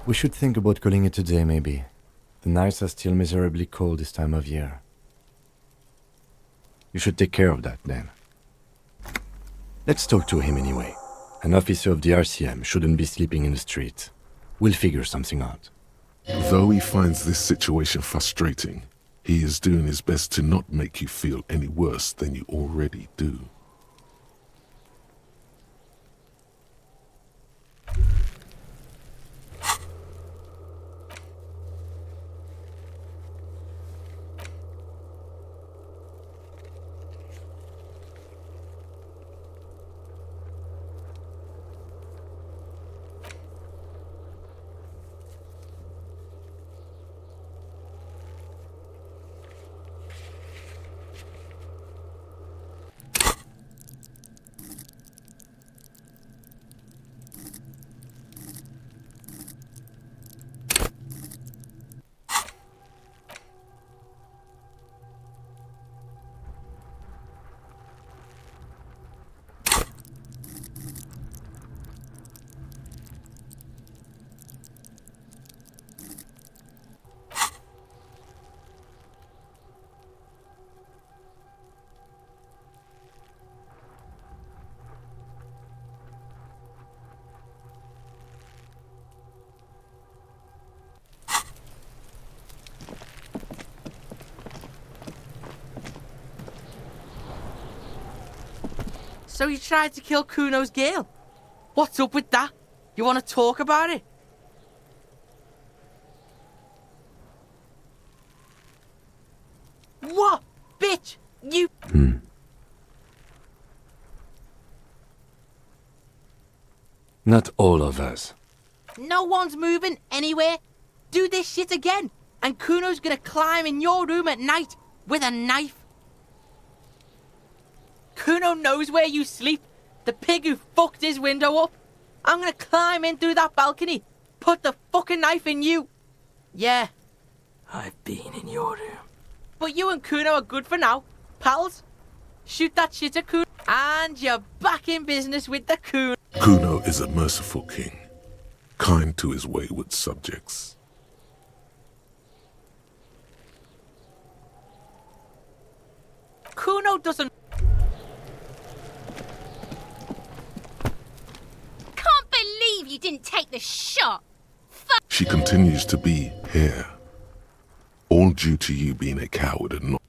We should think about calling it a day, maybe. The nights are still miserably cold this time of year. You should take care of that, then. Let's talk to him anyway. An officer of the RCM shouldn't be sleeping in the street. We'll figure something out. Though he finds this situation frustrating, he is doing his best to not make you feel any worse than you already do. So you tried to kill Kuno's girl? What's up with that? You want to talk about it? What? Bitch! You... Not all of us. No one's moving anywhere. Do this shit again, and Kuno's gonna climb in your room at night with a knife. Kuno knows where you sleep. The pig who fucked his window up. I'm gonna climb in through that balcony. Put the fucking knife in you. Yeah. I've been in your room. But you and Kuno are good for now. Pals. Shoot that shit at Kuno. And you're back in business with the Kuno. Kuno is a merciful king, kind to his wayward subjects. Kuno doesn't... Can't believe you didn't take the shot. She continues to be here, all due to you being a coward and not...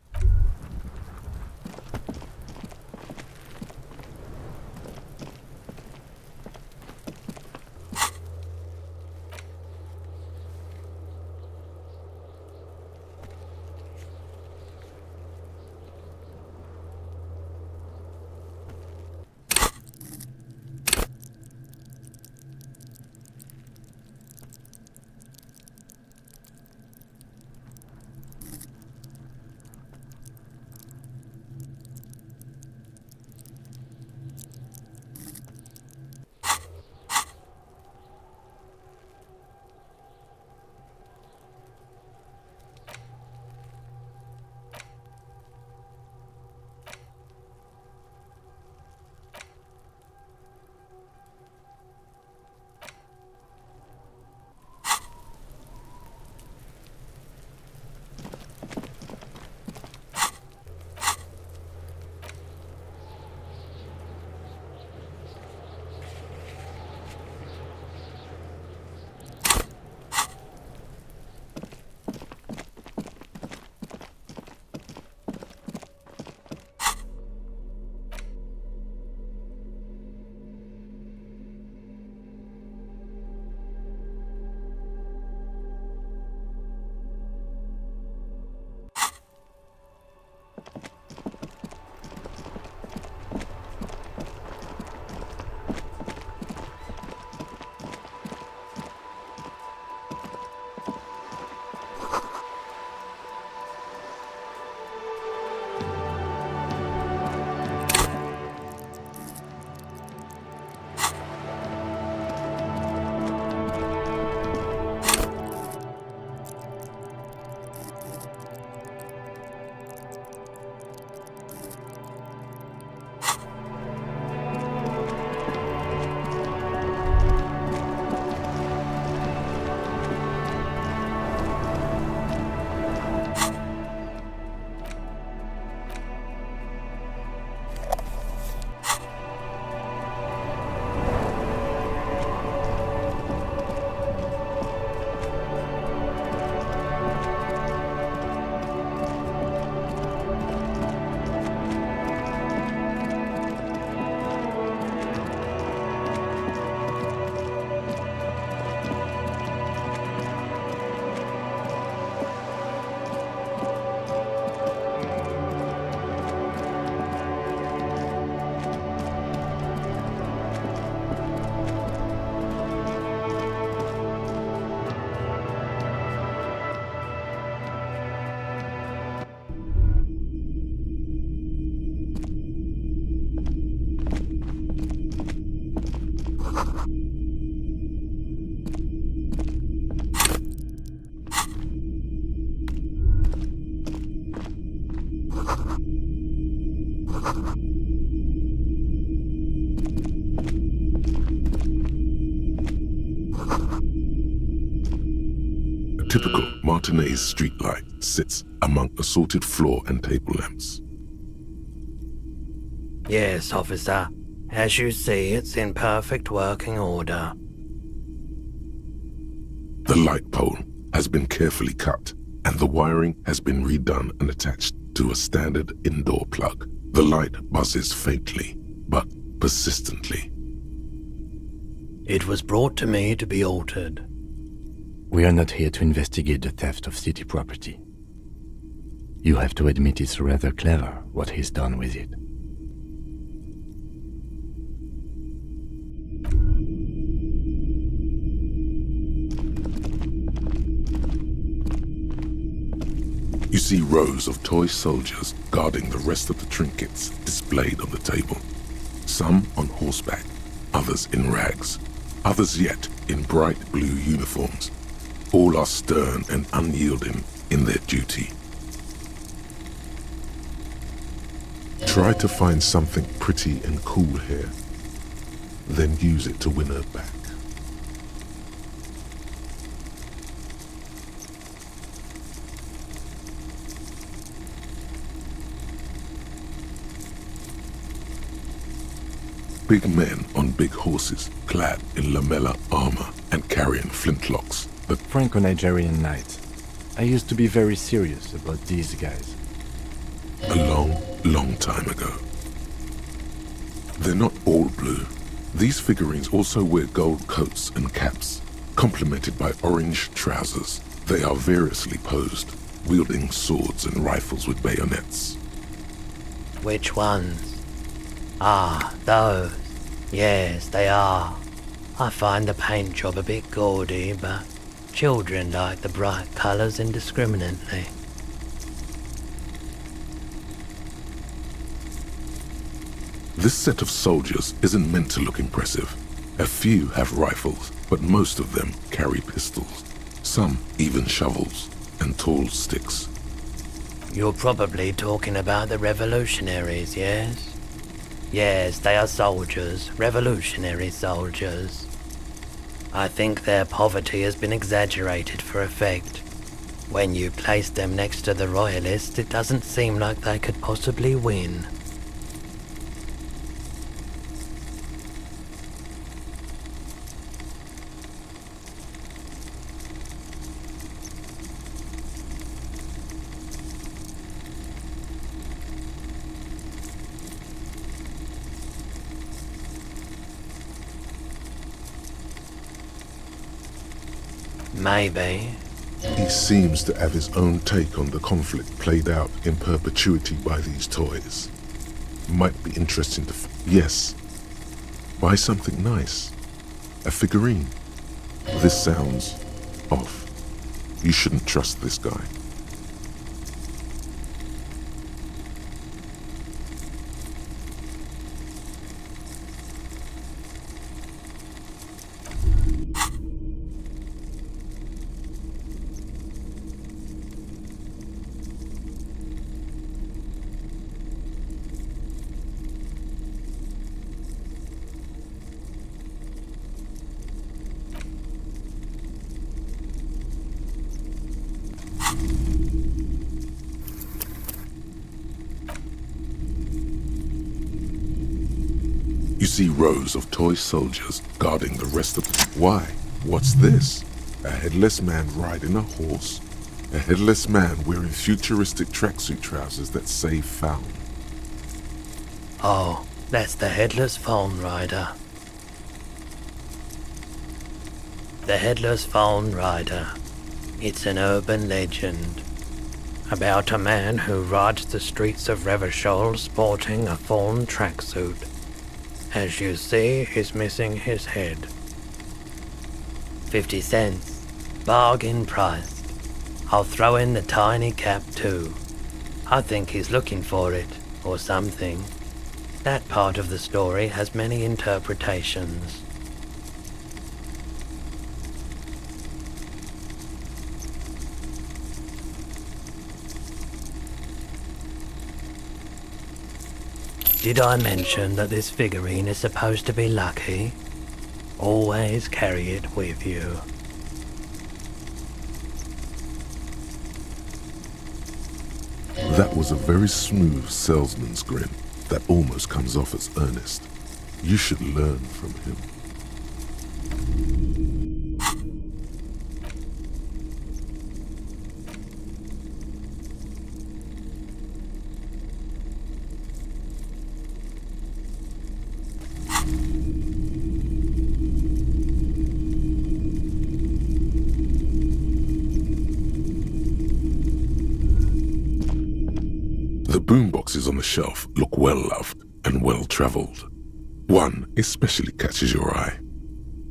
A typical Martinez streetlight sits among assorted floor and table lamps. Yes, officer. As you see, it's in perfect working order. The light pole has been carefully cut, and the wiring has been redone and attached to a standard indoor plug. The light buzzes faintly, but persistently. It was brought to me to be altered. We are not here to investigate the theft of city property. You have to admit it's rather clever what he's done with it. You see rows of toy soldiers guarding the rest of the trinkets displayed on the table. Some on horseback, others in rags, others yet in bright blue uniforms. All are stern and unyielding in their duty. Try to find something pretty and cool here, then use it to win her back. Big men on big horses, clad in lamella armor and carrying flintlocks. The Franco-Nigerian knights. I used to be very serious about these guys. A long, long time ago. They're not all blue. These figurines also wear gold coats and caps, complemented by orange trousers. They are variously posed, wielding swords and rifles with bayonets. Which ones? Ah, those. Yes, they are. I find the paint job a bit gaudy, but children like the bright colours indiscriminately. This set of soldiers isn't meant to look impressive. A few have rifles, but most of them carry pistols. Some even shovels and tall sticks. You're probably talking about the revolutionaries, yes? Yes, they are soldiers, revolutionary soldiers. I think their poverty has been exaggerated for effect. When you place them next to the royalists, it doesn't seem like they could possibly win. Maybe. He seems to have his own take on the conflict played out in perpetuity by these toys. Might be interesting to... Yes. Buy something nice. A figurine. This sounds off. You shouldn't trust this guy. You see rows of toy soldiers guarding the rest of the... Why? What's this? A headless man riding a horse? A headless man wearing futuristic tracksuit trousers that say found. Oh, that's the headless phone rider. The headless phone rider. It's an urban legend about a man who rides the streets of Revachol sporting a fawn tracksuit. As you see, he's missing his head. 50 cents. Bargain priced. I'll throw in the tiny cap too. I think he's looking for it, or something. That part of the story has many interpretations. Did I mention that this figurine is supposed to be lucky? Always carry it with you. That was a very smooth salesman's grin that almost comes off as earnest. You should learn from him. The boomboxes on the shelf look well-loved and well-travelled. One especially catches your eye.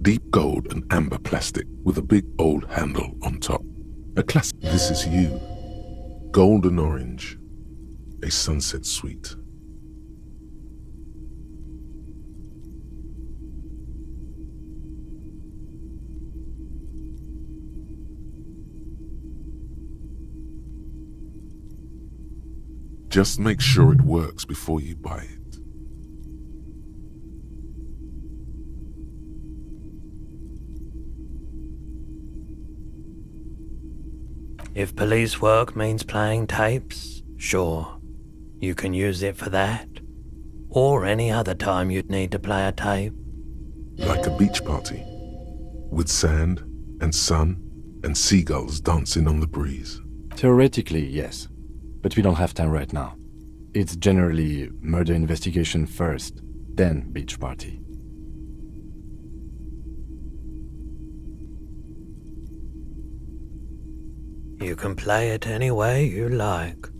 Deep gold and amber plastic with a big old handle on top. A classic. This is you. Golden orange. A sunset suite. Just make sure it works before you buy it. If police work means playing tapes, sure, you can use it for that. Or any other time you'd need to play a tape. Like a beach party. With sand and sun and seagulls dancing on the breeze. Theoretically, yes. But we don't have time right now. It's generally murder investigation first, then beach party. You can play it any way you like.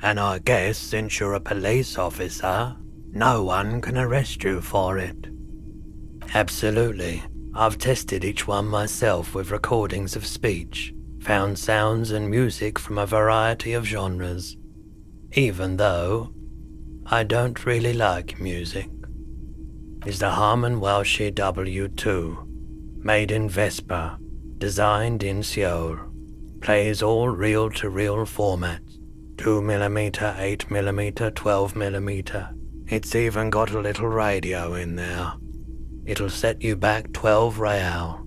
And I guess since you're a police officer, no one can arrest you for it. Absolutely. I've tested each one myself with recordings of speech, found sounds and music from a variety of genres, even though I don't really like music. Is the Harman Welsh W2, made in Vespa, designed in Seoul, plays all reel-to-reel formats, 2mm, 8mm, 12mm. It's even got a little radio in there. It'll set you back 12 real.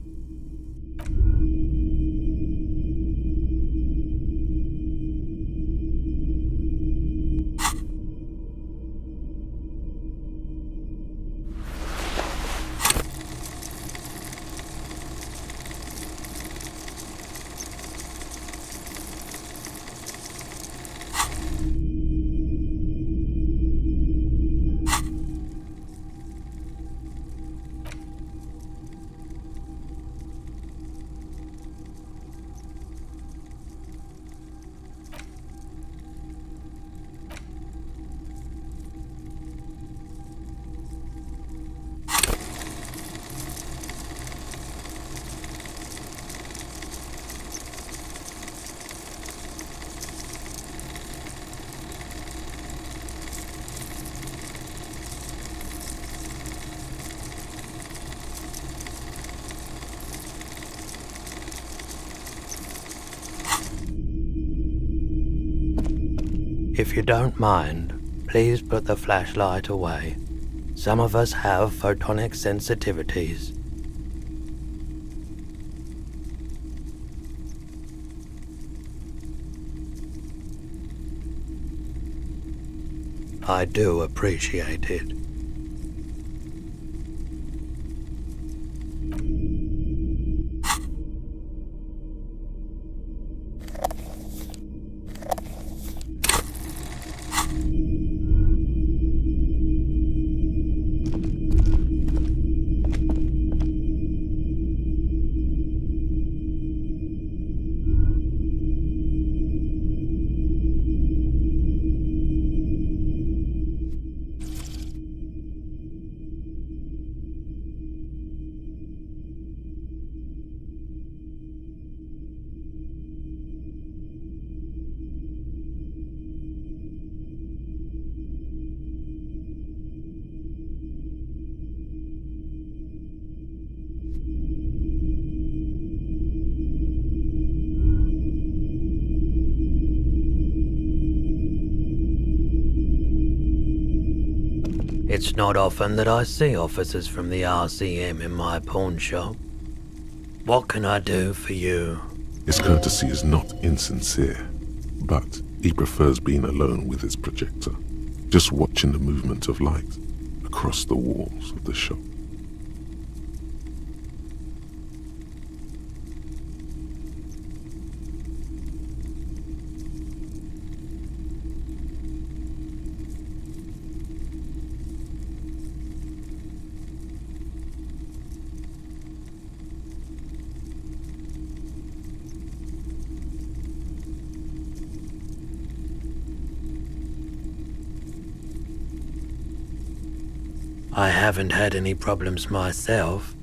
If you don't mind, please put the flashlight away. Some of us have photonic sensitivities. I do appreciate it. It's not often that I see officers from the RCM in my pawn shop. What can I do for you? His courtesy is not insincere, but he prefers being alone with his projector, just watching the movement of light across the walls of the shop. I haven't had any problems myself,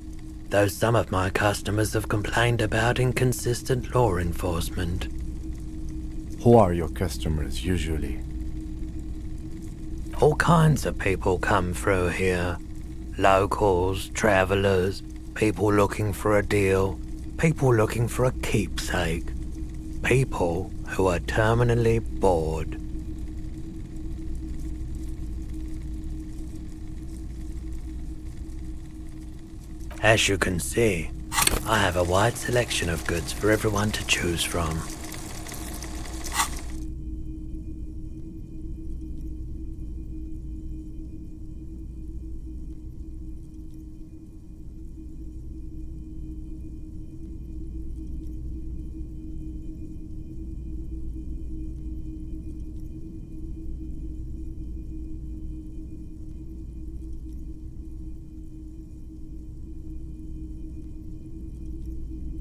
though some of my customers have complained about inconsistent law enforcement. Who are your customers usually? All kinds of people come through here. Locals, travellers, people looking for a deal, people looking for a keepsake, people who are terminally bored. As you can see, I have a wide selection of goods for everyone to choose from.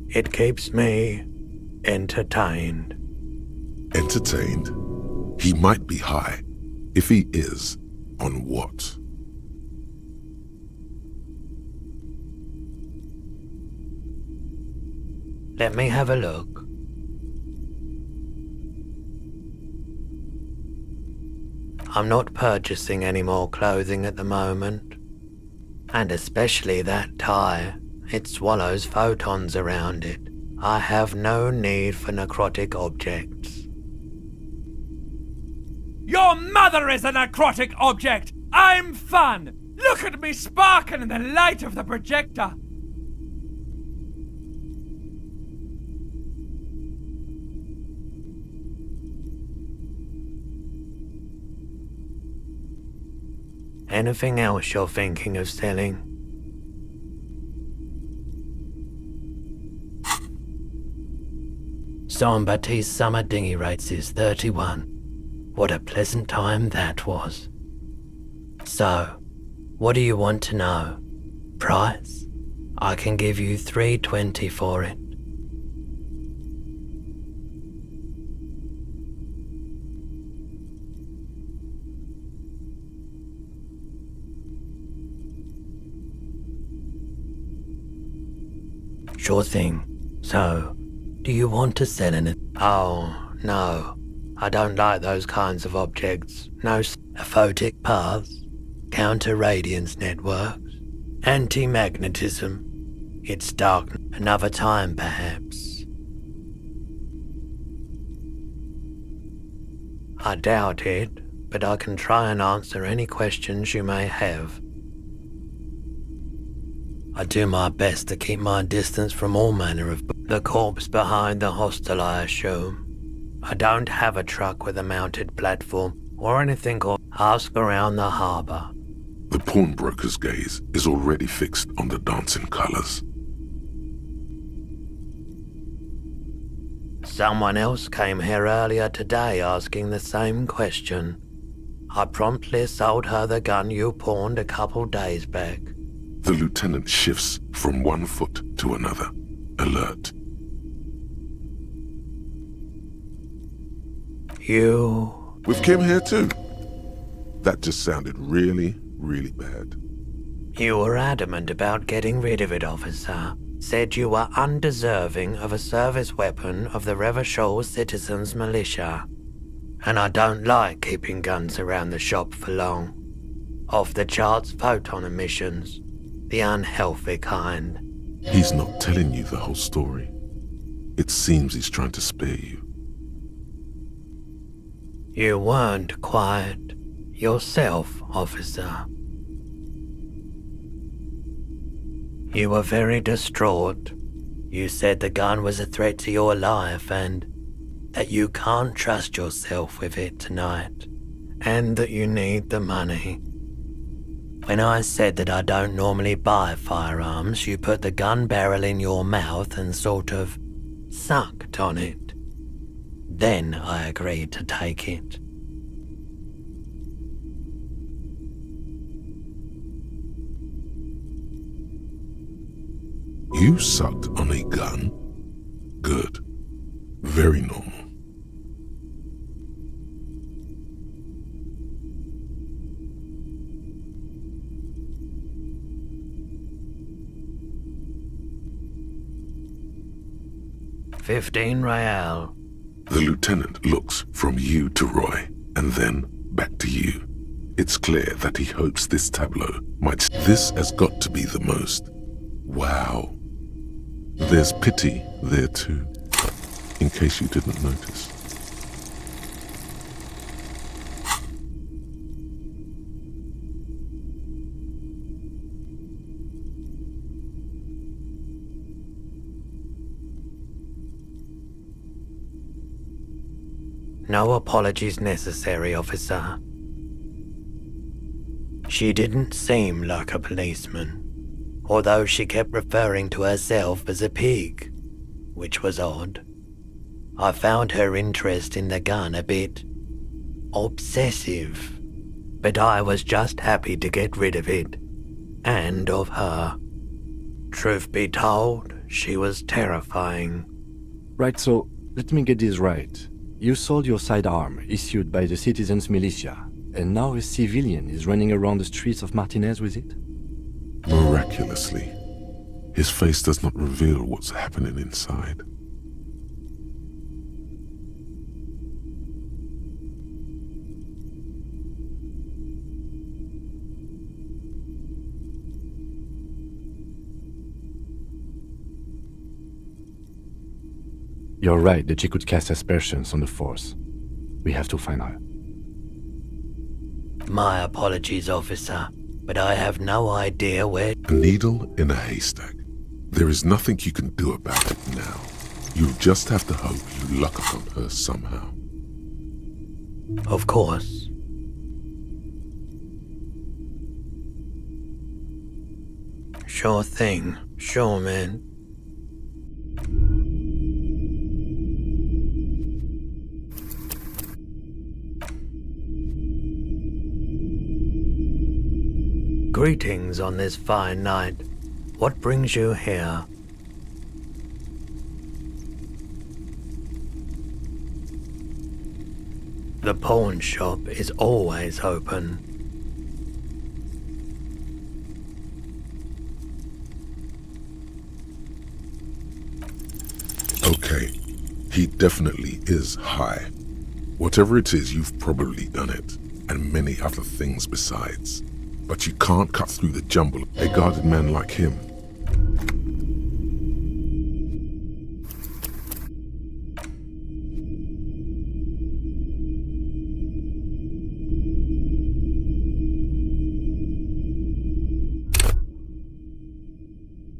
It keeps me entertained. Entertained? He might be high. If he is, on what? Let me have a look. I'm not purchasing any more clothing at the moment. And especially that tie. It swallows photons around it. I have no need for necrotic objects. Your mother is a necrotic object! I'm fun! Look at me sparkling in the light of the projector! Anything else you're thinking of selling? Jean-Baptiste's summer dinghy rates is 31. What a pleasant time that was. So, what do you want to know? Price? I can give you $3.20 for it. Sure thing. So, do you want to sell anything? Oh, no. I don't like those kinds of objects. No aphotic paths, counter-radiance networks, anti-magnetism. It's dark. Another time, perhaps. I doubt it, but I can try and answer any questions you may have. I do my best to keep my distance from all manner of the corpse behind the hostel, I assume. I don't have a truck with a mounted platform or anything, or ask around the harbour. The pawnbroker's gaze is already fixed on the dancing colours. Someone else came here earlier today asking the same question. I promptly sold her the gun you pawned a couple days back. The lieutenant shifts from one foot to another, alert. With Kim here too? That just sounded really, really bad. You were adamant about getting rid of it, officer. Said you were undeserving of a service weapon of the Revachol Citizens Militia. And I don't like keeping guns around the shop for long. Off-the-charts photon emissions. The unhealthy kind. He's not telling you the whole story. It seems he's trying to spare you. You weren't quiet yourself, officer. You were very distraught. You said the gun was a threat to your life and that you can't trust yourself with it tonight, and that you need the money. When I said that I don't normally buy firearms, you put the gun barrel in your mouth and sort of sucked on it. Then I agreed to take it. You sucked on a gun? Good. Very normal. $15 real. The lieutenant looks from you to Roy, and then back to you. It's clear that he hopes this tableau might... This has got to be the most. Wow. There's pity there too, in case you didn't notice. No apologies necessary, officer. She didn't seem like a policeman, although she kept referring to herself as a pig, which was odd. I found her interest in the gun a bit obsessive, but I was just happy to get rid of it, and of her. Truth be told, she was terrifying. Right, so let me get this right. You sold your sidearm, issued by the citizens' militia, and now a civilian is running around the streets of Martinez with it? Miraculously, his face does not reveal what's happening inside. You're right that she could cast aspersions on the force. We have to find her. My apologies, officer, but I have no idea where... A needle in a haystack. There is nothing you can do about it now. You just have to hope you luck upon her somehow. Of course. Sure thing. Sure, man. Greetings on this fine night. What brings you here? The pawn shop is always open. Okay, he definitely is high. Whatever it is, you've probably done it, and many other things besides. But you can't cut through the jumble of a guarded man like him.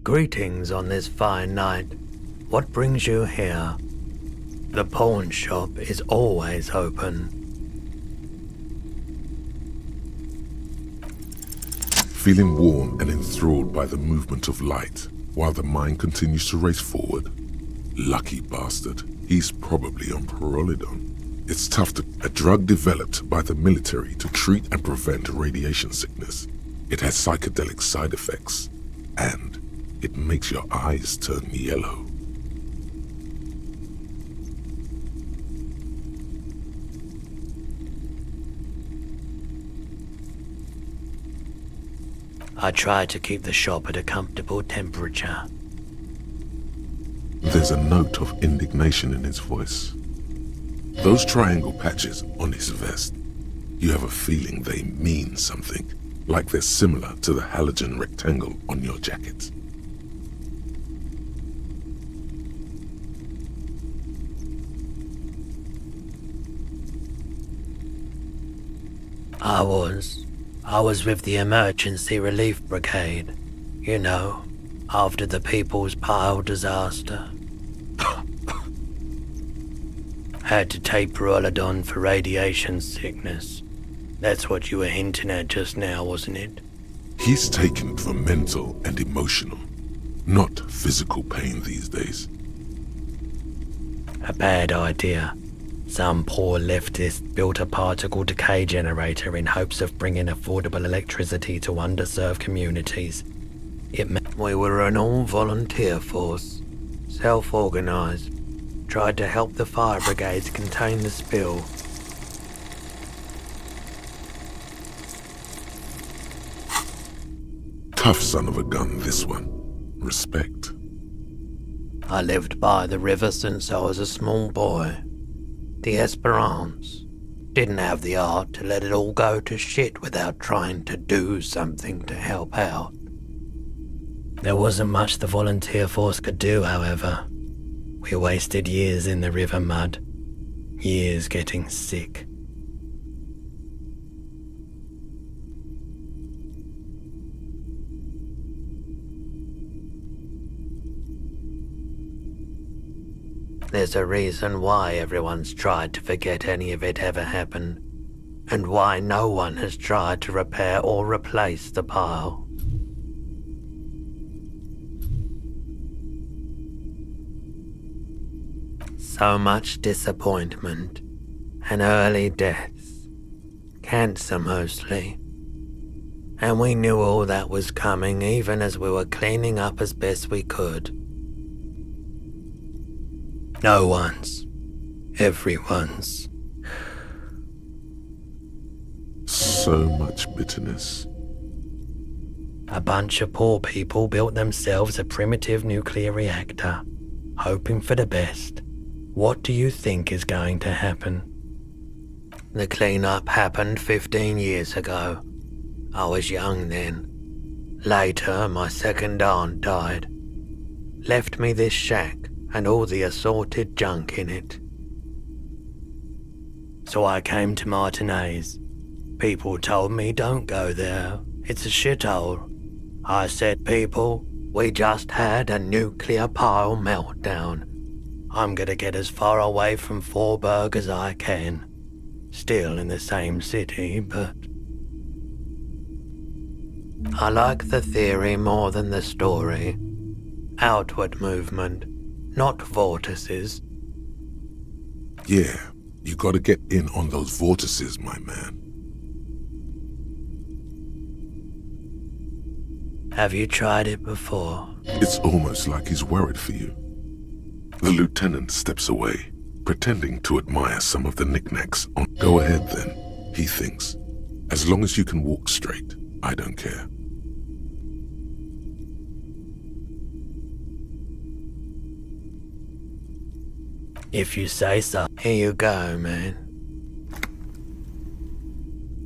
Greetings on this fine night. What brings you here? The pawn shop is always open. Feeling warm and enthralled by the movement of light, while the mind continues to race forward. Lucky bastard, he's probably on Parolidon. It's tough to... A drug developed by the military to treat and prevent radiation sickness. It has psychedelic side effects, and it makes your eyes turn yellow. I try to keep the shop at a comfortable temperature. There's a note of indignation in his voice. Those triangle patches on his vest, you have a feeling they mean something, like they're similar to the halogen rectangle on your jacket. I was with the emergency relief brigade, you know, after the People's Pile disaster. Had to take Perolidon for radiation sickness. That's what you were hinting at just now, wasn't it? He's taken it for mental and emotional, not physical pain these days. A bad idea. Some poor leftist built a particle decay generator in hopes of bringing affordable electricity to underserved communities. It meant we were an all-volunteer force, self-organised, tried to help the fire brigades contain the spill. Tough son of a gun, this one. Respect. I lived by the river since I was a small boy. The Esperance. Didn't have the art to let it all go to shit without trying to do something to help out. There wasn't much the volunteer force could do, however. We wasted years in the river mud. Years getting sick. There's a reason why everyone's tried to forget any of it ever happened, and why no one has tried to repair or replace the pile. So much disappointment, and early deaths, cancer mostly. And we knew all that was coming even as we were cleaning up as best we could. No one's. Everyone's. So much bitterness. A bunch of poor people built themselves a primitive nuclear reactor, hoping for the best. What do you think is going to happen? The cleanup happened 15 years ago. I was young then. Later, my second aunt died. Left me this shack and all the assorted junk in it. So I came to Martinez. People told me don't go there, it's a shithole. I said, people, we just had a nuclear pile meltdown. I'm gonna get as far away from Forburg as I can. Still in the same city, but... I like the theory more than the story. Outward movement. Not vortices. Yeah, you gotta get in on those vortices, my man. Have you tried it before? It's almost like he's worried for you. The lieutenant steps away, pretending to admire some of the knickknacks on. Go ahead then, he thinks. As long as you can walk straight, I don't care. If you say so. Here you go, man.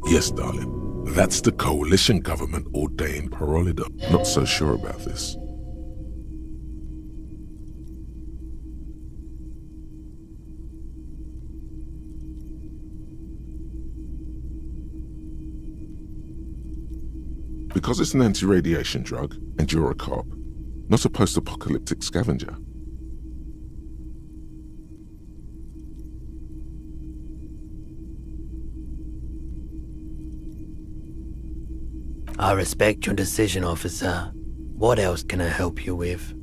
Yes, darling. That's the coalition government ordained Perolidon. Not so sure about this. Because it's an anti-radiation drug, and you're a cop, not a post-apocalyptic scavenger. I respect your decision, officer. What else can I help you with?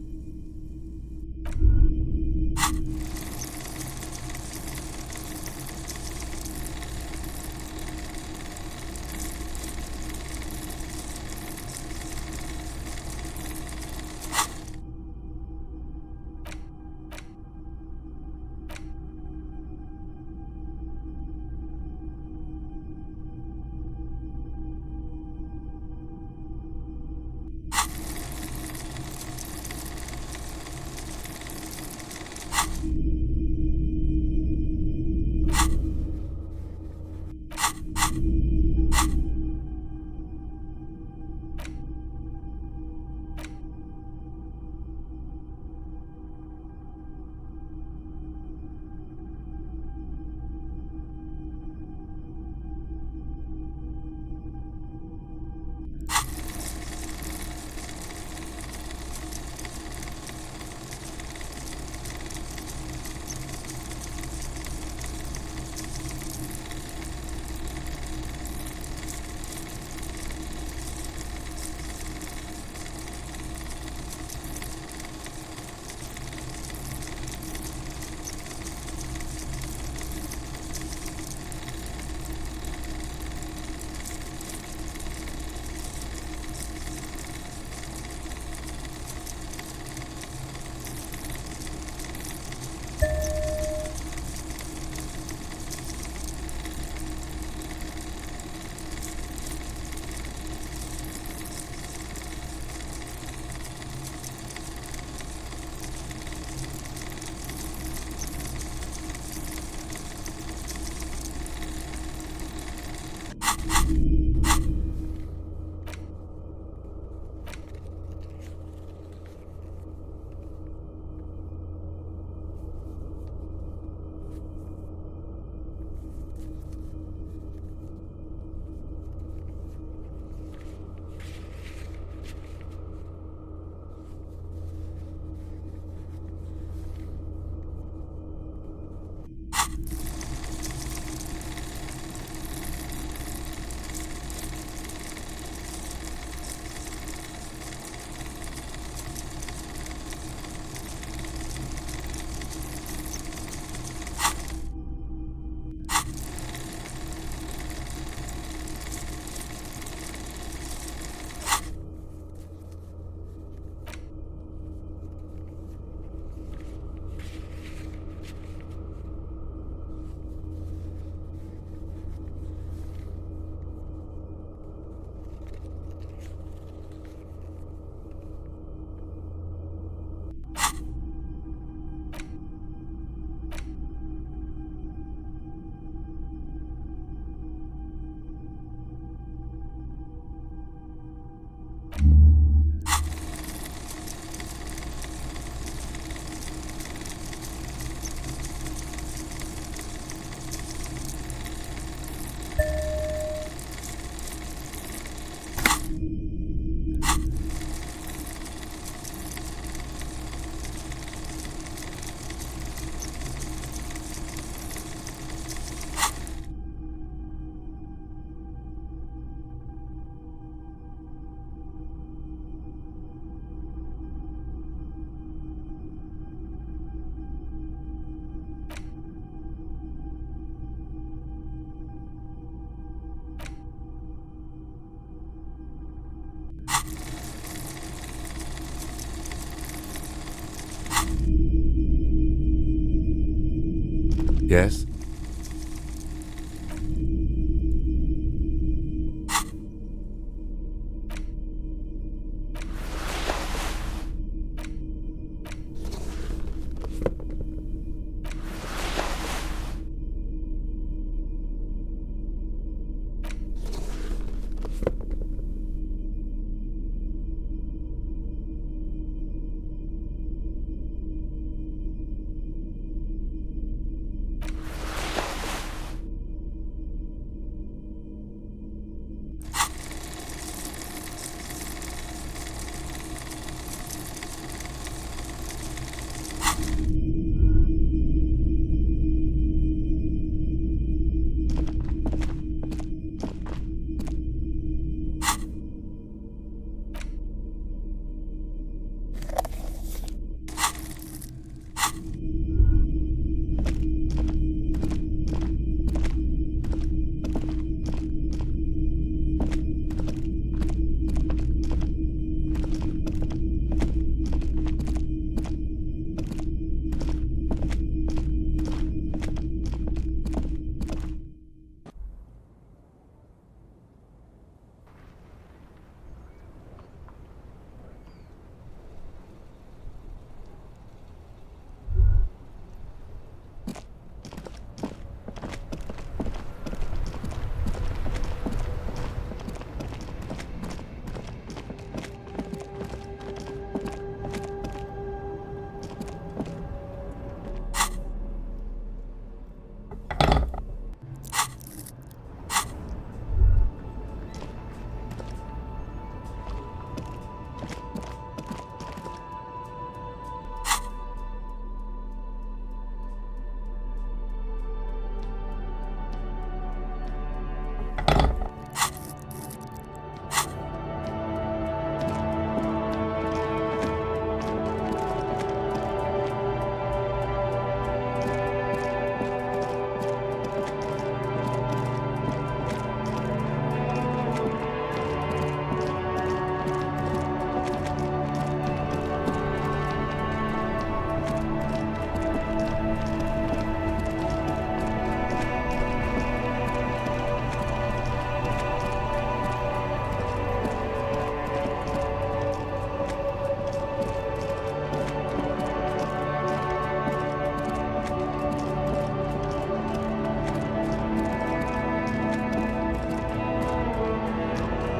Yes?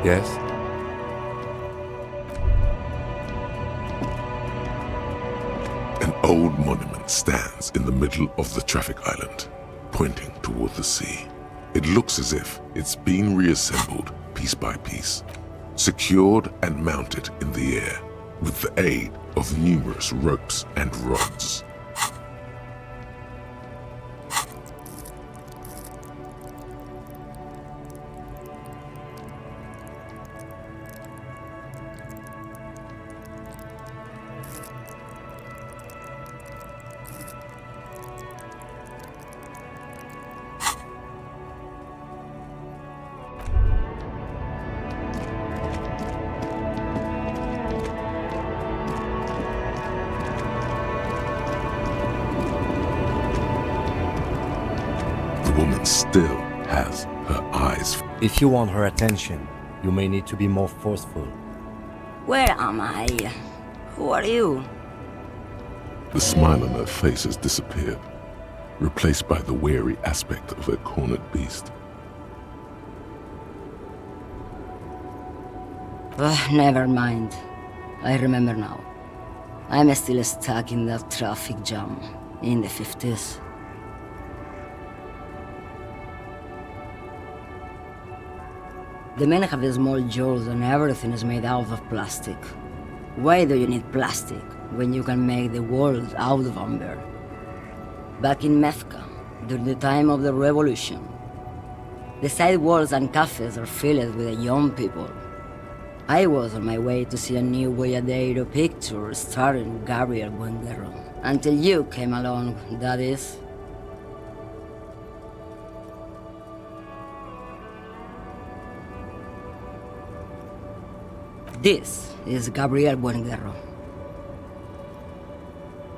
Yes? An old monument stands in the middle of the traffic island, pointing toward the sea. It looks as if it's been reassembled piece by piece, secured and mounted in the air with the aid of numerous ropes and rods. Still has her eyes. If you want her attention, you may need to be more forceful. Where am I? Who are you? The smile on her face has disappeared, replaced by the wary aspect of a cornered beast. Never mind. I remember now. I'm still stuck in that traffic jam in the 50s. The men have small jaws and everything is made out of plastic. Why do you need plastic when you can make the world out of amber? Back in Mecca, during the time of the revolution, the sidewalks and cafes are filled with young people. I was on my way to see a new Boyadero picture starring Gabriel Buenguerro. Until you came along, that is. This is Gabriel Buenguerro.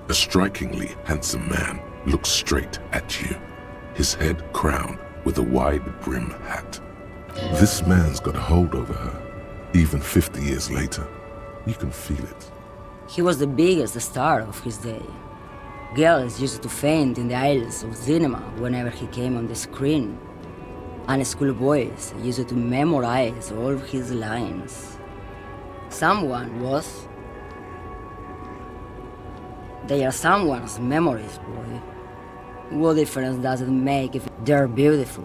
A strikingly handsome man looks straight at you, his head crowned with a wide brim hat. This man's got a hold over her, even 50 years later. You can feel it. He was the biggest star of his day. Girls used to faint in the aisles of cinema whenever he came on the screen. And schoolboys used to memorize all of his lines. Someone was. They are someone's memories, boy. What difference does it make if they're beautiful?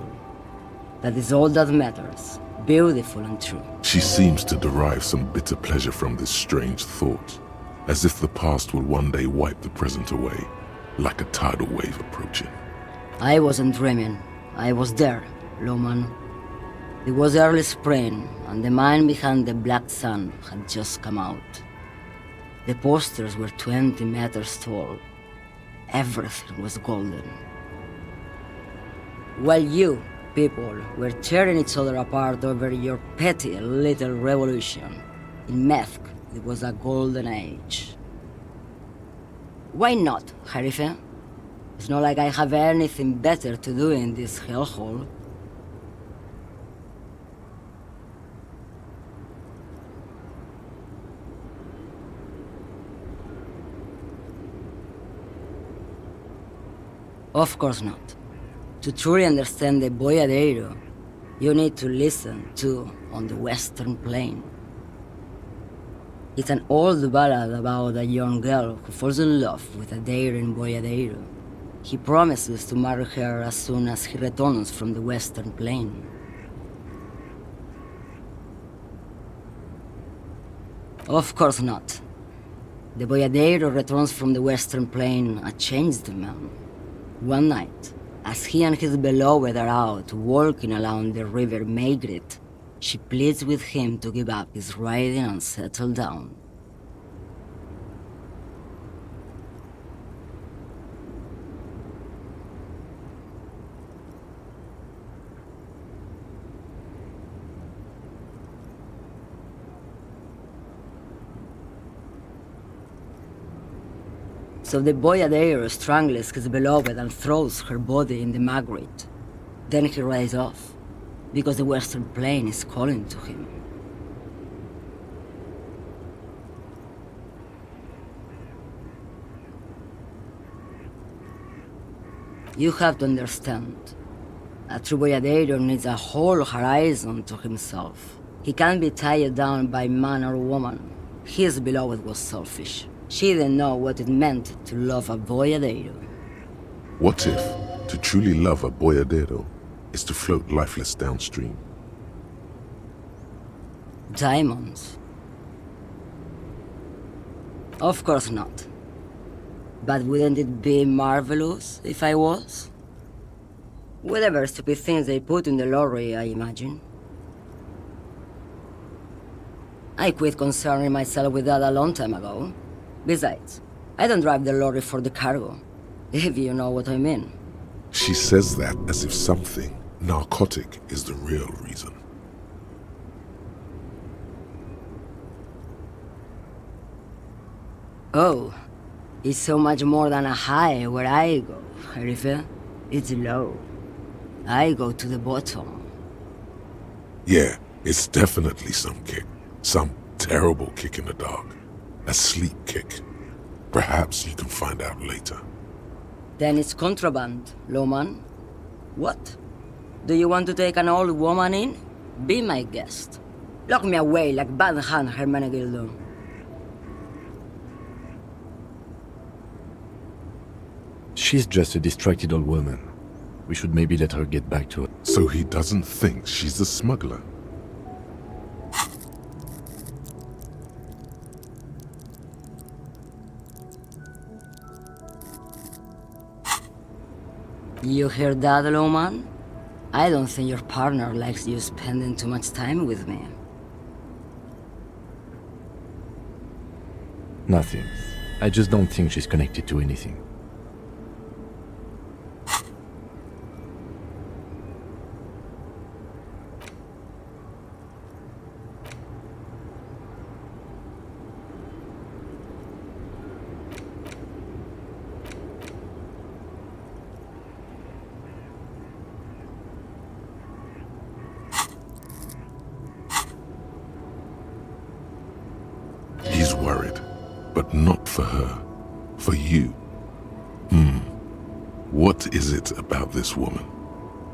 That is all that matters. Beautiful and true. She seems to derive some bitter pleasure from this strange thought, as if the past will one day wipe the present away, like a tidal wave approaching. I wasn't dreaming. I was there, Lawman. It was early spring, and the man behind the black sun had just come out. The posters were 20 meters tall. Everything was golden. While you, people, were tearing each other apart over your petty little revolution, in Methk it was a golden age. Why not, Harife? It's not like I have anything better to do in this hellhole. Of course not. To truly understand the Boyadero, you need to listen to On the Western Plain. It's an old ballad about a young girl who falls in love with a daring Boyadero. He promises to marry her as soon as he returns from the Western Plain. Of course not. The Boyadero returns from the Western Plain a changed man. One night, as he and his beloved are out walking along the river Maygrit, she pleads with him to give up his riding and settle down. So the Boyadero strangles his beloved and throws her body in the Magritte. Then he rides off, because the Western Plain is calling to him. You have to understand, a true Boyadero needs a whole horizon to himself. He can't be tied down by man or woman. His beloved was selfish. She didn't know what it meant to love a Boyadero. What if to truly love a Boyadero is to float lifeless downstream? Diamonds? Of course not. But wouldn't it be marvelous if I was? Whatever stupid things they put in the lorry, I imagine. I quit concerning myself with that a long time ago. Besides, I don't drive the lorry for the cargo, if you know what I mean. She says that as if something narcotic is the real reason. Oh, it's so much more than a high where I go, Harife. It's low. I go to the bottom. Yeah, it's definitely some kick. Some terrible kick in the dark. A sleep kick. Perhaps you can find out later. Then it's contraband, Lawman. What? Do you want to take an old woman in? Be my guest. Lock me away like Bad Hand Hermenegildo. She's just a distracted old woman. We should maybe let her get back to it. So he doesn't think she's a smuggler. You hear that, Lawman? I don't think your partner likes you spending too much time with me. Nothing. I just don't think she's connected to anything. worried, but not for her, for you. What is it about this woman,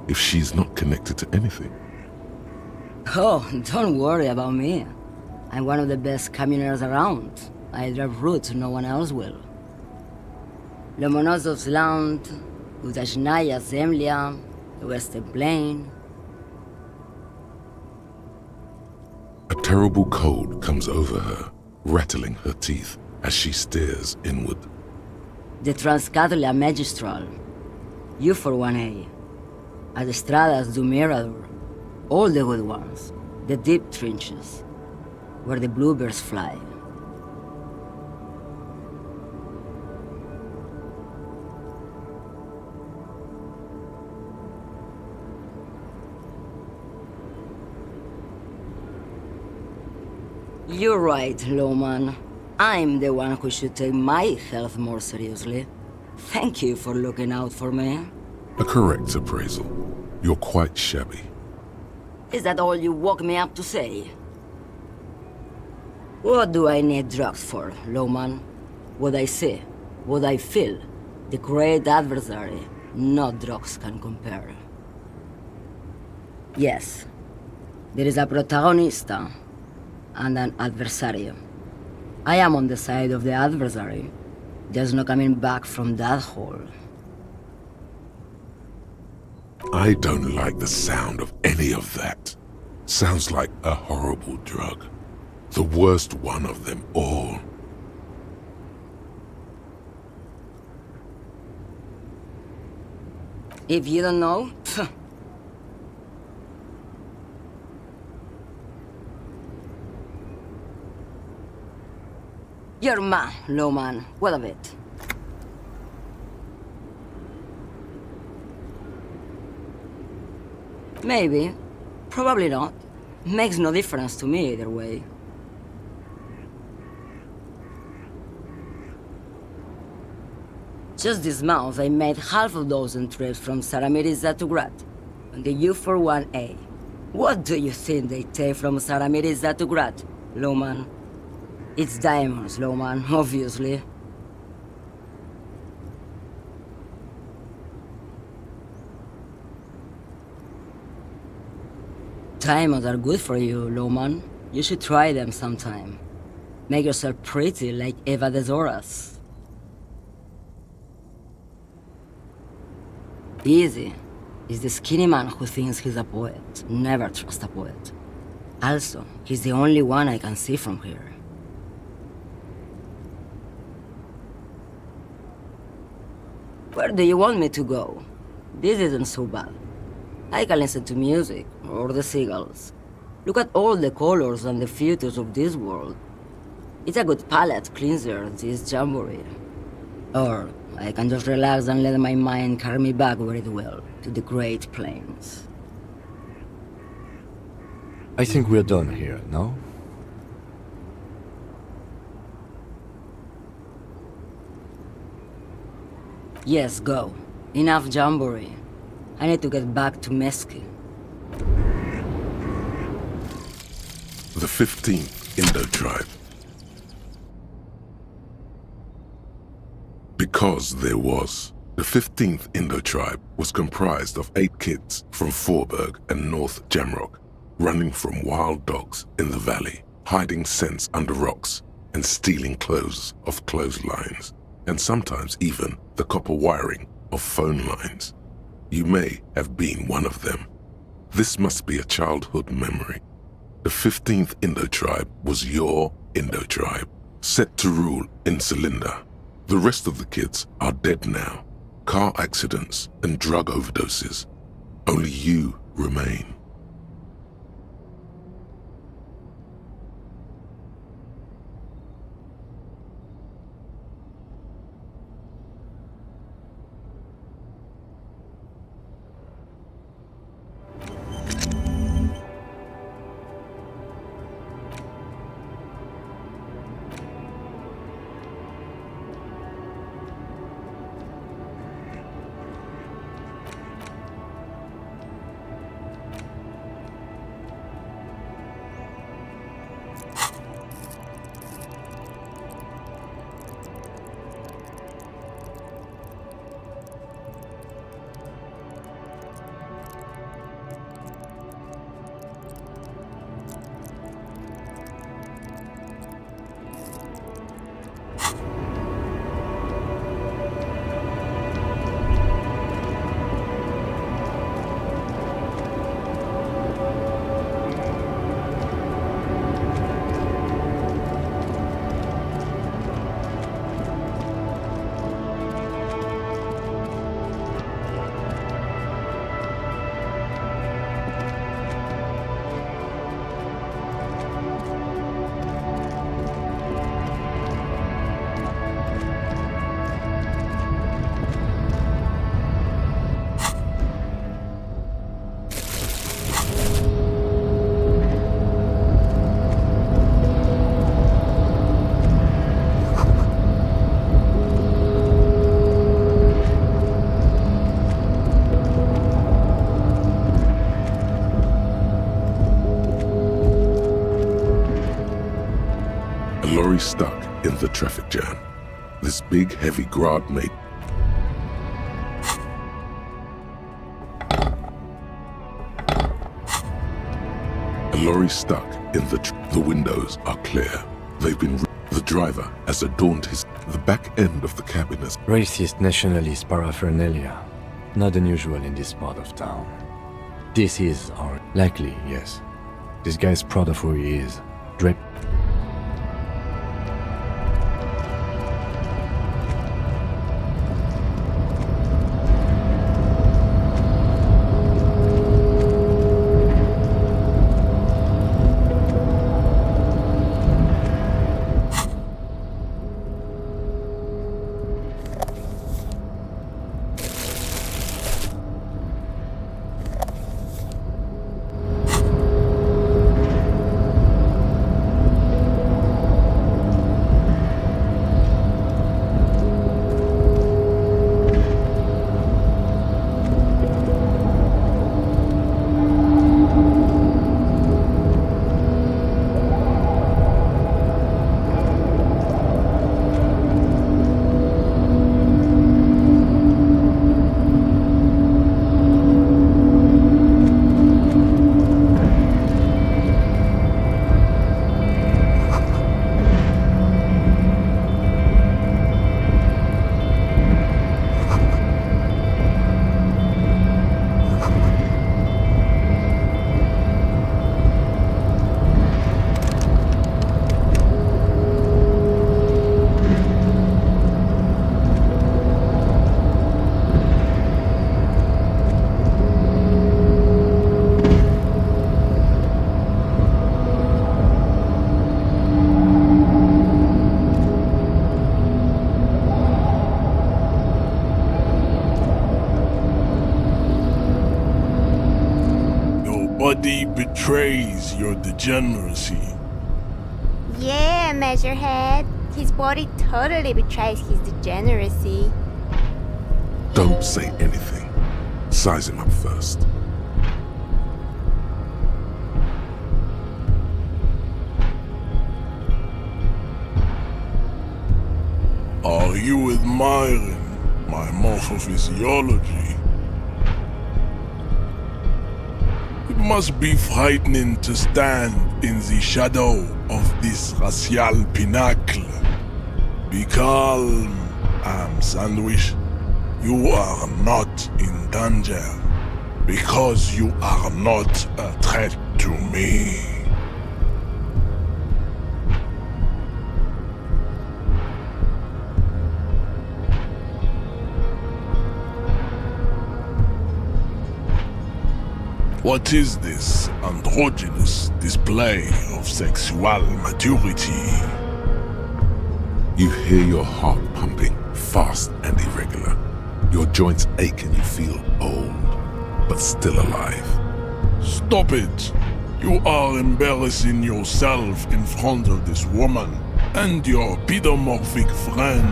if she's not connected to anything? Oh, don't worry about me. I'm one of the best communers around. I drive routes no one else will. Lomonosov's Land, Udajnaya Zemlya, the Western Plain. A terrible cold comes over her, rattling her teeth as she stares inward. The Transcatolia Magistral, U41A, Adestradas du Mirador, all the good ones, the deep trenches, where the bluebirds fly. You're right, Lowman. I'm the one who should take my health more seriously. Thank you for looking out for me. A correct appraisal. You're quite shabby. Is that all you woke me up to say? What do I need drugs for, Lowman? What I see, what I feel, the great adversary, no drugs can compare. Yes, there is a protagonista and an adversario. I am on the side of the adversary. There's no coming back from that hole. I don't like the sound of any of that. Sounds like a horrible drug. The worst one of them all. If you don't know, you're mad, Lowman. What of it? Maybe. Probably not. Makes no difference to me either way. Just this month, I made half a dozen trips from Saramirizza to Grad, on the U41A. What do you think they take from Saramirizza to Grad, Lowman? It's diamonds, Lowman, obviously. Diamonds are good for you, Lowman. You should try them sometime. Make yourself pretty like Eva de Zoras. Easy. He's the skinny man who thinks he's a poet. Never trust a poet. Also, he's the only one I can see from here. Where do you want me to go? This isn't so bad. I can listen to music, or the seagulls. Look at all the colors and the features of this world. It's a good palate cleanser, this jamboree. Or I can just relax and let my mind carry me back where it will, to the Great Plains. I think we're done here, no? Yes, go. Enough jamboree. I need to get back to Meski. The 15th Indo tribe. Because there was. The 15th Indo tribe was comprised of 8 kids from Forberg and North Jamrock, running from wild dogs in the valley, hiding scents under rocks, and stealing clothes off clotheslines, and sometimes even the copper wiring of phone lines. You may have been one of them. This must be a childhood memory. The 15th Indo tribe was your Indo tribe, set to rule in Cylinder. The rest of the kids are dead now. Car accidents and drug overdoses. Only you remain. lorry stuck in the traffic jam. This big, heavy grab made a lorry stuck in the windows are clear. They've been the driver has adorned the back end of the cabin as Racist nationalist paraphernalia. Not unusual in this part of town. This is our... Likely, yes. This guy's proud of who he is. Draped... body betrays your degeneracy. Yeah, Measurehead. His body totally betrays his degeneracy. Don't say anything. Size him up first. Are you admiring my morphophysiology? It must be frightening to stand in the shadow of this racial pinnacle. Be calm, Am Sandwich. You are not in danger, because you are not a threat to me. What is this androgynous display of sexual maturity? You hear your heart pumping, fast and irregular. Your joints ache and you feel old, but still alive. Stop it! You are embarrassing yourself in front of this woman and your pedomorphic friend.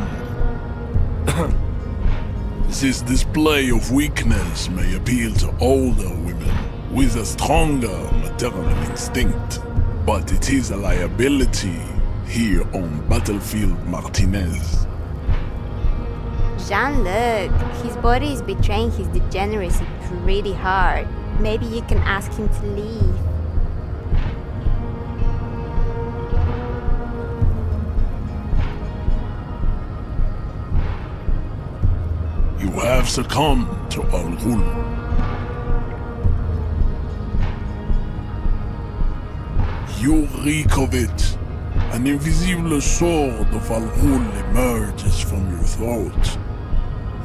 This display of weakness may appeal to older women with a stronger maternal instinct, but it is a liability here on Battlefield Martinez. Jean-Luc, his body is betraying his degeneracy pretty hard. Maybe you can ask him to leave. You have succumbed to Al Ghul. You reek of it. An invisible sword of Al Ghul emerges from your throat.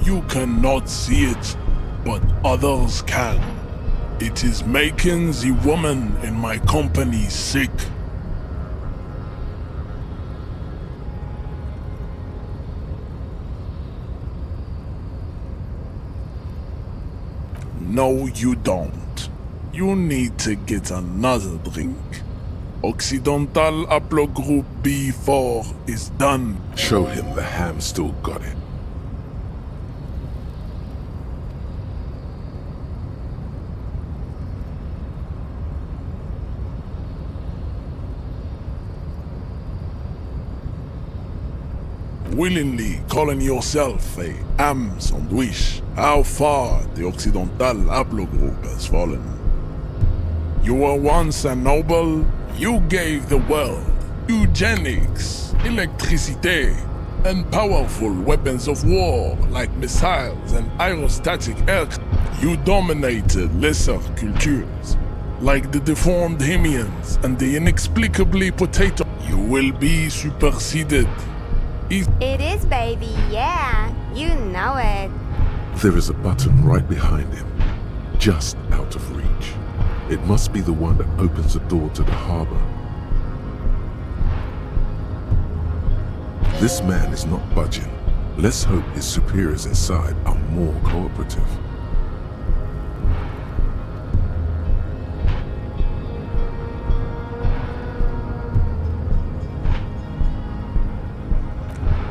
You cannot see it, but others can. It is making the woman in my company sick. No, you don't. You need to get another drink. Occidental Haplogroup B4 is done. Show him the ham still got it. willingly calling yourself a ham sandwich. How far the Occidental haplogroup has fallen. You were once a noble. You gave the world eugenics, electricity, and powerful weapons of war like missiles and aerostatic aircraft. You dominated lesser cultures, like the deformed Hemians and the inexplicably potato. You will be superseded. It is, baby, yeah. You know it. There is a button right behind him, just out of reach. It must be the one that opens the door to the harbor. This man is not budging. Let's hope his superiors inside are more cooperative.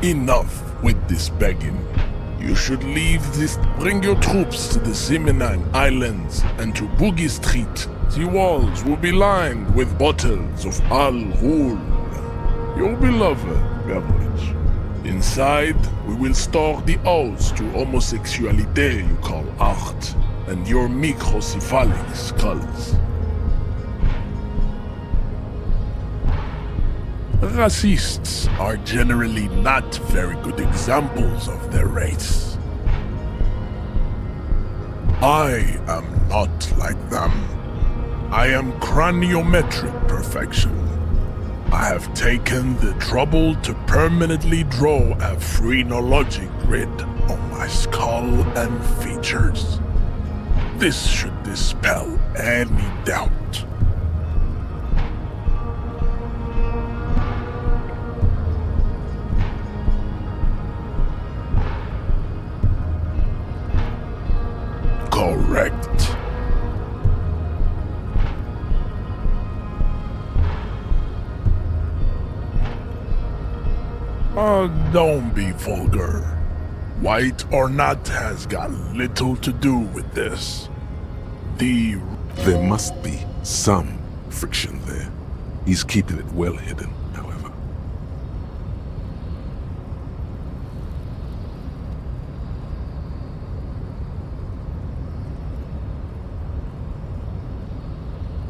Enough with this begging. You should leave this. Bring your troops to the Simenine Islands and to Boogie Street. The walls will be lined with bottles of Al Ghul, your beloved beverage. Inside, we will store the odes to homosexuality you call art, and your microcephalic skulls. Racists are generally not very good examples of their race. I am not like them. I am craniometric perfection. I have taken the trouble to permanently draw a phrenologic grid on my skull and features. This should dispel any doubt. Correct. Don't be vulgar. White or not has got little to do with this. There must be some friction there. He's keeping it well hidden, however.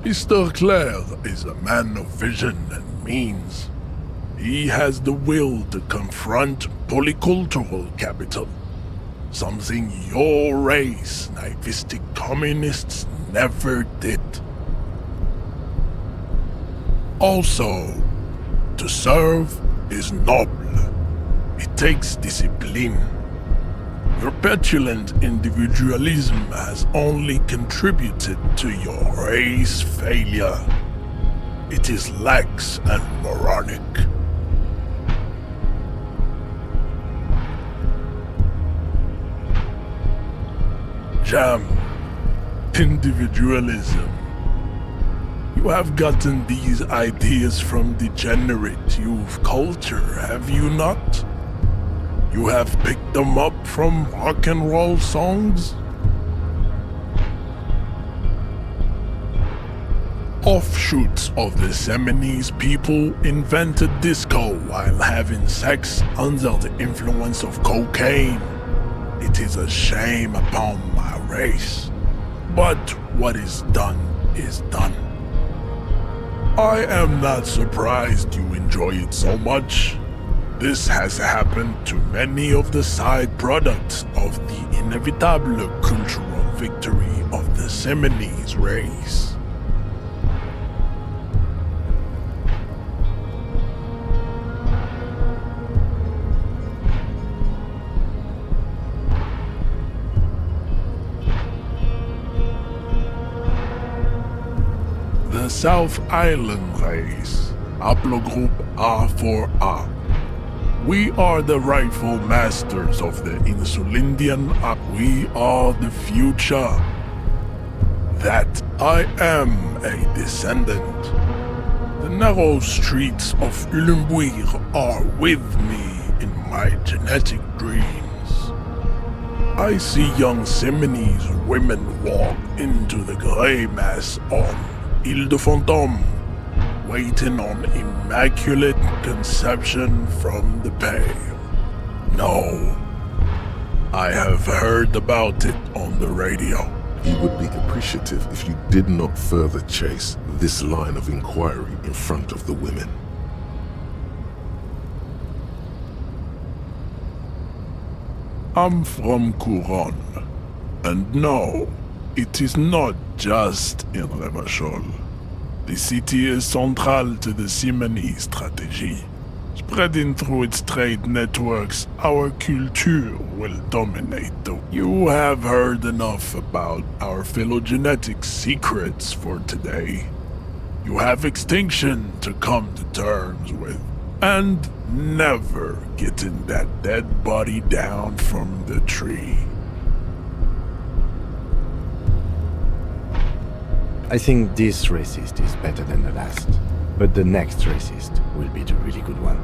Mr. Clare is a man of vision and means. He has the will to confront polycultural capital, something your race, naivistic communists, never did. Also, to serve is noble. It takes discipline. Your petulant individualism has only contributed to your race failure. It is lax and moronic. Jam. Individualism. You have gotten these ideas from degenerate youth culture, have you not? You have picked them up from rock and roll songs? Offshoots of the Seminoles people invented disco while having sex under the influence of cocaine. It is a shame upon my race, but what is done is done. I am not surprised you enjoy it so much. This has happened to many of the side products of the inevitable cultural victory of the Seminoles race. The South Island race, haplogroup A4A. We are the rightful masters of the Insulindian. We are the future. That I am a descendant. The narrow streets of Elysium are with me in my genetic dreams. I see young Seminoles women walk into the grey mass on Ile de Fantôme, waiting on immaculate conception from the pale. No. I have heard about it on the radio. He would be appreciative if you did not further chase this line of inquiry in front of the women. I'm from Couronne. And no, it is not just in Revachol. The city is central to the Simony strategy. Spreading through its trade networks, our culture will dominate. You have heard enough about our phylogenetic secrets for today. You have extinction to come to terms with, and never getting that dead body down from the tree. I think this racist is better than the last, but the next racist will be the really good one.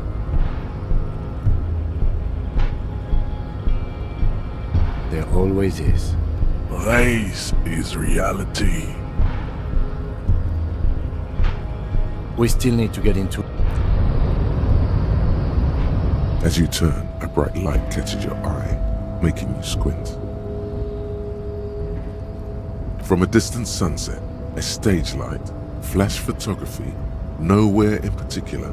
There always is. Race is reality. We still need to get into... As you turn, a bright light catches your eye, making you squint. From a distant sunset, a stage light, flash photography, nowhere in particular.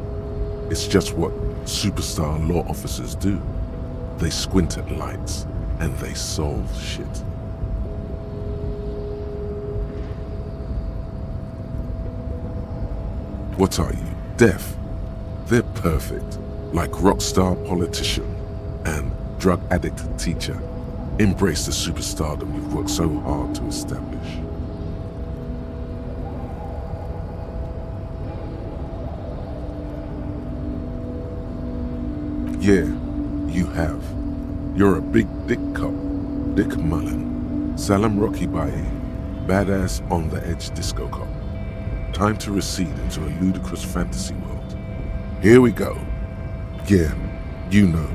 It's just what superstar law officers do. They squint at lights, and they solve shit. What are you, deaf? They're perfect, like rockstar politician and drug addict teacher. Embrace the superstardom you've worked so hard to establish. Yeah, you have. You're a big dick cop, Dick Mullen, Salam Rocky Baye, badass on the edge disco cop. Time to recede into a ludicrous fantasy world. Here we go. Yeah, you know,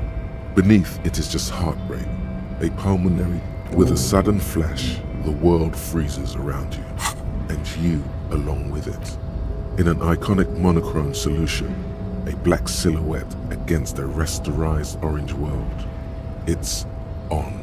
beneath it is just heartbreak, a pulmonary. With a sudden flash, the world freezes around you, and you along with it. In an iconic monochrome solution, a black silhouette against a rasterized orange world. It's on.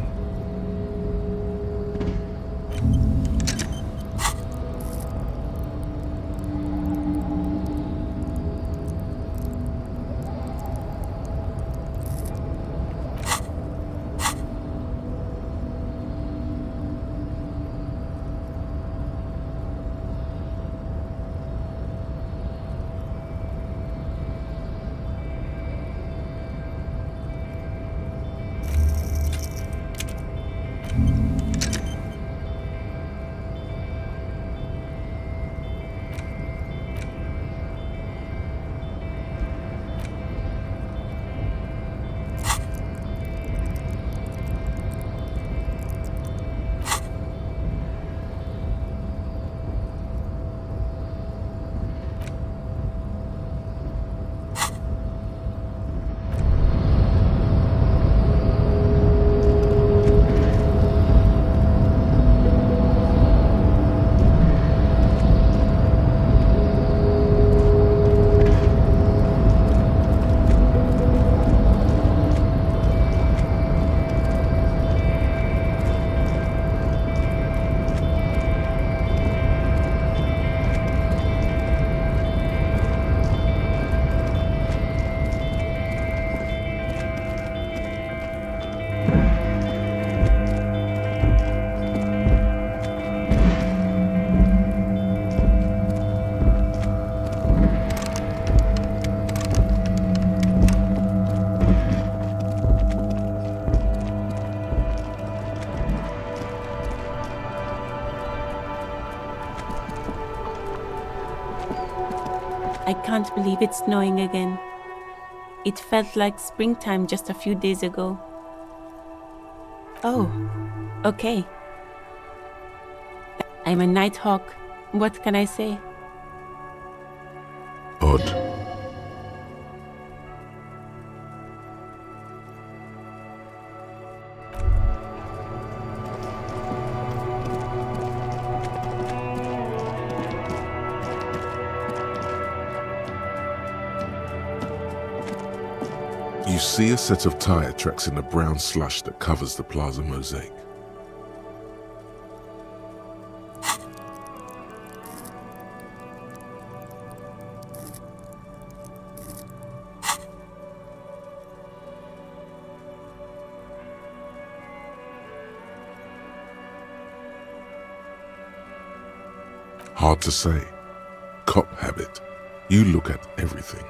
I can't believe it's snowing again. It felt like springtime just a few days ago. Oh, okay. I'm a nighthawk. What can I say? Odd. You You see a set of tire tracks in the brown slush that covers the plaza mosaic. Hard to say. Cop habit. You look at everything.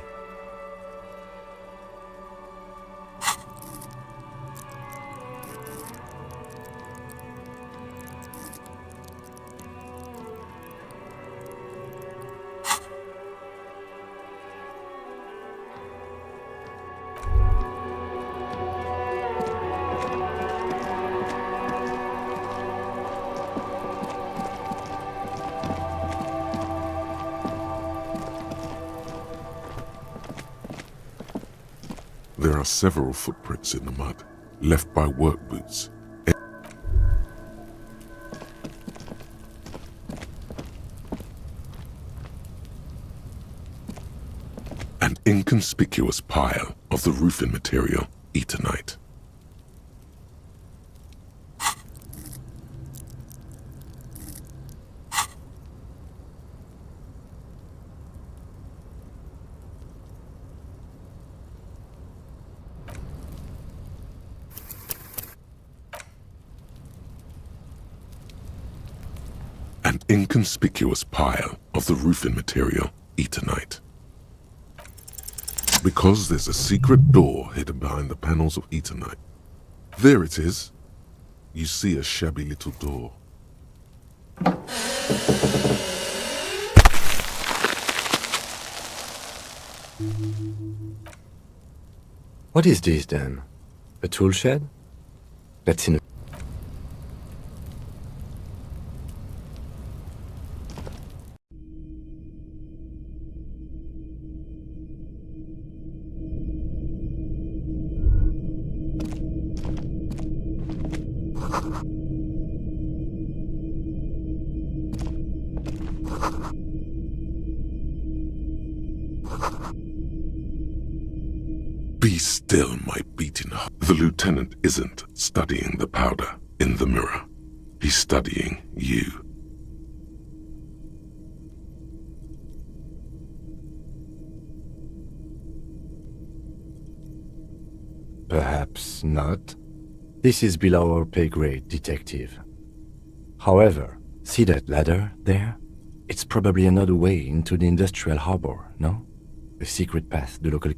There are several footprints in the mud, left by work boots. An inconspicuous pile of the roofing material, Eternite. An inconspicuous pile of the roofing material, Eternite. Because there's a secret door hidden behind the panels of Eternite. There it is. You see a shabby little door. What is this then? A tool shed? That's in a... Be still, my beating heart. The lieutenant isn't studying the powder in the mirror. He's studying you. Perhaps not. This is below our pay grade, detective. However, see that ladder there? It's probably another way into the industrial harbor, no? A secret path the local...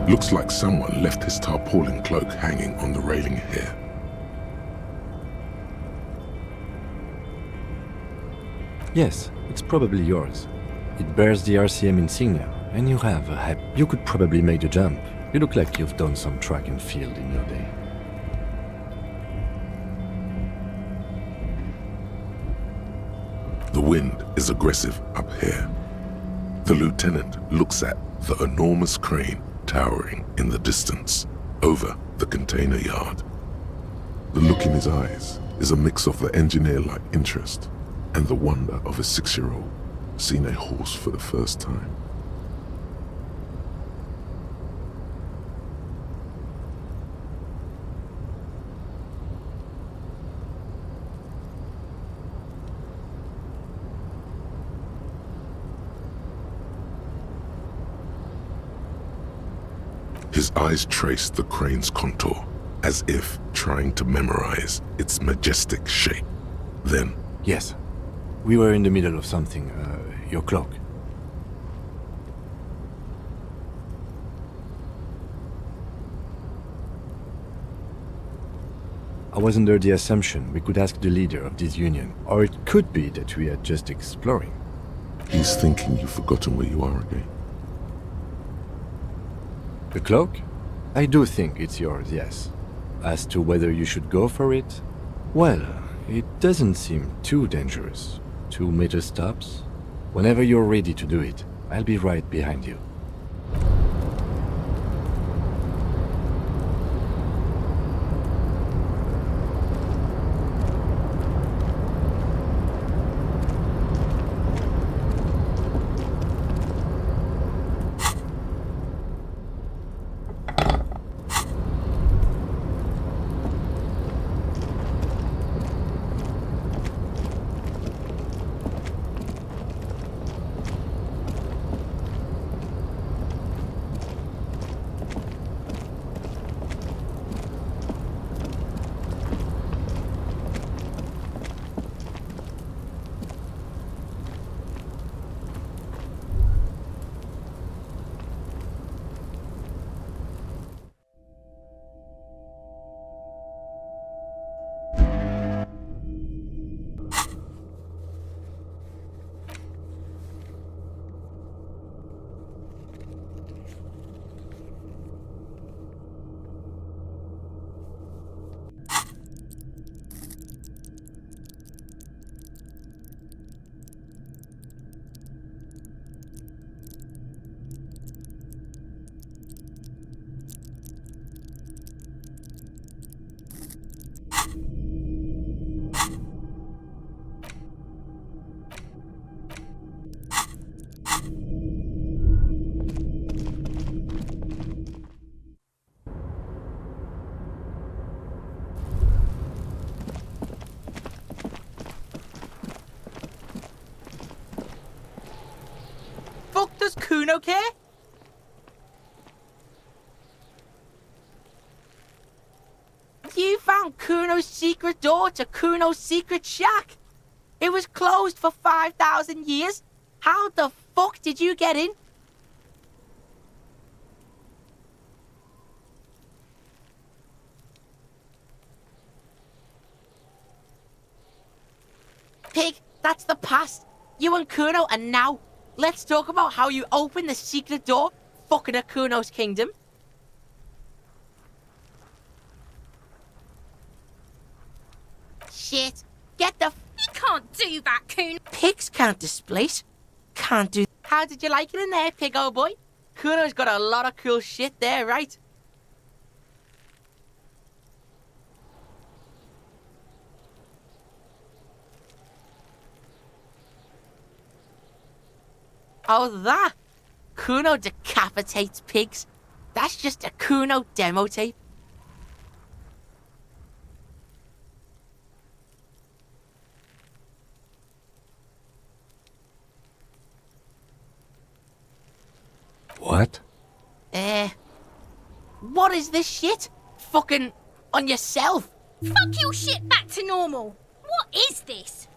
Looks like someone left his tarpaulin cloak hanging on the railing here. Yes, it's probably yours. It bears the RCM insignia, and you have a hype. You could probably make the jump. You look like you've done some track and field in your day. The wind is aggressive up here. The lieutenant looks at the enormous crane towering in the distance over the container yard. The look in his eyes is a mix of the engineer-like interest and the wonder of a 6-year-old seeing a horse for the first time. His eyes trace the crane's contour, as if trying to memorize its majestic shape. Then, yes, we were in the middle of something. Your cloak. I was under the assumption we could ask the leader of this union, or it could be that we are just exploring. He's thinking you've forgotten where you are again. The cloak? I do think it's yours, yes. As to whether you should go for it? Well, it doesn't seem too dangerous. 2 meter stops. Whenever you're ready to do it, I'll be right behind you. Does Kuno care? You found Kuno's secret door to Kuno's secret shack. It was closed for 5,000 years. How the fuck did you get in? Pig, that's the past. You and Kuno are now. Let's talk about how you opened the secret door fucking at Kuno's kingdom. Shit. Get the You can't do that, Kuno. Pigs can't displace. Can't do. How did you like it in there, pig old boy? Kuno's got a lot of cool shit there, right? Oh, that? Kuno decapitates pigs. That's just a Kuno demo tape. What? What is this shit? Fucking on yourself. Fuck your shit back to normal. What is this?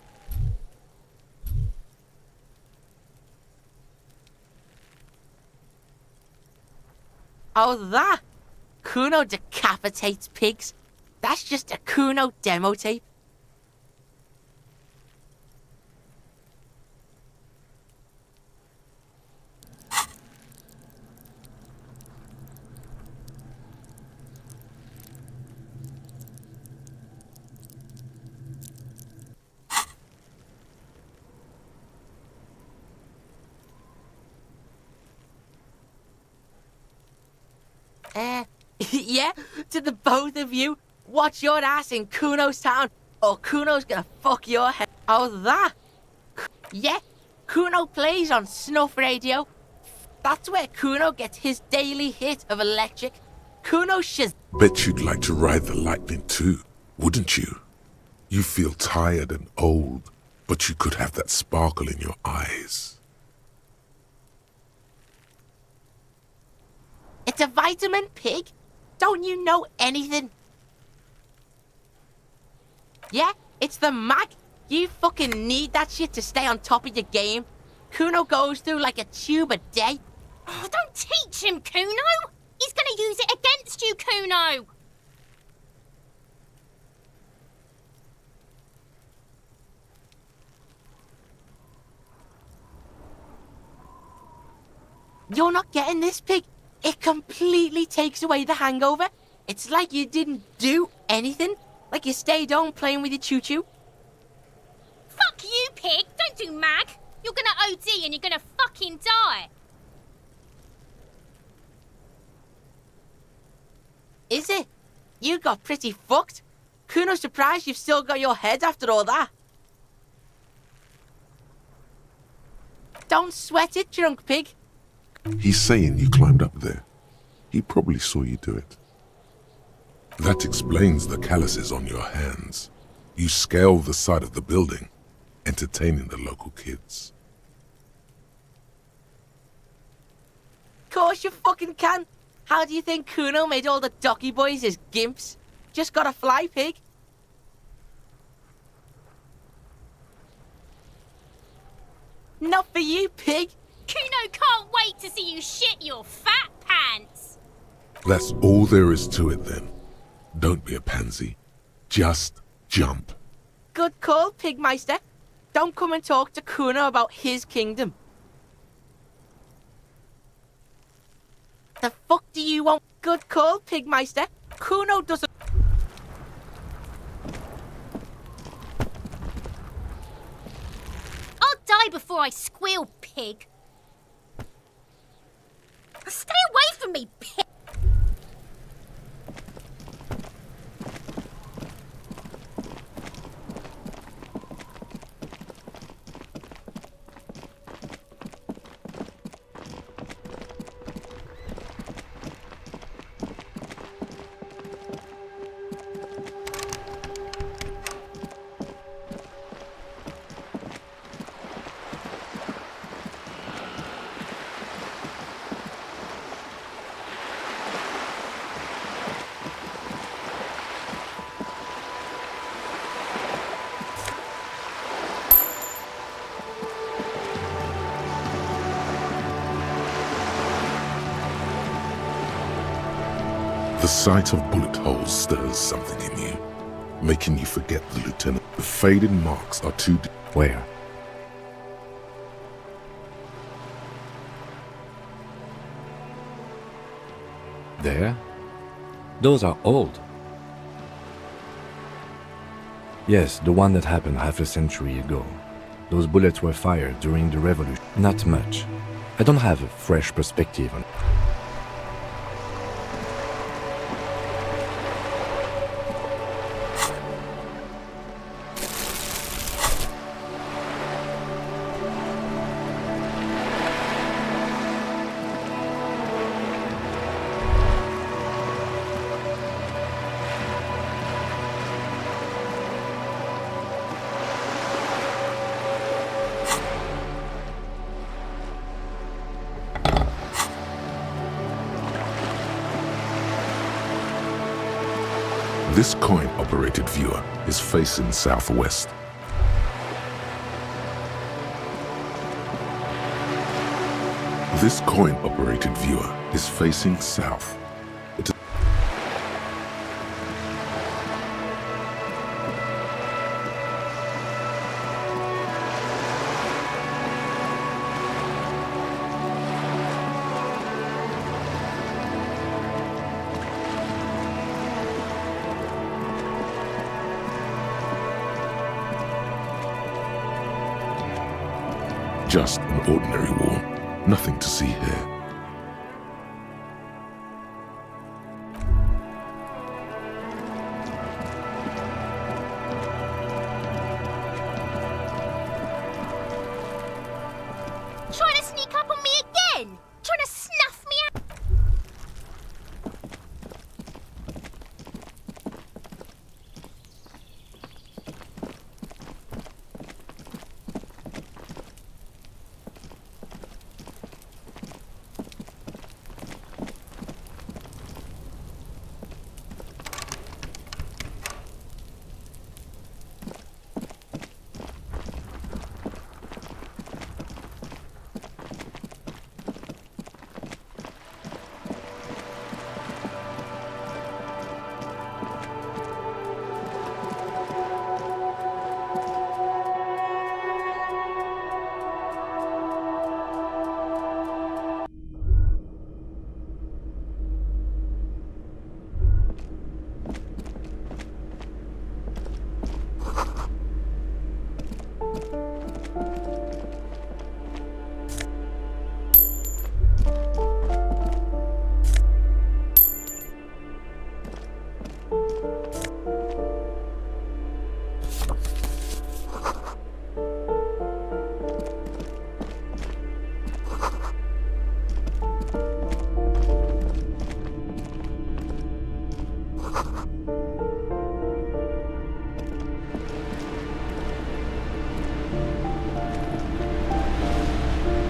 Oh, that? Kuno decapitates pigs. That's just a Kuno demo tape. Yeah, to the both of you, watch your ass in Kuno's town, or Kuno's gonna fuck your head. Oh, that? Yeah, Kuno plays on Snuff Radio. That's where Kuno gets his daily hit of electric. Kuno shiz. Bet you'd like to ride the lightning too, wouldn't you? You feel tired and old, but you could have that sparkle in your eyes. It's a vitamin pig. Don't you know anything? Yeah, it's the mag. You fucking need that shit to stay on top of your game. Kuno goes through like a tube a day. Oh, don't teach him, Kuno! He's gonna use it against you, Kuno! You're not getting this, pig. It completely takes away the hangover. It's like you didn't do anything. Like you stayed home playing with your choo-choo. Fuck you, pig! Don't do mag! You're gonna OD and you're gonna fucking die! Is it? You got pretty fucked. Kuno's surprised you've still got your head after all that. Don't sweat it, drunk pig. He's saying you climbed up there. He probably saw you do it. That explains the calluses on your hands. You scaled the side of the building, entertaining the local kids. Course you fucking can. How do you think Kuno made all the docky boys his gimps? Just gotta fly, pig. Not for you, pig. Kuno can't wait to see you shit your fat pants. That's all there is to it then. Don't be a pansy. Just jump. Good call, Pigmeister. Don't come and talk to Kuno about his kingdom. The fuck do you want? Good call, Pigmeister. Kuno doesn't... I'll die before I squeal, pig. Stay away from me, pig! The sight of bullet holes stirs something in you, making you forget the lieutenant. The faded marks are too deep. Where? There? Those are old. Yes, the one that happened half a century ago. Those bullets were fired during the revolution. Not much. I don't have a fresh perspective on it. This coin-operated viewer is facing southwest. This coin-operated viewer is facing south. It just an ordinary wall, nothing to see here. Trying to sneak up on me again? Trying to snuff me out?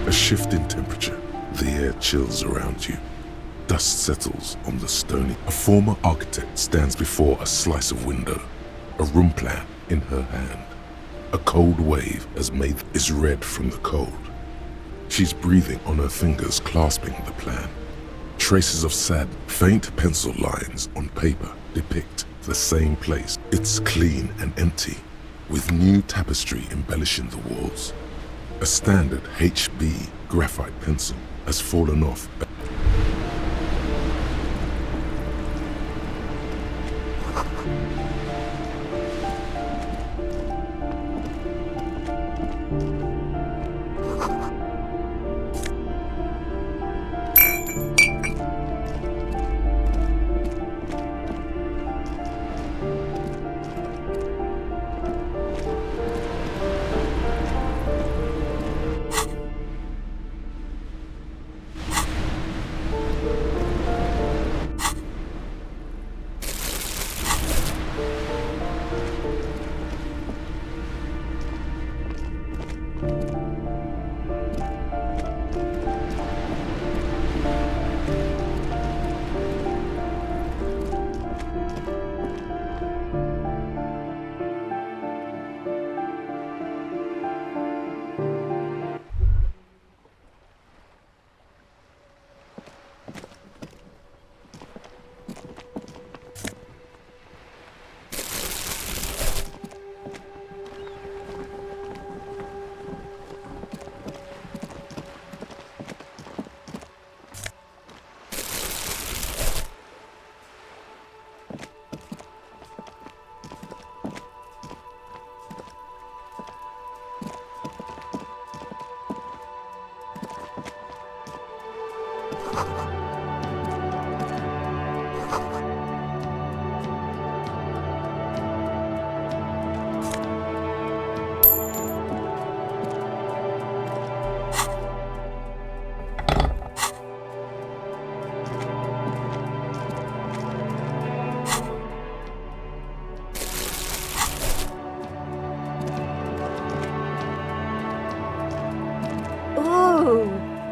A shift in temperature, the air chills around you. Dust settles on the stony. A former architect stands before a slice of window, a room plan in her hand. A cold wave as Maeve is red from the cold. She's breathing on her fingers, clasping the plan. Traces of sad, faint pencil lines on paper depict the same place. It's clean and empty, with new tapestry embellishing the walls. A standard HB graphite pencil has fallen off.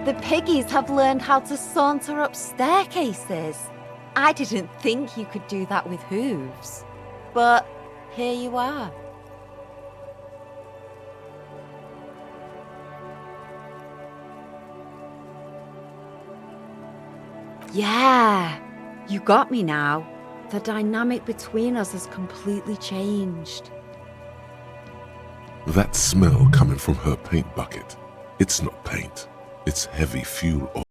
The piggies have learned how to saunter up staircases. I didn't think you could do that with hooves. But here you are. Yeah, you got me now. The dynamic between us has completely changed. That smell coming from her paint bucket, it's not paint, it's heavy fuel oil.